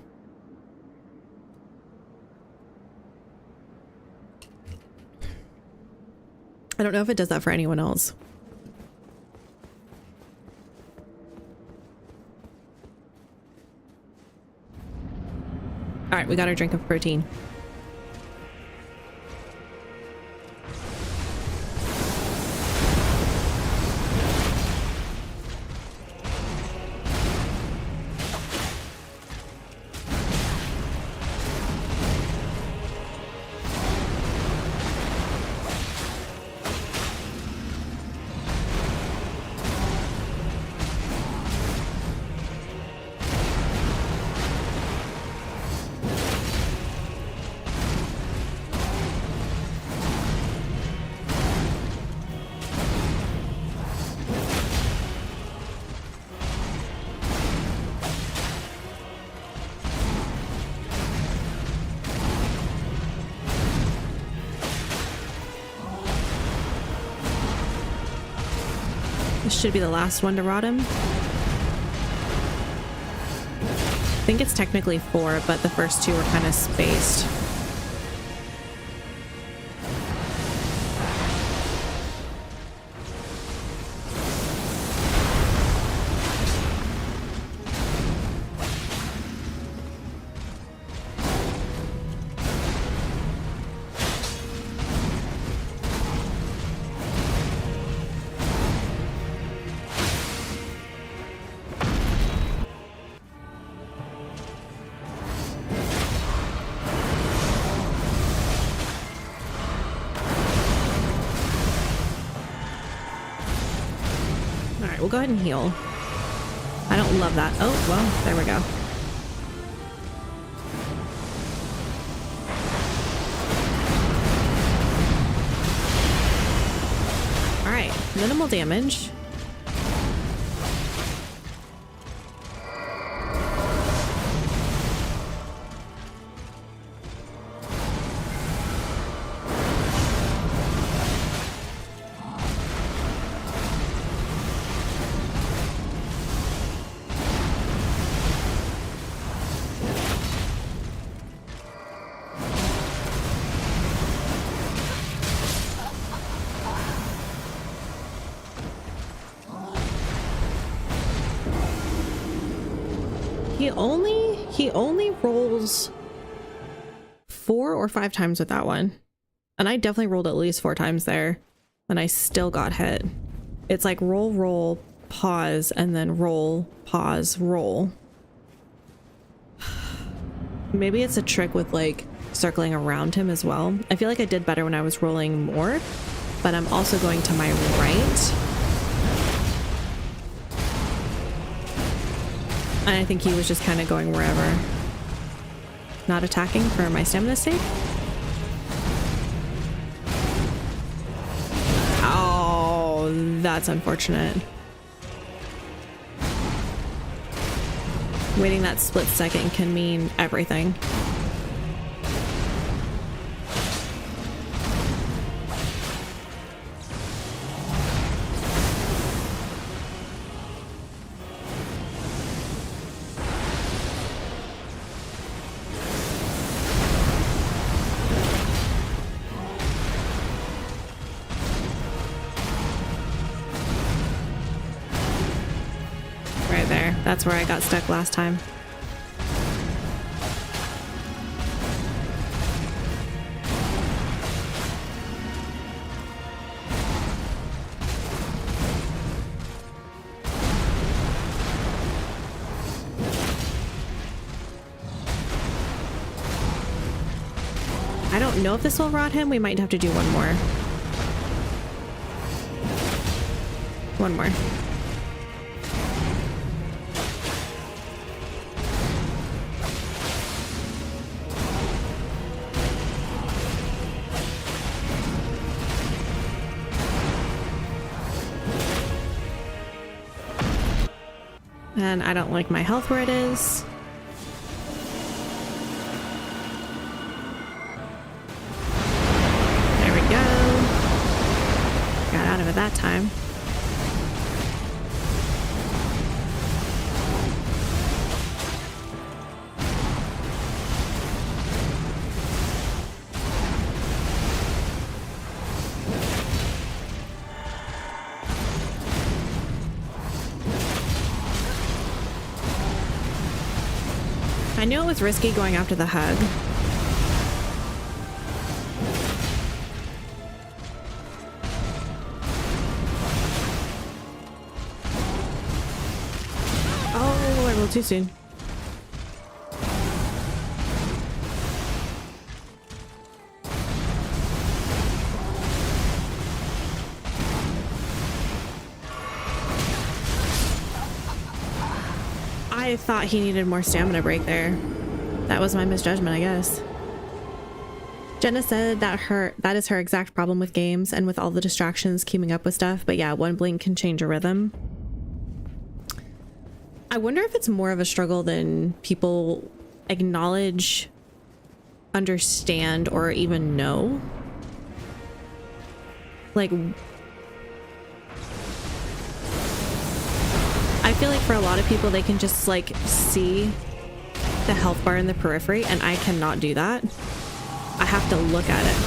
I don't know if it does that for anyone else. All right, we got our drink of protein. This should be the last one to rot him. I think it's technically 4, but the first 2 were kind of spaced. We'll go ahead and heal. I don't love that. Oh, well, there we go. All right, minimal damage. He only rolls 4 or 5 times with that one. And I definitely rolled at least 4 times there. And I still got hit. It's like roll, roll, pause, and then roll, pause, roll. Maybe it's a trick with like circling around him as well. I feel like I did better when I was rolling more, but I'm also going to my right. And I think he was just kind of going wherever. Not attacking for my stamina's sake. Oh, that's unfortunate. Waiting that split second can mean everything. That's where I got stuck last time. I don't know if this will rot him. We might have to do one more. One more. And I don't like my health where it is. There we go. Got out of it that time. I knew it was risky going after the hug. Oh, I rolled too soon. I thought he needed more stamina break there. That was my misjudgment, I guess. Jenna said that is her exact problem with games and with all the distractions keeping up with stuff. But yeah, one blink can change a rhythm. I wonder if it's more of a struggle than people acknowledge, understand, or even know. Like, I feel like for a lot of people, they can just like see the health bar in the periphery, and I cannot do that. I have to look at it.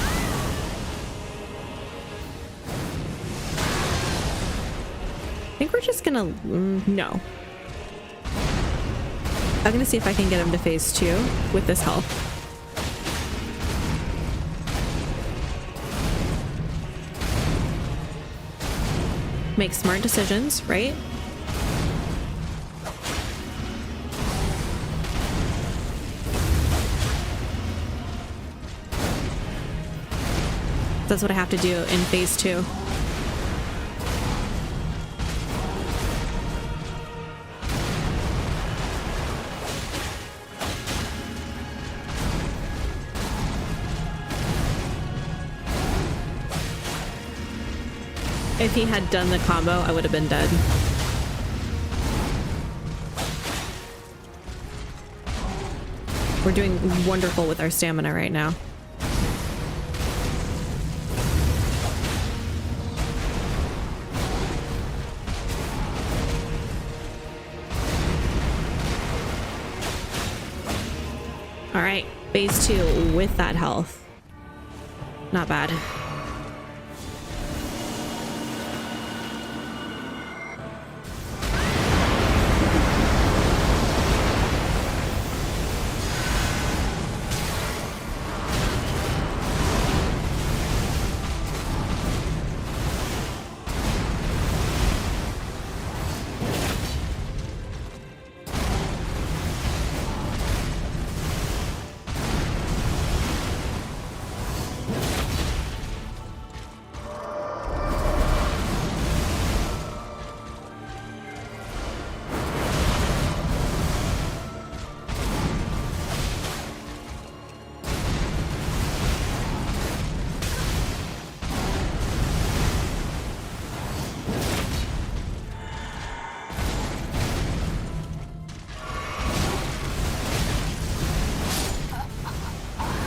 I think we're just gonna no. I'm gonna see if I can get him to phase 2 with this health. Make smart decisions, right? That's what I have to do in phase 2. If he had done the combo, I would have been dead. We're doing wonderful with our stamina right now. All right, phase 2 with that health. Not bad.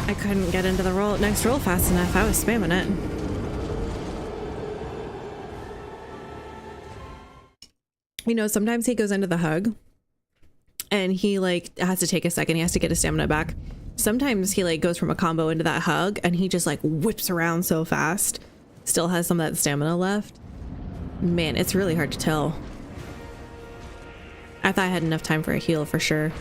I couldn't get into the next roll fast enough. I was spamming it. You know, sometimes he goes into the hug and he like has to take a second. He has to get his stamina back. Sometimes he like goes from a combo into that hug and he just like whips around so fast. Still has some of that stamina left. Man, it's really hard to tell. I thought I had enough time for a heal for sure.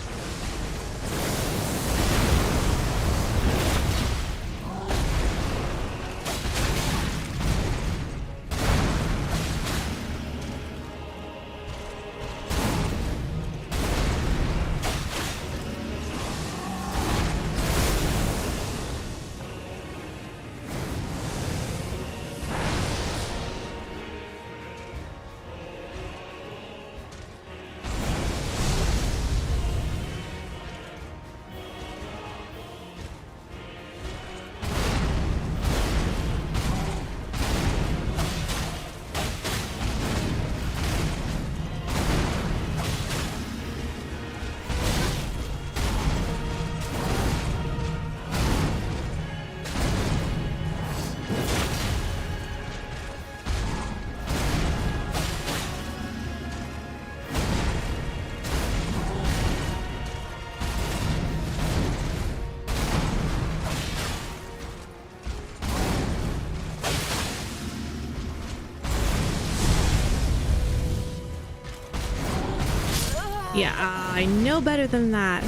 Yeah, I know better than that.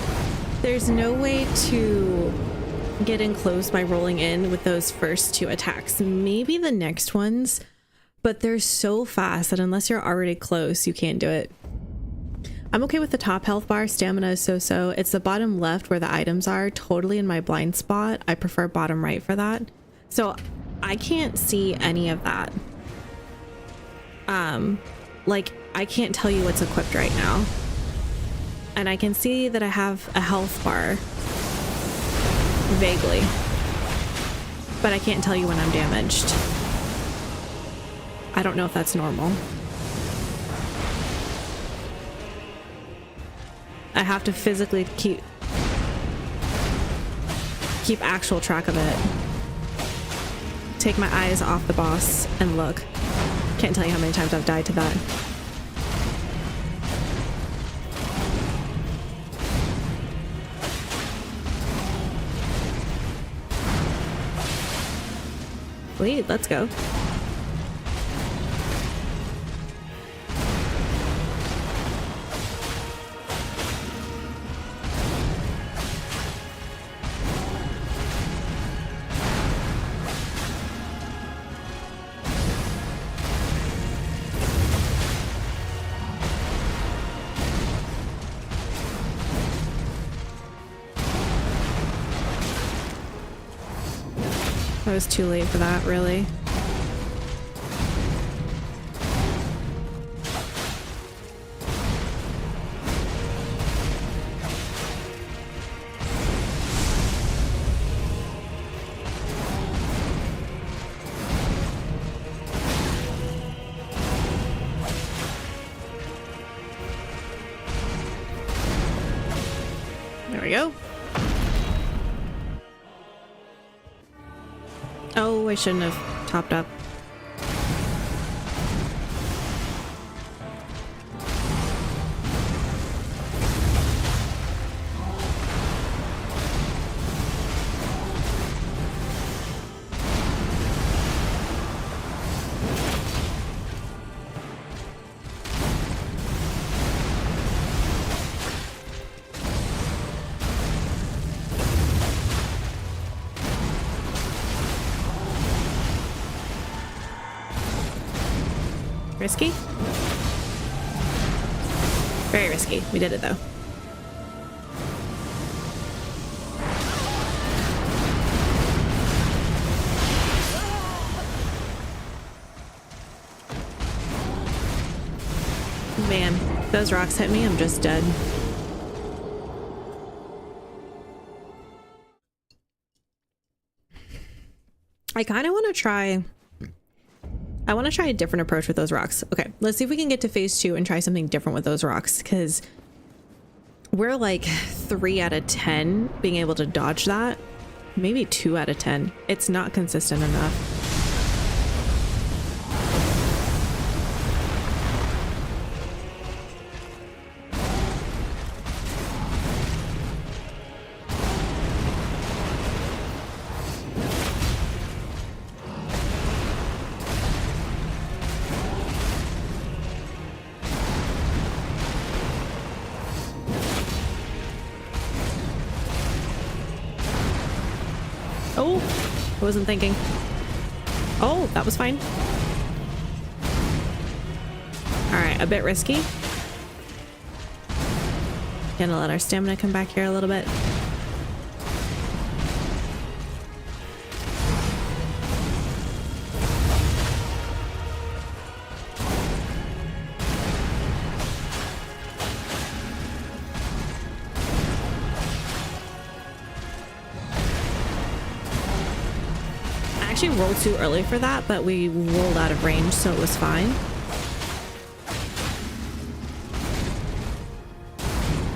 There's no way to get in close by rolling in with those first two attacks. Maybe the next ones, but they're so fast that unless you're already close, you can't do it. I'm okay with the top health bar. Stamina is so-so. It's the bottom left where the items are, totally in my blind spot. I prefer bottom right for that. So I can't see any of that. Like, I can't tell you what's equipped right now. And I can see that I have a health bar. Vaguely. But I can't tell you when I'm damaged. I don't know if that's normal. I have to physically keep actual track of it. Take my eyes off the boss and look. Can't tell you how many times I've died to that. Wait, let's go. I was too late for that, really. There we go. Oh, I shouldn't have topped up. Risky? Very risky. We did it though. Man, those rocks hit me, I'm just dead. I kind of want to try... I want to try a different approach with those rocks. Okay, let's see if we can get to phase 2 and try something different with those rocks, because we're like 3 out of 10 being able to dodge that. Maybe 2 out of 10. It's not consistent enough. Oh, I wasn't thinking. Oh, that was fine. All right, a bit risky. Gonna let our stamina come back here a little bit. Rolled too early for that, but we rolled out of range, so it was fine.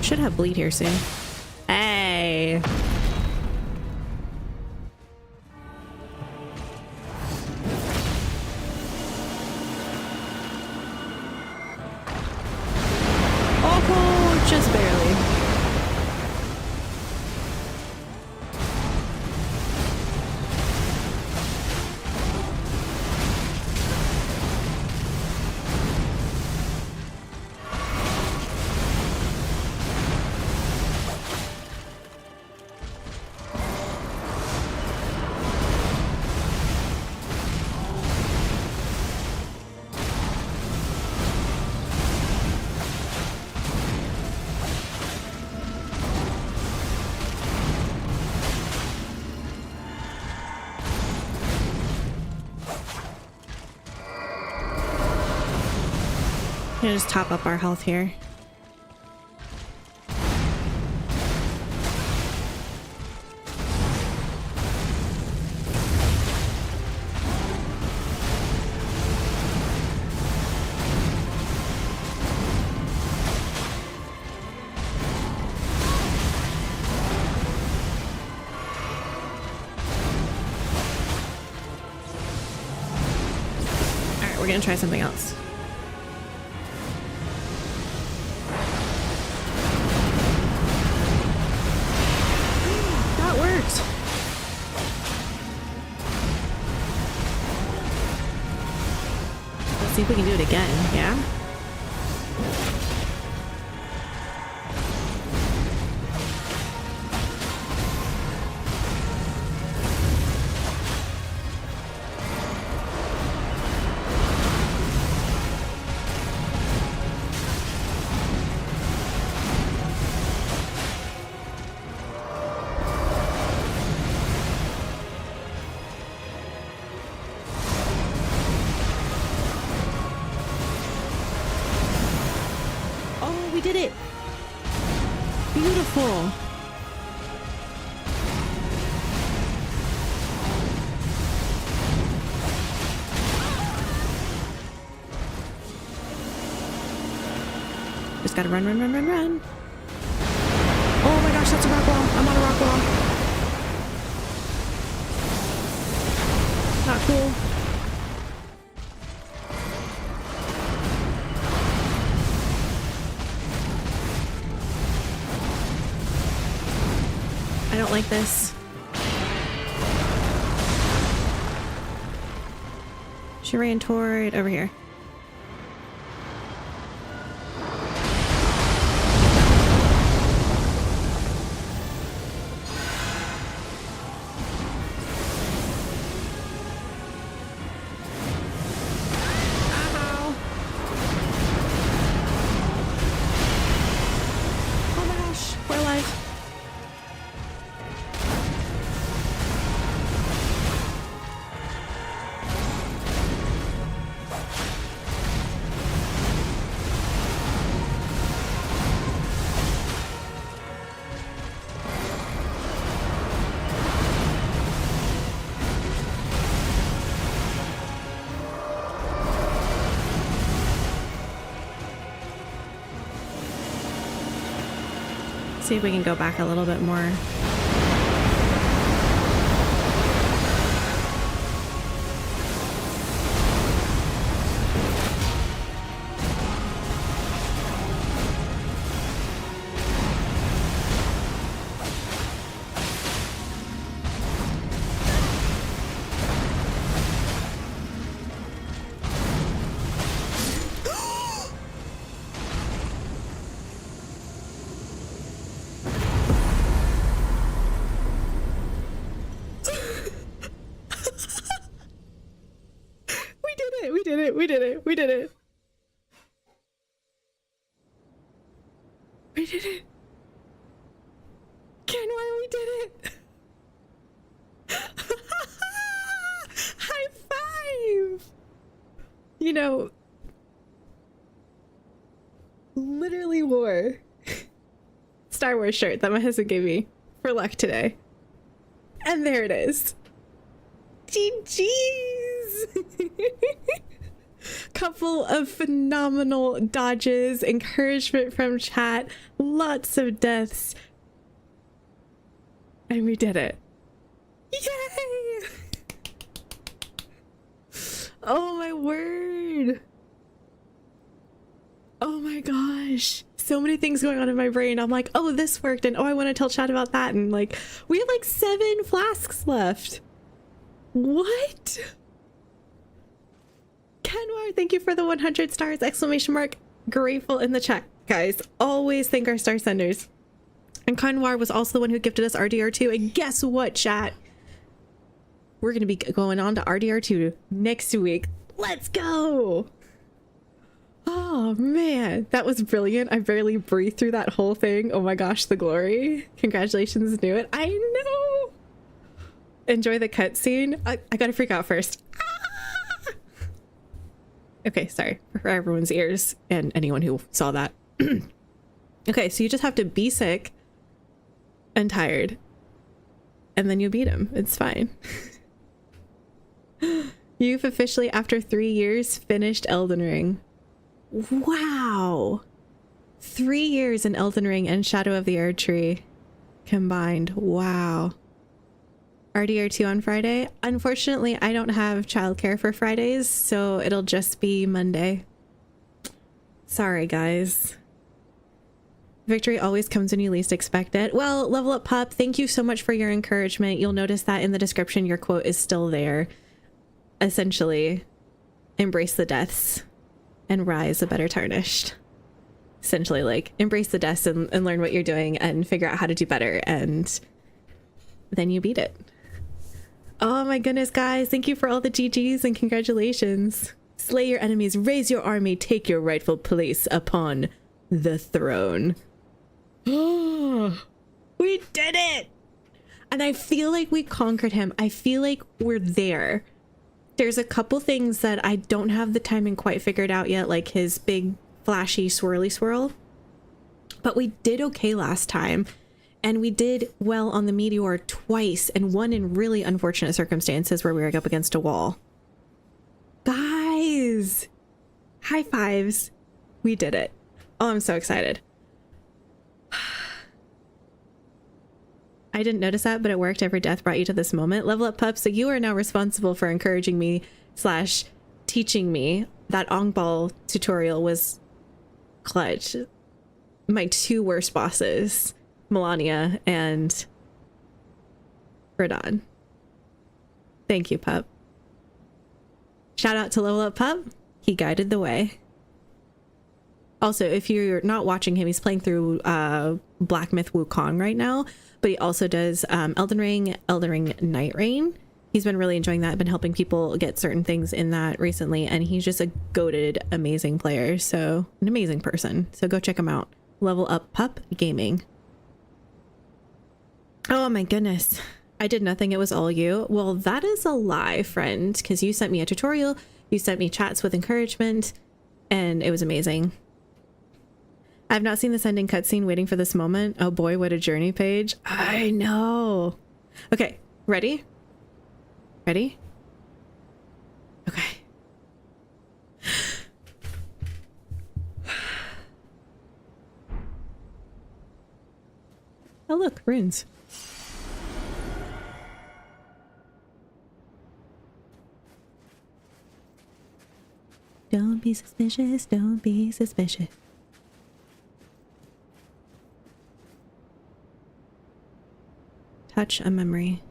Should have bleed here soon. Hey. Oh, just barely. Gonna just top up our health here. Alright, we're gonna try something else. See if we can do it again, yeah? We did it! Beautiful! Just gotta run, run, run, run, run! Oh my gosh, that's a rock wall! I'm on a rock wall! Not cool. I don't like this. She ran toward over here. Ow. Oh my gosh, we're alive. See if we can go back a little bit more. We did it. We did it. We did it. Kenwar, we did it. High five. You know, literally wore Star Wars shirt that my husband gave me for luck today. And there it is. GG's. Couple of phenomenal dodges, encouragement from chat, lots of deaths, and we did it. Yay! Oh my word. Oh my gosh. So many things going on in my brain. I'm like, oh, this worked, and oh, I want to tell chat about that, and like, we have like 7 flasks left. What? Kenwar, thank you for the 100 stars, exclamation mark, grateful in the chat. Guys, always thank our star senders. And Kenwar was also the one who gifted us RDR2, and guess what, chat? We're going to be going on to RDR2 next week. Let's go! Oh man, that was brilliant. I barely breathed through that whole thing. Oh my gosh, the glory. Congratulations, knew it. I know! Enjoy the cutscene. I gotta freak out first. Okay, sorry for everyone's ears and anyone who saw that. Okay, so you just have to be sick and tired, and then you beat him. It's fine. You've officially, after 3 years, finished Elden Ring. Wow. 3 years in Elden Ring and Shadow of the Erdtree combined. Wow. RDR2 on Friday. Unfortunately, I don't have childcare for Fridays, so it'll just be Monday. Sorry, guys. Victory always comes when you least expect it. Well, Level Up Pup, thank you so much for your encouragement. You'll notice that in the description, your quote is still there. Essentially, embrace the deaths and rise a better Tarnished. Essentially, like, embrace the deaths and learn what you're doing and figure out how to do better, and then you beat it. Oh my goodness, guys. Thank you for all the GGs and congratulations. Slay your enemies, raise your army, take your rightful place upon the throne. We did it! And I feel like we conquered him. I feel like we're there. There's a couple things that I don't have the timing quite figured out yet, like his big flashy swirly swirl. But we did okay last time. And we did well on the meteor twice, and one in really unfortunate circumstances where we were up against a wall. Guys! High fives. We did it. Oh, I'm so excited. I didn't notice that, but it worked. Every death brought you to this moment. Level Up Pup, so you are now responsible for encouraging me / teaching me. That Ong Ball tutorial was clutch. My 2 worst bosses, Malenia and Radahn. Thank you, Pup. Shout out to Level Up Pup. He guided the way. Also, if you're not watching him, he's playing through Black Myth Wukong right now, but he also does Elden Ring Night Rain. He's been really enjoying that, been helping people get certain things in that recently, and he's just a goated, amazing player, so an amazing person. So go check him out. Level Up Pup Gaming. Oh my goodness. I did nothing. It was all you. Well, that is a lie, friend, because you sent me a tutorial, you sent me chats with encouragement, and it was amazing. I've not seen this ending cutscene, waiting for this moment. Oh boy, what a journey page. I know. Okay, ready? Ready? Okay. Oh look, runes. Don't be suspicious, don't be suspicious. Touch a memory.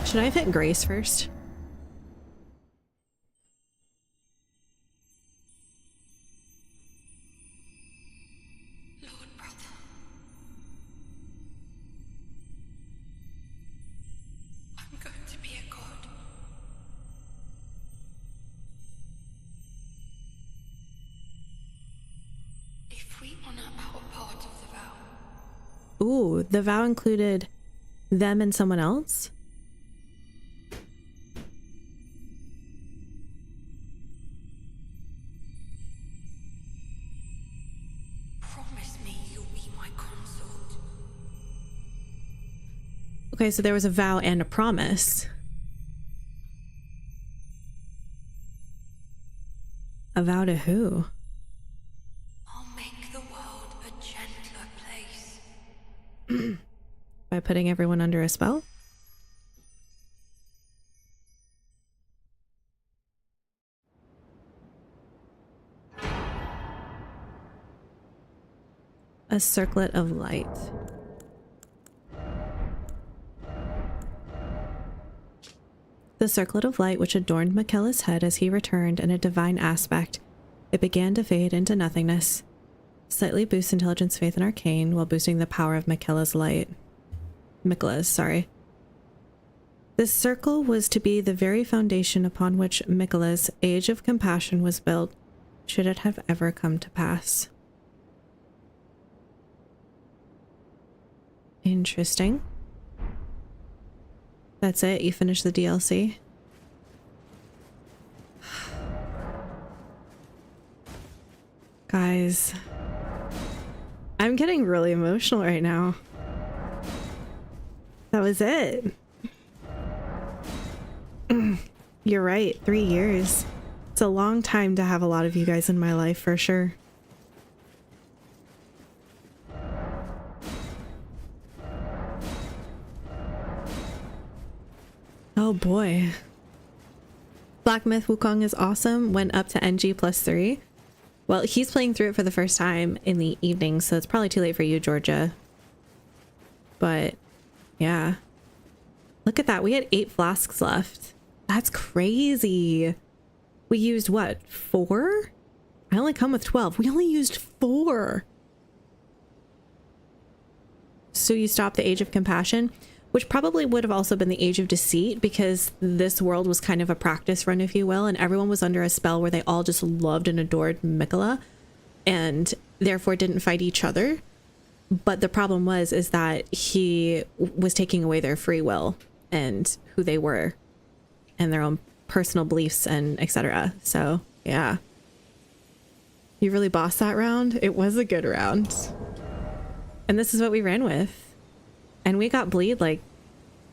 Should I have hit Grace first? Lord brother. I'm going to be a god. If we honor our part of the vow. Ooh, the vow included them and someone else? Promise me you'll be my consort. Okay, so there was a vow and a promise. A vow to who? I'll make the world a gentler place. By putting everyone under a spell? A circlet of light. The circlet of light which adorned Miquella's head as he returned in a divine aspect, it began to fade into nothingness. Slightly boost intelligence, faith, and arcane while boosting the power of Miquella's light. Sorry. This circle was to be the very foundation upon which Miquella's Age of Compassion was built, should it have ever come to pass. Interesting. That's it? You finished the DLC? Guys, I'm getting really emotional right now. That was it. You're right, 3 years. It's a long time to have a lot of you guys in my life for sure. Oh boy. Black Myth Wukong is awesome. Went up to NG +3. Well, he's playing through it for the first time in the evening, so it's probably too late for you, Georgia. But yeah. Look at that. We had 8 flasks left. That's crazy. We used what? 4? I only come with 12. We only used 4. So you stopped the Age of Compassion, which probably would have also been the Age of Deceit, because this world was kind of a practice run, if you will, and everyone was under a spell where they all just loved and adored Miquella and therefore didn't fight each other. But the problem is that he was taking away their free will and who they were and their own personal beliefs and etc. So yeah, you really bossed that round. It was a good round, and this is what we ran with, and we got bleed like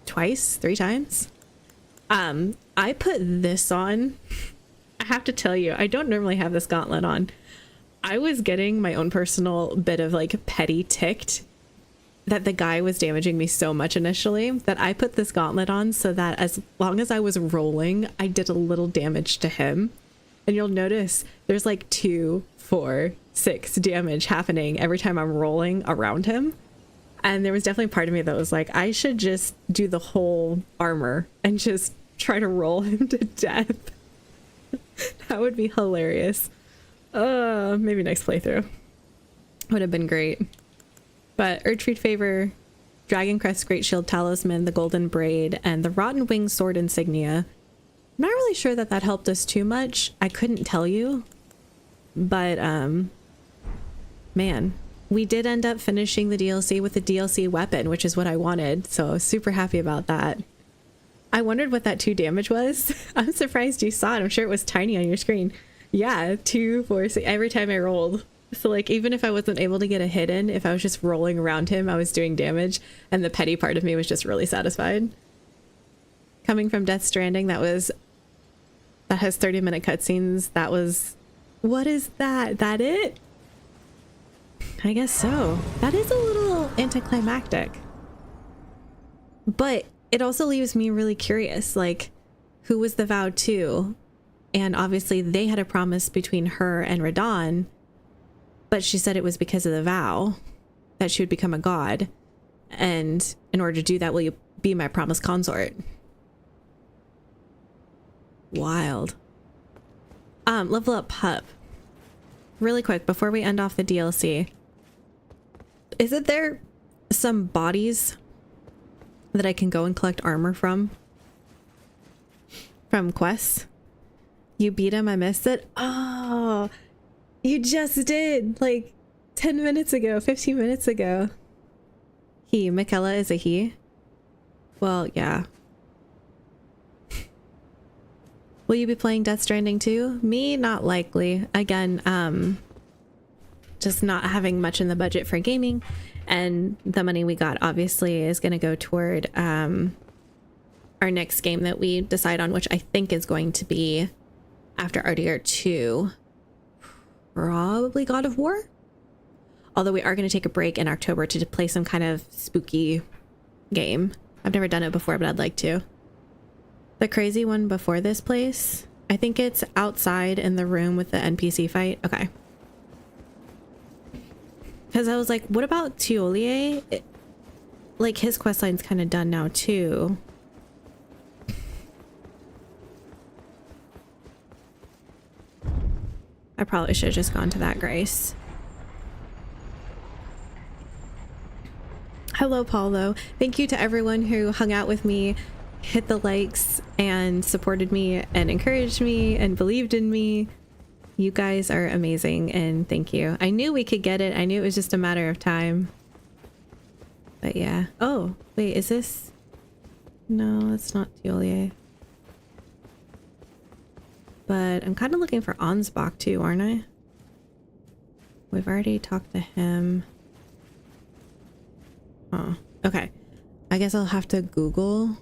twice, 3 times. I put this on. I have to tell you, I don't normally have this gauntlet on. I was getting my own personal bit of like petty ticked that the guy was damaging me so much initially that I put this gauntlet on so that as long as I was rolling, I did a little damage to him. And you'll notice there's like 2, 4, 6 damage happening every time I'm rolling around him. And there was definitely part of me that was like, I should just do the whole armor and just try to roll him to death. That would be hilarious. Maybe next playthrough would have been great. But Erdtreed Favor, Dragon Crest Great Shield Talisman, the Golden Braid, and the Rotten Wing Sword Insignia. I'm not really sure that that helped us too much. I couldn't tell you. But, man, we did end up finishing the DLC with the DLC weapon, which is what I wanted. So I was super happy about that. I wondered what that 2 damage was. I'm surprised you saw it. I'm sure it was tiny on your screen. Yeah, 2, 4, 6, every time I rolled. So like, even if I wasn't able to get a hit in, if I was just rolling around him, I was doing damage, and the petty part of me was just really satisfied. Coming from Death Stranding, that has 30-minute cutscenes. That was, what is that? That it? I guess so. That is a little anticlimactic. But it also leaves me really curious, like, who was the vow to? And obviously they had a promise between her and Radahn, but she said it was because of the vow that she would become a god. And in order to do that, will you be my promised consort? Wild. Level up pup. Really quick, before we end off the DLC. Isn't there some bodies that I can go and collect armor from? From quests? You beat him, I missed it? Oh, you just did, like 10 minutes ago, 15 minutes ago. He, Miquella is a he? Well, yeah. Will you be playing Death Stranding too? Me, not likely. Again, just not having much in the budget for gaming, and the money we got obviously is going to go toward our next game that we decide on, which I think is going to be after RDR2, probably God of War. Although we are going to take a break in October to play some kind of spooky game. I've never done it before, but I'd like to. The crazy one before this place, I think it's outside in the room with the NPC fight. Okay. Because I was like, what about Tiolier? Like, his questline's kind of done now too. I probably should have just gone to that Grace. Hello, Paulo. Thank you to everyone who hung out with me, hit the likes, and supported me, and encouraged me, and believed in me. You guys are amazing, and thank you. I knew we could get it. I knew it was just a matter of time. But yeah. Oh, wait, is this? No, it's not Tiolier. But I'm kind of looking for Ansbach too, aren't I? We've already talked to him. Oh, okay. I guess I'll have to Google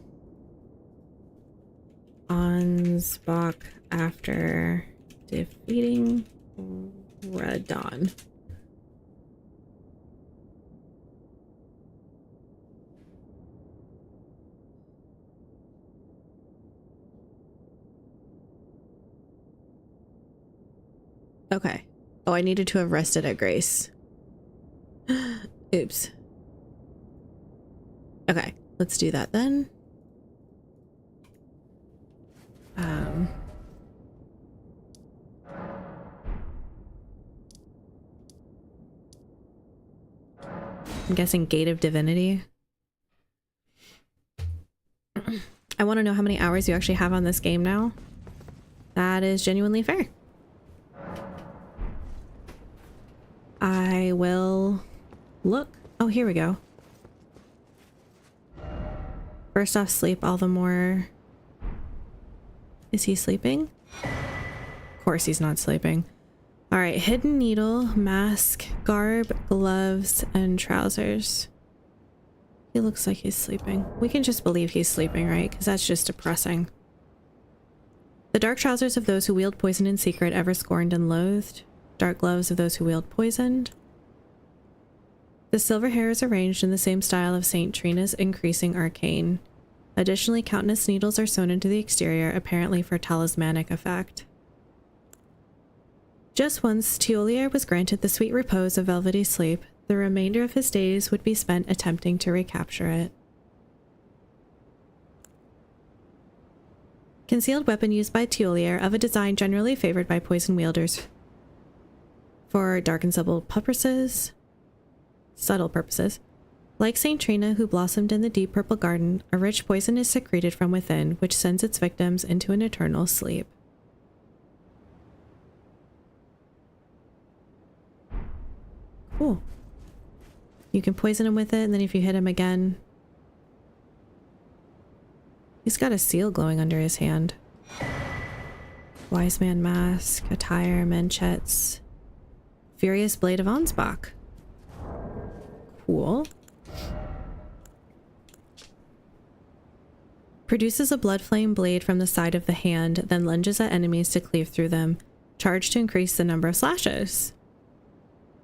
Ansbach after defeating Radahn. Okay. Oh, I needed to have rested at Grace. Oops. Okay, let's do that then. I'm guessing Gate of Divinity. I want to know how many hours you actually have on this game now. That is genuinely fair. I will look. Oh, here we go. First off, sleep all the more. Is he sleeping? Of course he's not sleeping. All right, hidden needle, mask, garb, gloves, and trousers. He looks like he's sleeping. We can just believe he's sleeping, right? Because that's just depressing. The dark trousers of those who wield poison in secret, ever scorned and loathed. Dark gloves of those who wield poisoned. The silver hair is arranged in the same style of Saint Trina's increasing arcane. Additionally, countless needles are sewn into the exterior, apparently for talismanic effect. Just once, Teolier was granted the sweet repose of velvety sleep. The remainder of his days would be spent attempting to recapture it. Concealed weapon used by Teolier, of a design generally favored by poison wielders for dark and subtle purposes. Like Saint Trina, who blossomed in the deep purple garden, a rich poison is secreted from within, which sends its victims into an eternal sleep. Cool. You can poison him with it, and then if you hit him again... He's got a seal glowing under his hand. Wise man mask, attire, manchettes. Furious blade of Ansbach. Cool. Produces a blood flame blade from the side of the hand, then lunges at enemies to cleave through them. Charged to increase the number of slashes.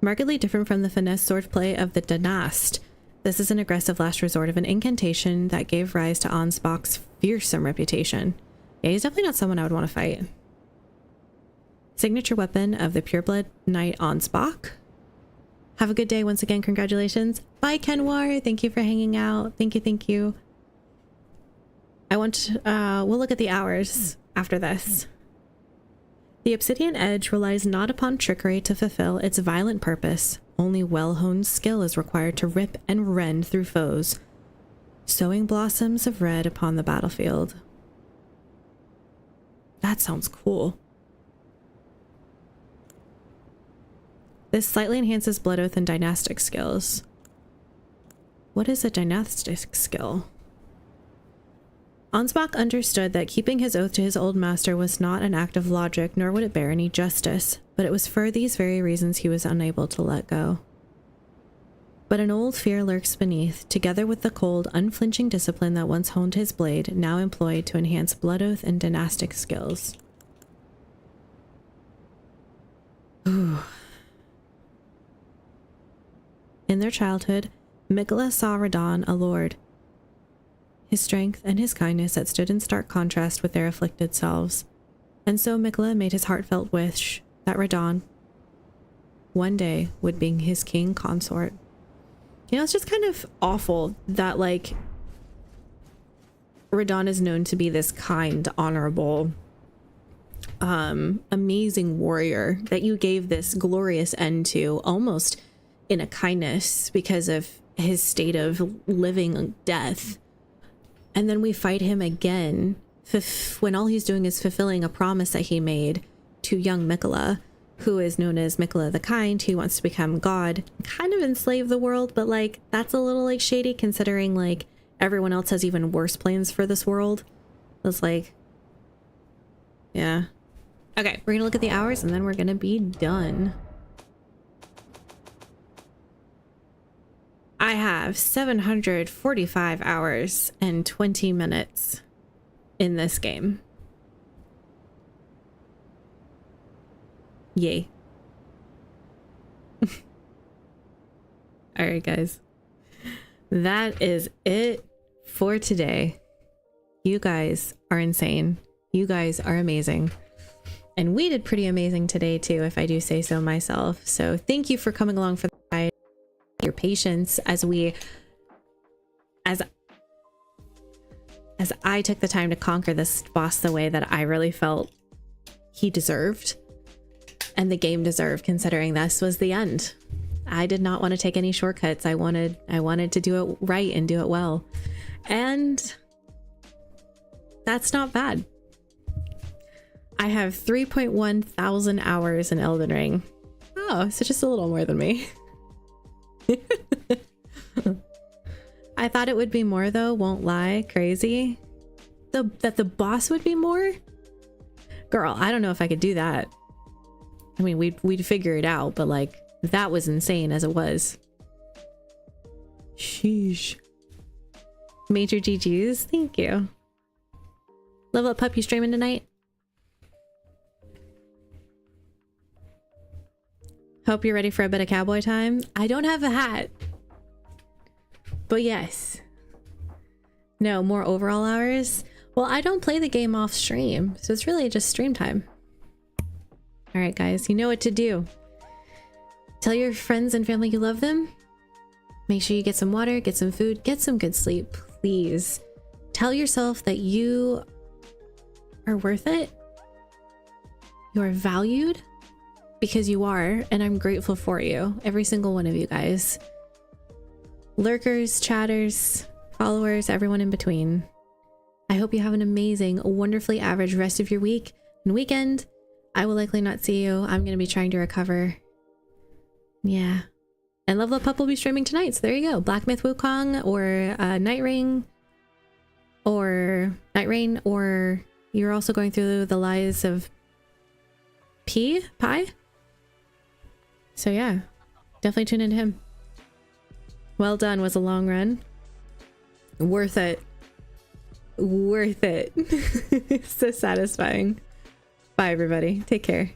Markedly different from the finesse swordplay of the Tarnished, this is an aggressive last resort of an incantation that gave rise to Ansbach's fearsome reputation. Yeah, he's definitely not someone I would want to fight. Signature weapon of the pureblood knight Ansbach. Have a good day once again. Congratulations. Bye, Kenwar. Thank you for hanging out. Thank you. Thank you. I want to, we'll look at the hours after this. The Obsidian Edge relies not upon trickery to fulfill its violent purpose. Only well-honed skill is required to rip and rend through foes, sowing blossoms of red upon the battlefield. That sounds cool. This slightly enhances Blood Oath and dynastic skills. What is a dynastic skill? Ansbach understood that keeping his oath to his old master was not an act of logic, nor would it bear any justice, but it was for these very reasons he was unable to let go. But an old fear lurks beneath, together with the cold, unflinching discipline that once honed his blade, now employed to enhance Blood Oath and dynastic skills. Ooh. In their childhood, Miquella saw Radahn a lord. His strength and his kindness that stood in stark contrast with their afflicted selves. And so Miquella made his heartfelt wish that Radahn one day would be his king consort. You know, it's just kind of awful that, like, Radahn is known to be this kind, honorable, amazing warrior that you gave this glorious end to almost in a kindness because of his state of living death. And then we fight him again when all he's doing is fulfilling a promise that he made to young Miquella, who is known as Miquella the Kind, who wants to become God, kind of enslave the world, but like that's a little like shady considering like everyone else has even worse plans for this world. It's like, yeah. Okay, we're gonna look at the hours and then we're gonna be done. I have 745 hours and 20 minutes in this game. Yay. All right, guys. That is it for today. You guys are insane. You guys are amazing. And we did pretty amazing today too, if I do say so myself. So thank you for coming along for the ride, your patience as I took the time to conquer this boss the way that I really felt he deserved and the game deserved, considering this was the end. I did not want to take any shortcuts. I wanted to do it right and do it well. And that's not bad. I have 3.1 thousand hours in Elden Ring. Oh, so just a little more than me. I thought it would be more though, won't lie. Crazy. That the boss would be more? Girl, I don't know if I could do that. I mean, we'd figure it out, but like, that was insane as it was. Sheesh. Major GG's, thank you. Level Up Pup, you streaming tonight? Hope you're ready for a bit of cowboy time. I don't have a hat. But yes. No, more overall hours. Well, I don't play the game off stream, so it's really just stream time. All right, guys, you know what to do. Tell your friends and family you love them. Make sure you get some water, get some food, get some good sleep, please. Tell yourself that you are worth it. You are valued. Because you are, and I'm grateful for you. Every single one of you guys. Lurkers, chatters, followers, everyone in between. I hope you have an amazing, wonderfully average rest of your week and weekend. I will likely not see you. I'm going to be trying to recover. Yeah. And Level Up Pup will be streaming tonight, so there you go. Black Myth Wukong, or Night Rain, or you're also going through the lies of Pie? So yeah, definitely tune into him. Well done, was a long run. Worth it. Worth it. So satisfying. Bye everybody. Take care.